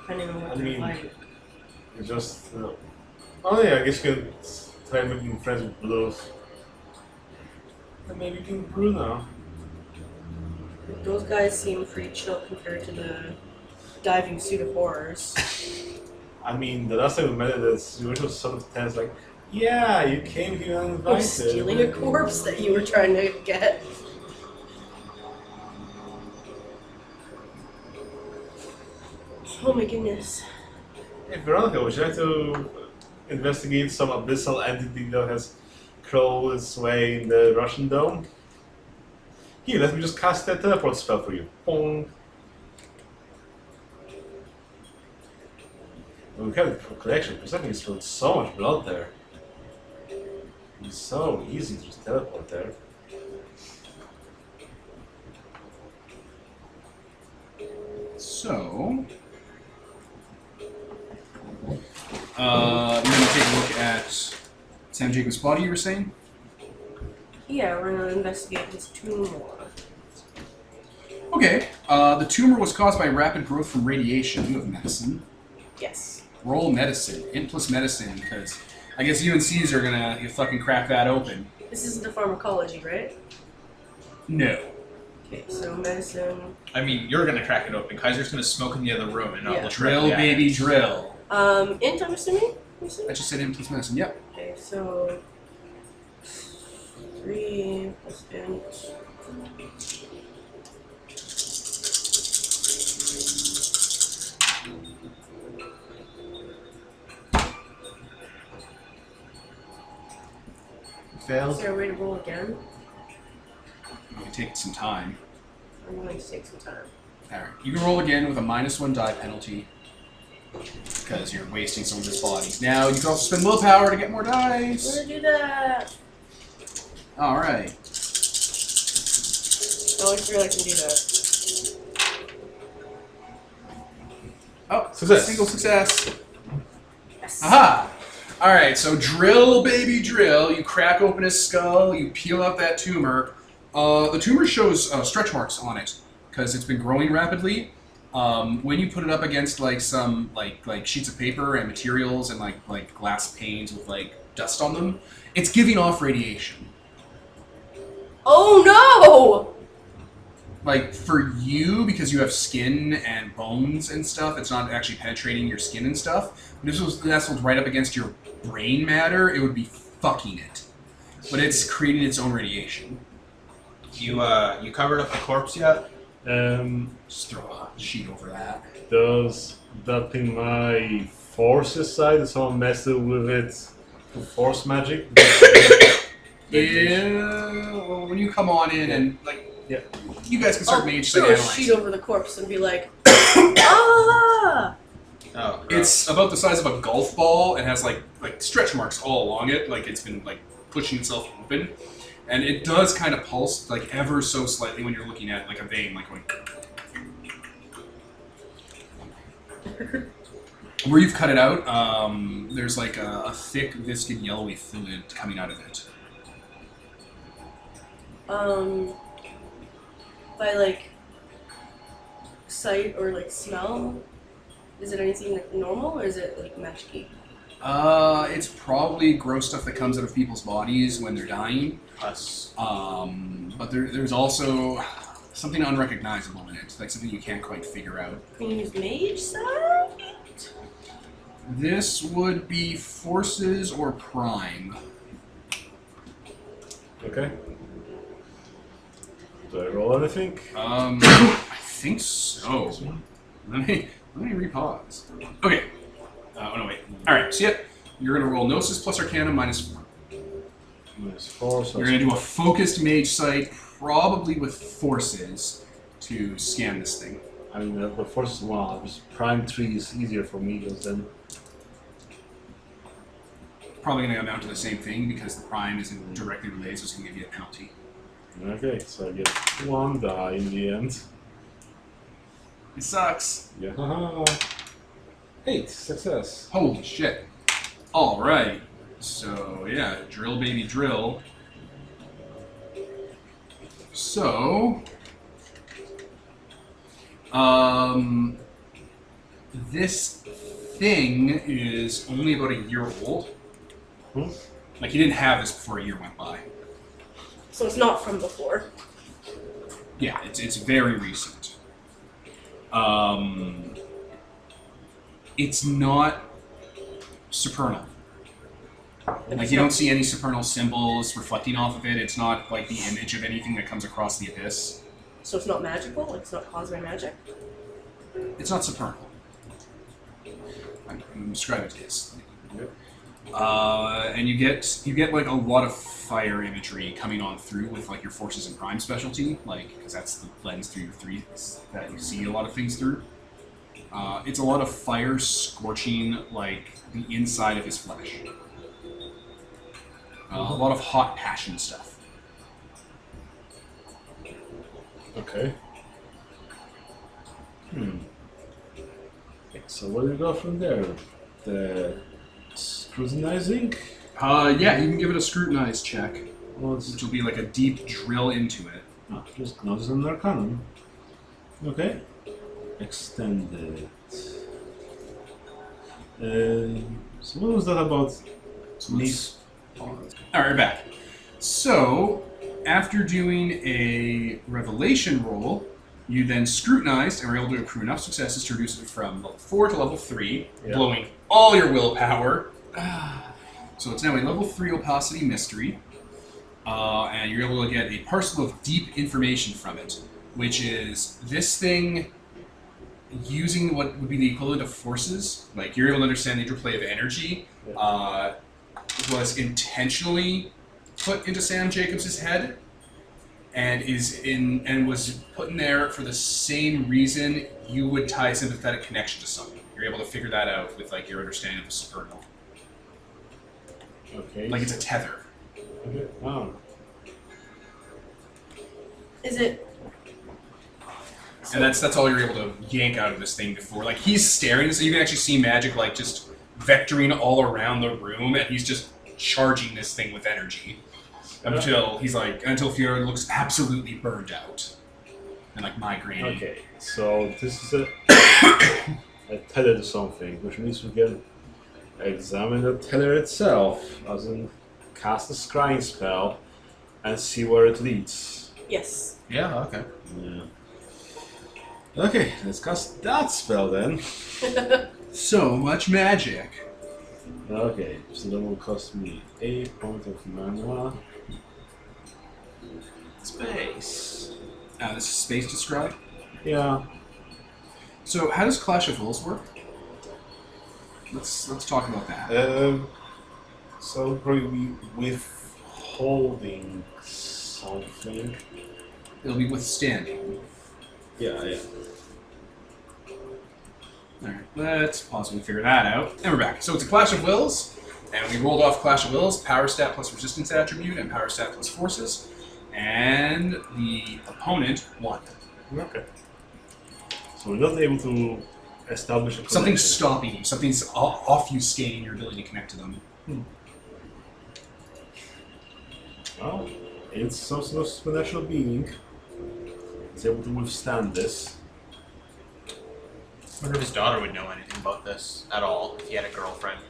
depending on what I they're mean, like. It's just. Oh yeah, I guess you can try making friends with Blues. And maybe you can Bruno. Those guys seem pretty chill compared to the diving suit of horrors. I mean, the last time we met, the situation was sort of tense. Like, yeah, you came here uninvited. Or stealing a corpse that you were trying to get. Oh my goodness. Hey, Veronica, would you like to investigate some abyssal entity that has crawled its way in the Russian dome? Here, let me just cast that teleport spell for you. Pong. We have it for collection, because I think it's spilled so much blood there. It's so easy to just teleport there. So, you're going to take a look at Sam Jacobs' body, you were saying? Yeah, we're gonna investigate his tumor. Okay. The tumor was caused by rapid growth from radiation. You have medicine. Yes. Roll medicine. Int plus medicine, because I guess you and Caesar are going to fucking crack that open. This isn't the pharmacology, right? No. Okay, so medicine. I mean, you're gonna crack it open. Kaiser's gonna smoke in the other room and not Yeah. look Drill, directly at baby, it. drill. Int, I'm assuming? I just said int plus medicine. Yep. Okay, so 3 plus int. Is Failed. there a way to roll again? You can take some time. I'm going to take some time. Alright. You can roll again with a -1 die penalty. Because you're wasting some of his bodies. Now, you can also spend willpower to get more We're dice. gonna do that! Alright. I always feel like I can do that. Oh, Success. single success. Yes. Aha! Alright, so drill, baby, drill. You crack open his skull, you peel out that tumor. The tumor shows stretch marks on it, because it's been growing rapidly. When you put it up against like some like sheets of paper and materials and like glass panes with like dust on them, it's giving off radiation. Oh no! Like for you, because you have skin and bones and stuff, it's not actually penetrating your skin and stuff. But if this was nestled right up against your brain matter, it would be fucking it. But it's creating its own radiation. You covered up the corpse yet? Just throw a sheet over that. Does that thing my forces side? Does someone mess with it for force magic? Yeah, well, when you come on in and like, Yeah. you guys can start mage throw site a analyzing. sheet over the corpse and be like, ah! Oh, It's about the size of a golf ball and has like stretch marks all along it, like it's been like pushing itself open, and it does kind of pulse like ever so slightly when you're looking at like a vein, like going. Where you've cut it out, there's like a thick, viscid, yellowy fluid coming out of it. By like sight or like smell, is it anything like normal or is it like magic-y? It's probably gross stuff that comes out of people's bodies when they're dying. us. But there's also something unrecognizable in it, like something you can't quite figure out. Can you use mage sight? This would be forces or prime. Okay. Do I roll anything? I think so. Let me repause. Okay. Oh no, wait. All right. So yeah, you're gonna roll Gnosis plus Arcana -4. -4. So You're gonna do a focused mage sight, probably with forces, to scan this thing. I mean, the forces one. Just prime 3 is easier for me because then. Probably gonna amount to the same thing because the prime isn't directly related, so it's gonna give you a penalty. Okay, so I get 1 die in the end. It sucks. Yeah. Haha. 8 success. Holy shit. All right. So yeah, drill, baby, drill. So, this thing is only about a year old. Like, you didn't have this before a year went by. So it's not from before. Yeah, it's very recent. It's not supernal. Like, you don't see any supernal symbols reflecting off of it. It's not like the image of anything that comes across the abyss. So it's not magical? Like it's not caused by magic? It's not supernal. I'm describing it as. Yep. And you get like a lot of fire imagery coming on through with like your forces and prime specialty, like because that's the lens through your three that you see a lot of things through. It's a lot of fire scorching like the inside of his flesh. A lot of hot passion stuff. Okay. So where do we go from there? The scrutinizing? Yeah, you can give it a scrutinize check, Well, it's which will be like a deep drill into it. just notice an arcanum. Okay. Extended. So what was that about? These. Alright, we're back. So, after doing a revelation roll, you then scrutinized and were able to accrue enough successes to reduce it from level 4 to level 3, Yeah. blowing all your willpower. So it's now a level 3 opacity mystery, and you're able to get a parcel of deep information from it, which is this thing using what would be the equivalent of forces. Like, you're able to understand the interplay of energy, was intentionally put into Sam Jacobs' head, and was put in there for the same reason you would tie a sympathetic connection to something. You're able to figure that out with like your understanding of the supernal. Okay. Like it's a tether. Okay. Oh. Is it? And that's all you're able to yank out of this thing before. Like he's staring, so you can actually see magic like just vectoring all around the room, and he's just charging this thing with energy. Until Fiora looks absolutely burned out. And like migraine. Okay. So this is a tether to something, which means we can examine the tether itself, as in cast a scrying spell, and see where it leads. Yes. Yeah, okay. Yeah. Okay, let's cast that spell then. So much magic. Okay, so that will cost me 8 points of mana. Space. This is space described. Yeah. So how does Clash of Wills work? Let's talk about that. So probably be withholding something. It'll be withstanding. Yeah. Alright, let's possibly figure that out. And we're back. So it's a Clash of Wills, and we rolled off Clash of Wills, power stat plus resistance attribute, and power stat plus forces. And the opponent won. Okay. So we're not able to establish a Something's connection. stopping you. Something's obfuscating your ability to connect to them. Well, it's some sort of supernatural being. It's able to withstand this. I wonder if his daughter would know anything about this at all, if he had a girlfriend.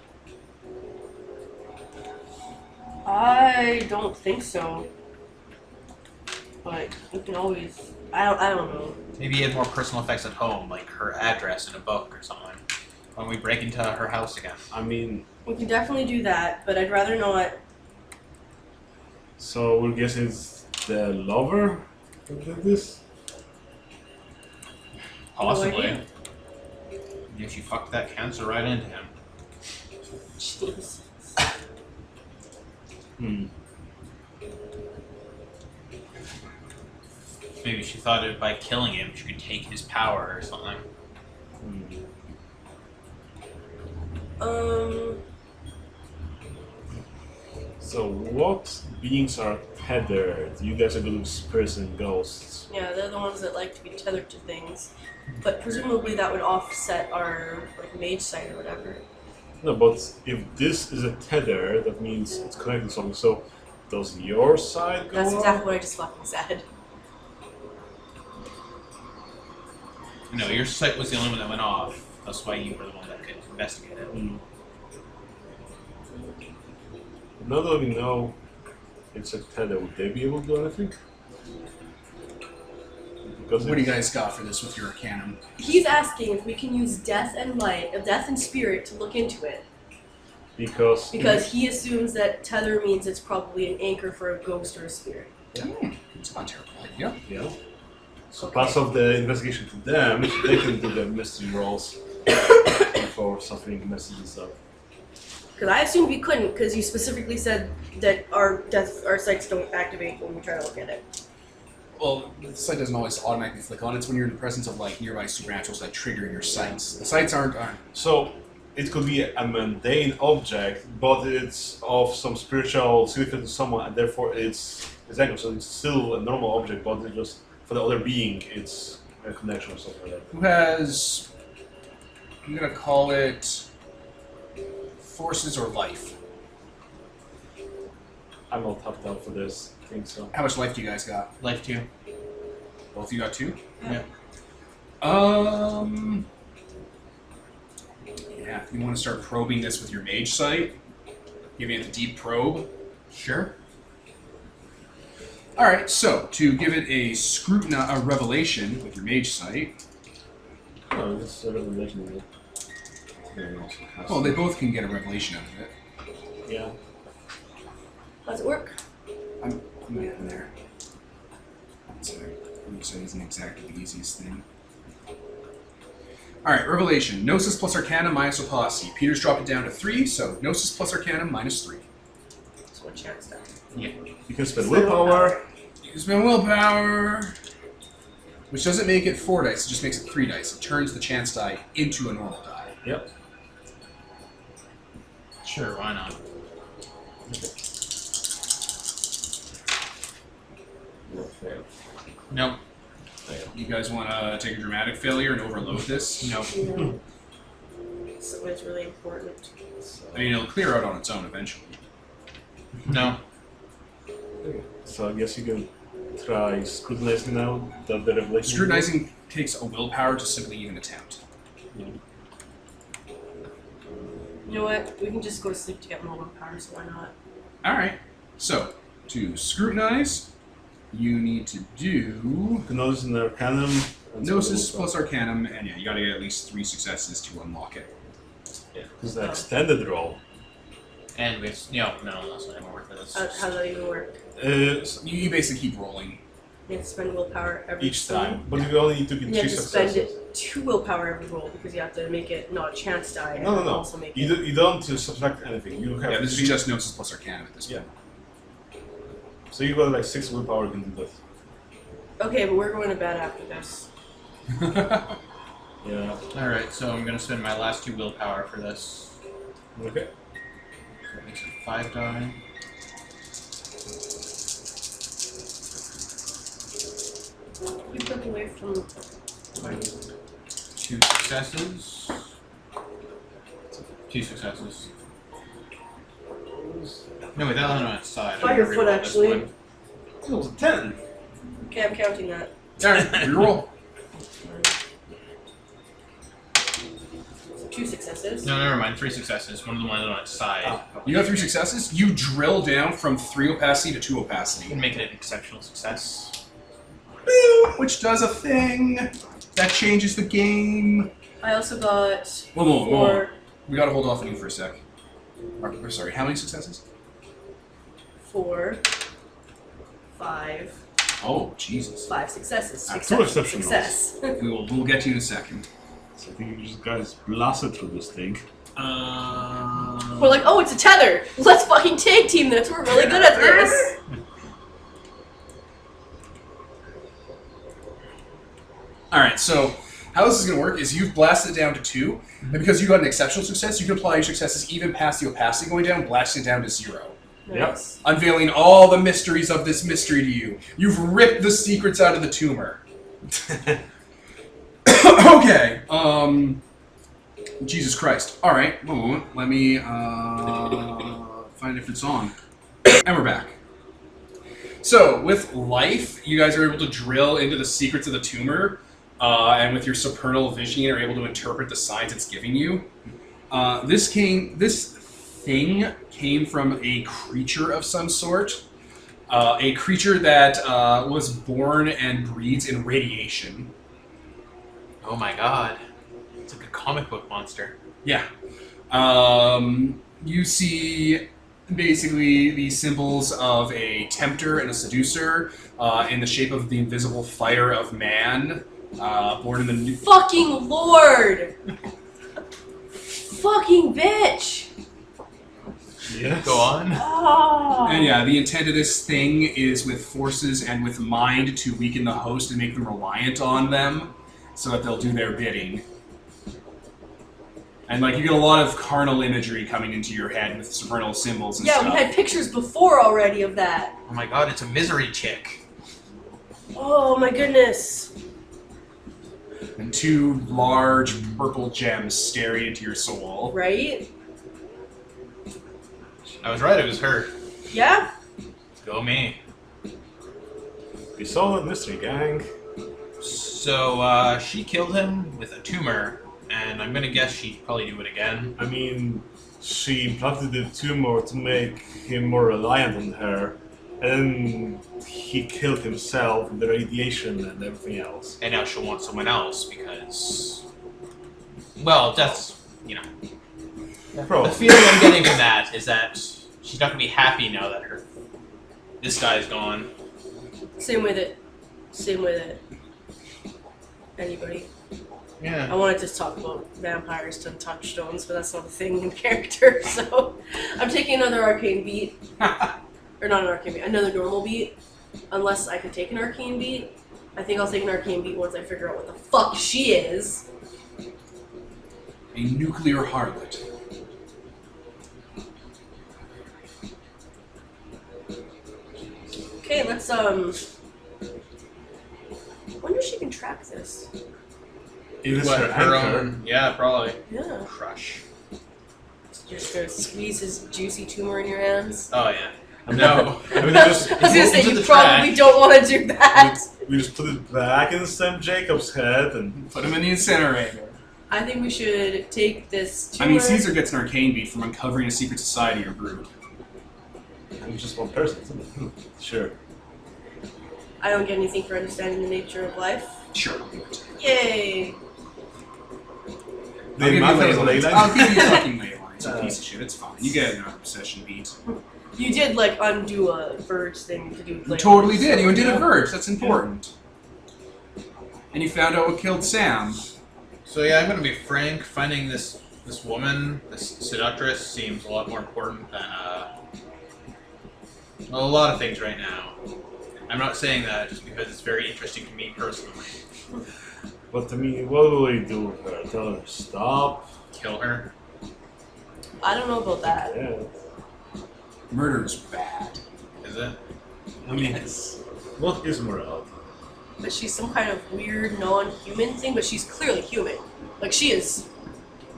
I don't think so. But you can always. I don't know. Maybe he had more personal effects at home, like her address in a book or something. When we break into her house again. I mean, We can definitely do that, but I'd rather not. so we'll guess it's the lover who did this? Possibly. idea. Yeah, she fucked that cancer right into him. Jeez. Maybe she thought that by killing him, she could take his power or something. So what beings are tethered? You guys are good with spirits and ghosts. Yeah, they're the ones that like to be tethered to things. But presumably that would offset our like mage site or whatever. No, but if this is a tether, that means it's connected to something. So does your side go That's up? exactly what I just fucking said. No, your sight was the only one that went off. That's why you were the one that could investigate it. Now that we know it's a tether, would they be able to do anything? Because What do you guys got for this with your Arcanum? He's asking if we can use death and light, death and spirit to look into it. Because He assumes that tether means it's probably an anchor for a ghost or a spirit. It's not a terrible idea. yeah. So Okay. pass off the investigation to them. They can do the mystery rolls before something messes this up. Because I assumed we couldn't, because you specifically said that our sights don't activate when we try to look at it. Well, the sight doesn't always automatically flick on. It's when you're in the presence of like nearby supernaturals that trigger your sights. The sights aren't. So it could be a mundane object, but it's of some spiritual significance to someone, and therefore it's anchor. So it's still a normal object, but it's just for the other being, it's a connection or something like that. Who has? I'm gonna call it forces or life. I'm not tapped out for this. I think so. How much life do you guys got? Life 2. Both of you got 2? Yeah. Yeah, if you want to start probing this with your mage sight, giving it the deep probe. Sure. Alright, so to give it a revelation with your mage sight, Oh, this is a revelation of it. well, they both can get a revelation out of it. Yeah. How does it work? I'm getting there. So, mage sight isn't exactly the easiest thing. Alright, revelation. Gnosis plus Arcana minus Opacity. Peter's dropped it down to 3, so Gnosis plus Arcana minus 3. So what chance that? Yeah. You can spend willpower. You can spend willpower, which doesn't make it 4 dice, it just makes it 3 dice. It turns the chance die into a normal die. Yep. Sure, why not? Fail. Nope. You guys want to take a dramatic failure and overload this? Nope. Yeah. So it's really important. I mean, it'll clear out on its own eventually. No. So I guess you can try scrutinizing now that the revelation. Scrutinizing takes a willpower to simply even attempt. Yeah. You know what? We can just go to sleep to get more willpower, so why not? Alright, so to scrutinize, you need to do Gnosis and Arcanum. and Gnosis some plus Arcanum, and yeah, you gotta get at least 3 successes to unlock it. Yeah, this is the extended roll. And we have... No, that's not even worth it. That's How does that even work? You basically keep rolling. You have to spend willpower every Each time. But you only need to get You have 3 to spend successes. it 2 willpower every roll because you have to make it not a chance die and No. also make You, it. you don't subtract anything. You have Yeah, this three- is just Gnosis plus Arcanum at this point. So you got like 6 willpower, you can do that. Okay, but we're going to bed after this. Yeah. Alright, so I'm gonna spend my last 2 willpower for this. Okay. So that makes it 5 die. You took away from. 2 successes. 2 successes. No, wait, that one on its side. By your foot, Reroll this actually. one. It was a 10. Okay, I'm counting that. Alright, reroll. So 2 successes. No, never mind. 3 successes. One of the ones on its side. You got 3 successes. You drill down from 3 opacity to 2 You opacity, can make it an exceptional success. which does a thing that changes the game. I also got One more. 4. We gotta hold off on you for a sec. Or, sorry, how many successes? 4. 5. Oh, Jesus. 5 successes. Ah, 2 exceptionals. Success. We'll get to you in a second. So I think you just guys blasted through this thing. We're like, oh, it's a tether. Let's fucking tag team this. We're really good at this. Alright, so how this is going to work is you've blasted it down to 2, and because you got an exceptional success, you can apply your successes even past the opacity going down, blasting it down to 0. Nice. Unveiling all the mysteries of this mystery to you. You've ripped the secrets out of the tumor. Okay, Jesus Christ. Alright, one moment. Let me find if it's on. And we're back. So, with life, you guys are able to drill into the secrets of the tumor, and with your supernal vision, you're able to interpret the signs it's giving you. This thing came from a creature of some sort. A creature that was born and breeds in radiation. Oh my god. It's like a comic book monster. Yeah. You see basically the symbols of a tempter and a seducer in the shape of the invisible fire of man, born in the new... Fucking lord! Fucking bitch! Yes. Go on. Oh. And yeah, the intent of this thing is with forces and with mind to weaken the host and make them reliant on them so that they'll do their bidding. And like you get a lot of carnal imagery coming into your head with supernal symbols and Yeah, stuff. we had pictures before already of that. Oh my god, it's a misery chick. Oh my goodness. And two large purple gems staring into your soul. Right? I was right, it was her. Yeah? Go me. We solved the mystery, gang. So, she killed him with a tumor, and I'm gonna guess she'd probably do it again. I mean, she implanted the tumor to make him more reliant on her, and then he killed himself with the radiation and everything else. And now she'll want someone else because... Well, that's, you know... The Probably. feeling I'm getting from that is that she's not gonna be happy now that this guy's gone. Same way that anybody. I Yeah. wanted to talk about vampires to touchstones, but that's not a thing in character, so I'm taking another arcane beat. Or not an arcane beat, another normal beat. Unless I can take an arcane beat. I think I'll take an arcane beat once I figure out what the fuck she is. A nuclear harlot. Okay, let's wonder if she can track this. It is What, her her anchor. own? Yeah, probably. Yeah. Crush. You're just gonna squeeze his juicy tumor in your hands. Oh, yeah. No. I mean, just, I was gonna say into you the probably trash. don't want to do that. we just put it back in Sam Jacob's head, and Put him in the incinerator. I think we should take this tumor. I mean, Caesar gets an arcane beat from uncovering a secret society or group. I'm just one person, isn't it? Sure. I don't get anything for understanding the nature of life. Sure, I'll give it to you. Yay! I'll The give you matter ley is lines. ley I'll lines. give you fucking ley lines, you piece of shit. It's fine. You get another obsession beat. You did like undo a verge thing to do with You like, totally did. You undid yeah. a verge. That's important. And you found out what killed Sam. So yeah, I'm gonna be frank. Finding this woman, this seductress, seems a lot more important than well, a lot of things right now. I'm not saying that just because it's very interesting to me personally. But I mean, what will we do with her? Tell her to stop? Kill her. I don't know about that. Yeah. Murder's bad. Is it? I mean, Yes. what is morality? But she's some kind of weird non-human thing, but she's clearly human. Like she is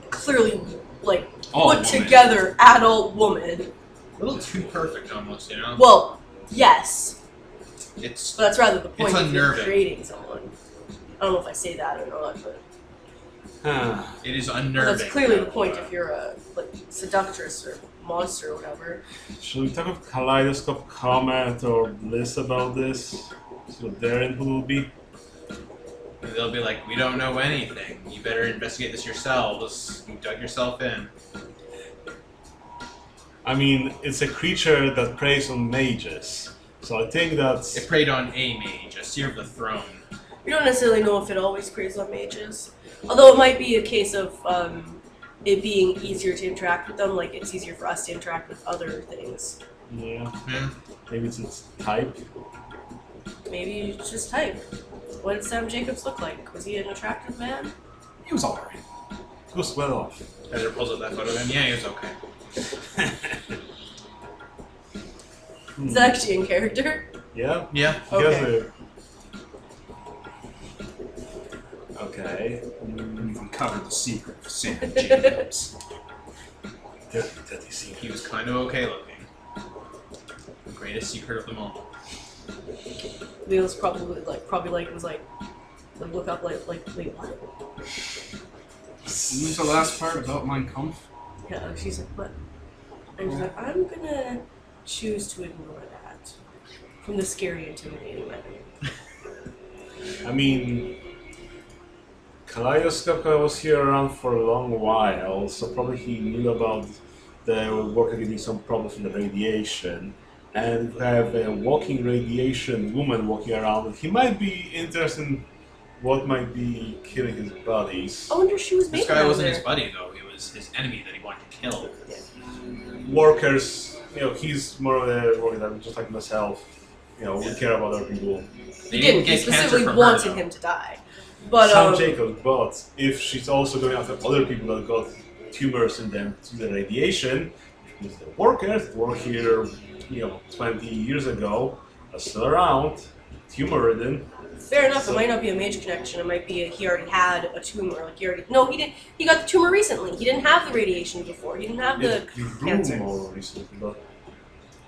clearly like Oh, put woman. together adult woman. A little too perfect, almost. You know. Well, yes. It's But that's rather the point It's if you're unnerving. creating someone. I don't know if I say that or not, but it is unnerving. that's clearly the point if you're a like seductress or monster or whatever. Should we talk with Kaleidoscope Comment or Bliss about this? See what their input will be? They'll be like, we don't know anything. You better investigate this yourselves. You dug yourself in. I mean, it's a creature that preys on mages. So I think that's... It preyed on a mage, a seer of the throne. We don't necessarily know if it always preys on mages. Although it might be a case of it being easier to interact with them, like it's easier for us to interact with other things. Yeah, Hmm? maybe it's its type. Maybe it's just type. What did Sam Jacobs look like? Was he an attractive man? He was alright. It was well off. Ezra pulls up that photo of him. Yeah, he was okay. Is that actually in character? Yeah? Yeah. He has Okay. Okay. You've uncovered the secret of Sam Jacobs. Dirty scene. He was kind of okay looking. The greatest secret of them all. Leo's probably was like look up like wait what? What was the last part about Mein Kampf? Yeah, she's like, what? And she's like, I'm gonna choose to ignore that. From the scary, intimidating weapon. I mean, Kaleidoscope was here around for a long while, so probably he knew about the worker getting some problems with the radiation. And if we have a walking radiation woman walking around, he might be interested in what might be killing his buddies. I wonder if she was This making guy out wasn't there. his buddy, though. He was his enemy that he wanted to kill. Workers, he's more of a worker than just like myself. We care about other people. He didn't. He get cancer specifically from wanted her, though. him to die. But Sam Jacobs, but if she's also going after other people that got tumors in them to the radiation, which means the workers that were here, 20 years ago, are still around, tumor-ridden. fair enough. It might not be a Mage connection. It might be he already had a tumor. Like he didn't. He got the tumor recently. He didn't have the radiation before. He didn't have the cancer. More recently, but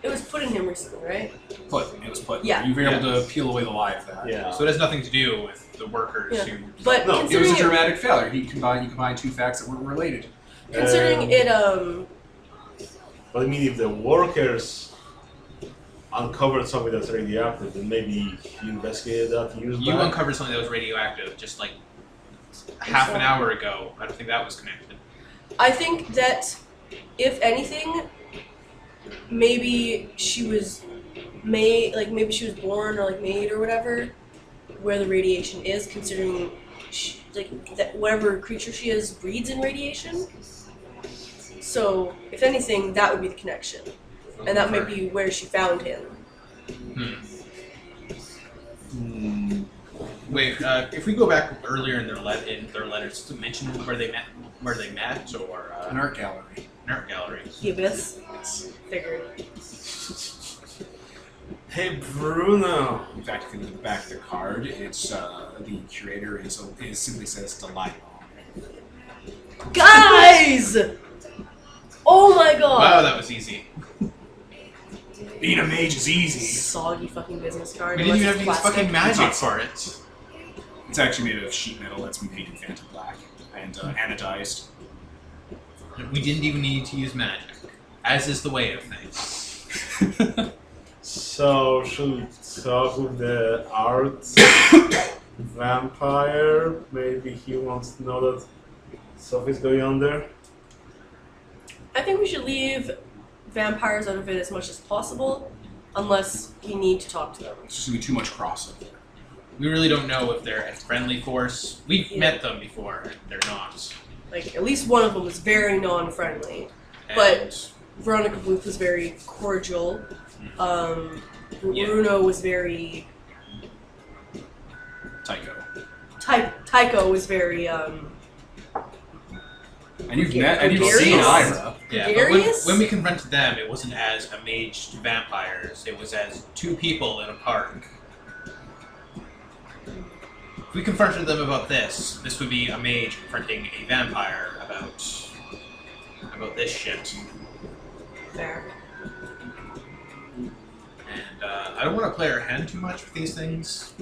It was put in him recently, right? It was put. Yeah. You were able to peel away the lie of that. yeah. So it has nothing to do with the workers Yeah. who. But No, It was considering a dramatic failure. You combined two facts that weren't related. considering it But I mean, if the workers uncovered something that's radioactive, then maybe he investigated that years You back. uncovered something that was radioactive just like half an hour ago. I don't think that was connected. I think that if anything, maybe she was maybe she was born or made or whatever, where the radiation is, considering that whatever creature she is breeds in radiation. So if anything, that would be the connection, and that might be where she found him. Wait, if we go back earlier in their letters, to mention where they met, or An art gallery. an art gallery. The abyss. Figured. Hey, Bruno! In fact, if you look at the back of the card, it's the curator is simply says Delilah. Guys! Oh my god! Wow, that was easy. Being a mage is easy. Soggy fucking business card. We didn't even unless have to use it's fucking plastic. magic for it. It's actually made of sheet metal that's been painted phantom black and anodized. We didn't even need to use magic, as is the way of things. So, should we talk with the art vampire? Maybe he wants to know that stuff is going on there? I think we should leave vampires out of it as much as possible, unless we need to talk to them. It's just gonna be too much crossover. We really don't know if they're a friendly force. We've Yeah. met them before, and they're not. At least one of them was very non-friendly. And But Veronica Bluth was very cordial. Yeah. Bruno was very... Tycho. Tycho was very, And you've Gregarious? seen Ira. yeah, but Gregarious? when we confronted them, it wasn't as a mage to vampires. It was as two people in a park. If we confronted them about this would be a mage confronting a vampire about this shit. fair. And I don't want to play our hand too much with these things.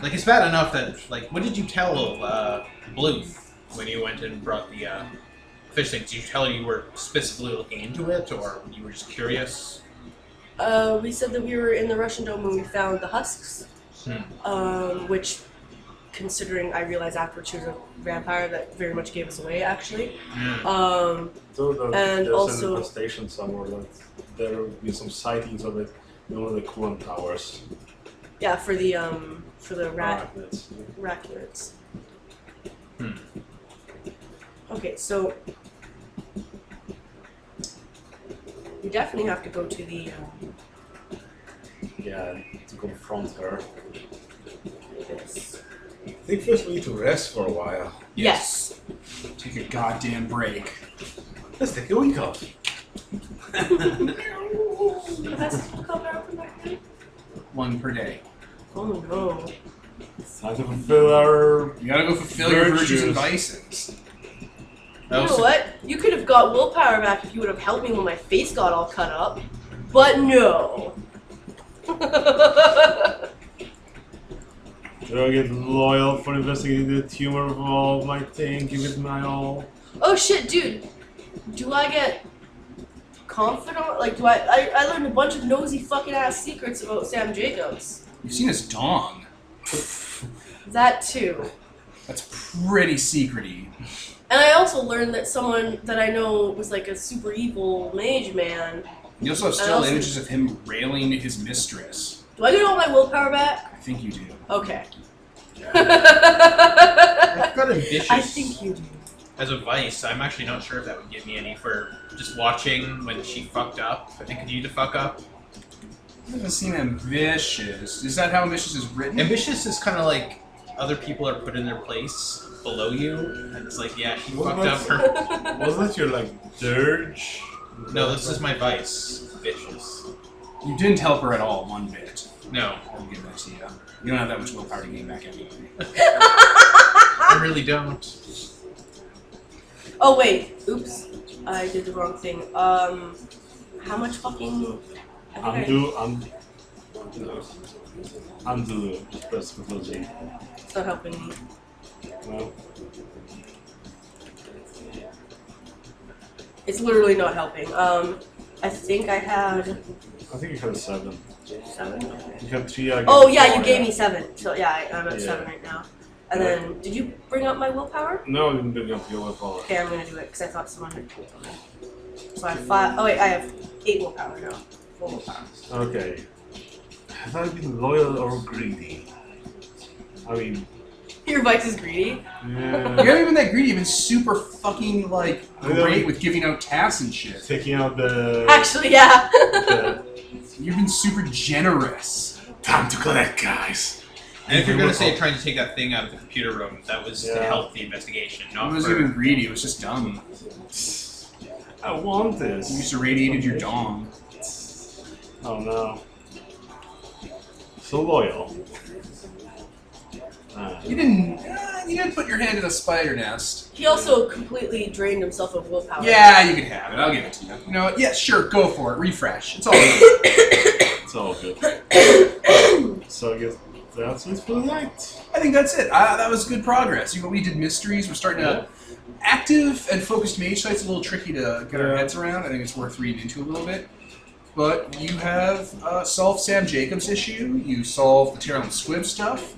It's bad enough that, what did you tell Bluth when you went and brought the fish things? Did you tell her you were specifically looking into it, or you were just curious? We said that we were in the Russian Dome when we found the husks, which, considering I realized afterwards she was a vampire, that very much gave us away, actually. Yeah. So And there's also- an infestation somewhere that there will be some sightings of it in one of the coolant towers. Yeah, for the Arachnids. racunids. Hmm. Okay, so we definitely have to go to the Yeah, to confront her. this. I think first we need to rest for a while. Yes. Take a goddamn break. Let's take a week off. That's called out from back then? One per day. Oh no. It's time to fulfill our... You gotta go fulfill your virtues and Virtues. vices. You know what? You could have got willpower back if you would have helped me when my face got all cut up. But no. Do I get loyal for investigating the tumor of my thing? Give it my all. Oh shit, dude. Do I get confidant? Like, do I learned a bunch of nosy fucking ass secrets about Sam Jacobs. You've seen his dong. That too. That's pretty secrety. And I also learned that someone that I know was like a super evil mage man. You also have still images of him railing his mistress. Do I get all my willpower back? I think you do. Okay. I've got ambitious. I think you do. As a vice, I'm actually not sure if that would give me any for just watching when she fucked up. I continue to fuck up. It doesn't seem ambitious. Is that how ambitious is written? Ambitious is kind of like other people are put in their place below you, and it's like, yeah, she fucked up her. Wasn't that your like dirge? No, this is my vice. Ambitious. You didn't help her at all, one bit. No, I'll give that to you. You don't have that much willpower to gain back anyway. I really don't. Oh wait, oops, I did the wrong thing. How much fucking? I think Undo. Just press Control Z. it's not helping me. No. It's literally not helping. I think I had I think you had a 7. 7. Okay. You had 3. Oh yeah, you gave me 7. So yeah, I'm at Yeah. 7 right now. And then, did you bring up my willpower? No, I didn't bring up your willpower. Okay, I'm gonna do it because I thought someone had told me. So I have 5. Oh wait, I have 8 willpower now. 4 willpower. Okay. Have I been loyal or greedy? I mean, Your vice is greedy. You yeah. haven't even been that greedy. You've been super fucking, like, I know. great with giving out tasks and shit. Taking out the. Actually, yeah. the You've been super generous. time to collect, guys. And if you're gonna say trying to take that thing out of the computer room, that was to Yeah. help the investigation, It not wasn't for... even greedy. It was just dumb. I want You this. just irradiated your dong. Oh no. So loyal. You didn't put your hand in a spider nest. He also completely drained himself of willpower. Yeah, you can have it. I'll give it to you. You know what? Yeah, sure. Go for it. Refresh. It's all good. It's all good. So I guess that's it for the night. I think that's it. That was good progress. We did mysteries. We're starting to... Active and focused mage site's a little tricky to get our heads around. I think it's worth reading into a little bit. But you have solved Sam Jacobs' issue. You solved the Terrell and Squibb stuff.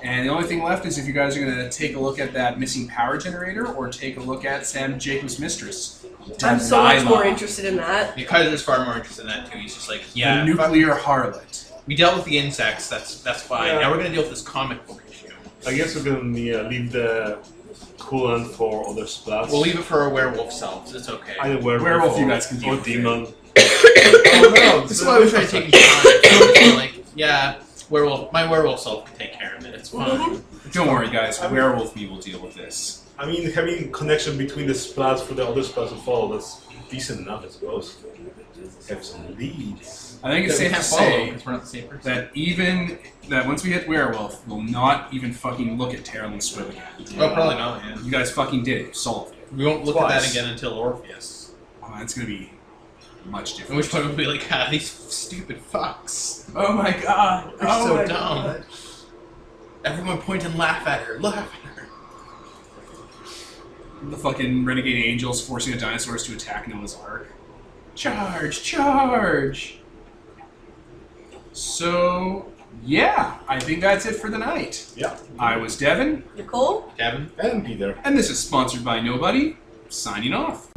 And the only thing left is if you guys are going to take a look at that missing power generator or take a look at Sam Jacobs' mistress. I'm so much Delilah, more interested in that. The Kaiser's far more interested in that too. He's just like, The yeah, fuck- nuclear harlot. we dealt with the insects, that's fine. Yeah. Now we're gonna deal with this comic book issue. I guess we're gonna leave the coolant for other splats. We'll leave it for our werewolf selves, it's okay. Either Werewolf or, you guys can deal or with. demon. Oh no! This is why we try to take each time. Like, yeah, my werewolf self can take care of it, it's fine. Don't worry, guys. Werewolf me will deal with this. I mean, having connection between the splats for the other splats to follow, that's decent enough, I suppose. Have some leads. I think it's That we safe to can't follow, say because we're not the same person. that once we hit werewolf, we'll not even fucking look at Terrell and Squibb again. Oh, probably not, yeah. You guys fucking did it. You solved it. We won't look at that Twice. again until Orpheus. Oh, that's gonna be much At different. which point we'll be like, ah, these stupid fucks. Oh my god! They're Oh so my dumb. God. Everyone point and laugh at her, laugh at her. The fucking renegade angels forcing the dinosaurs to attack Noah's Ark. Charge! Charge! So, yeah, I think that's it for the night. Yeah. I was Devin, Nicole? Kevin? And Peter. and this is sponsored by Nobody, signing off.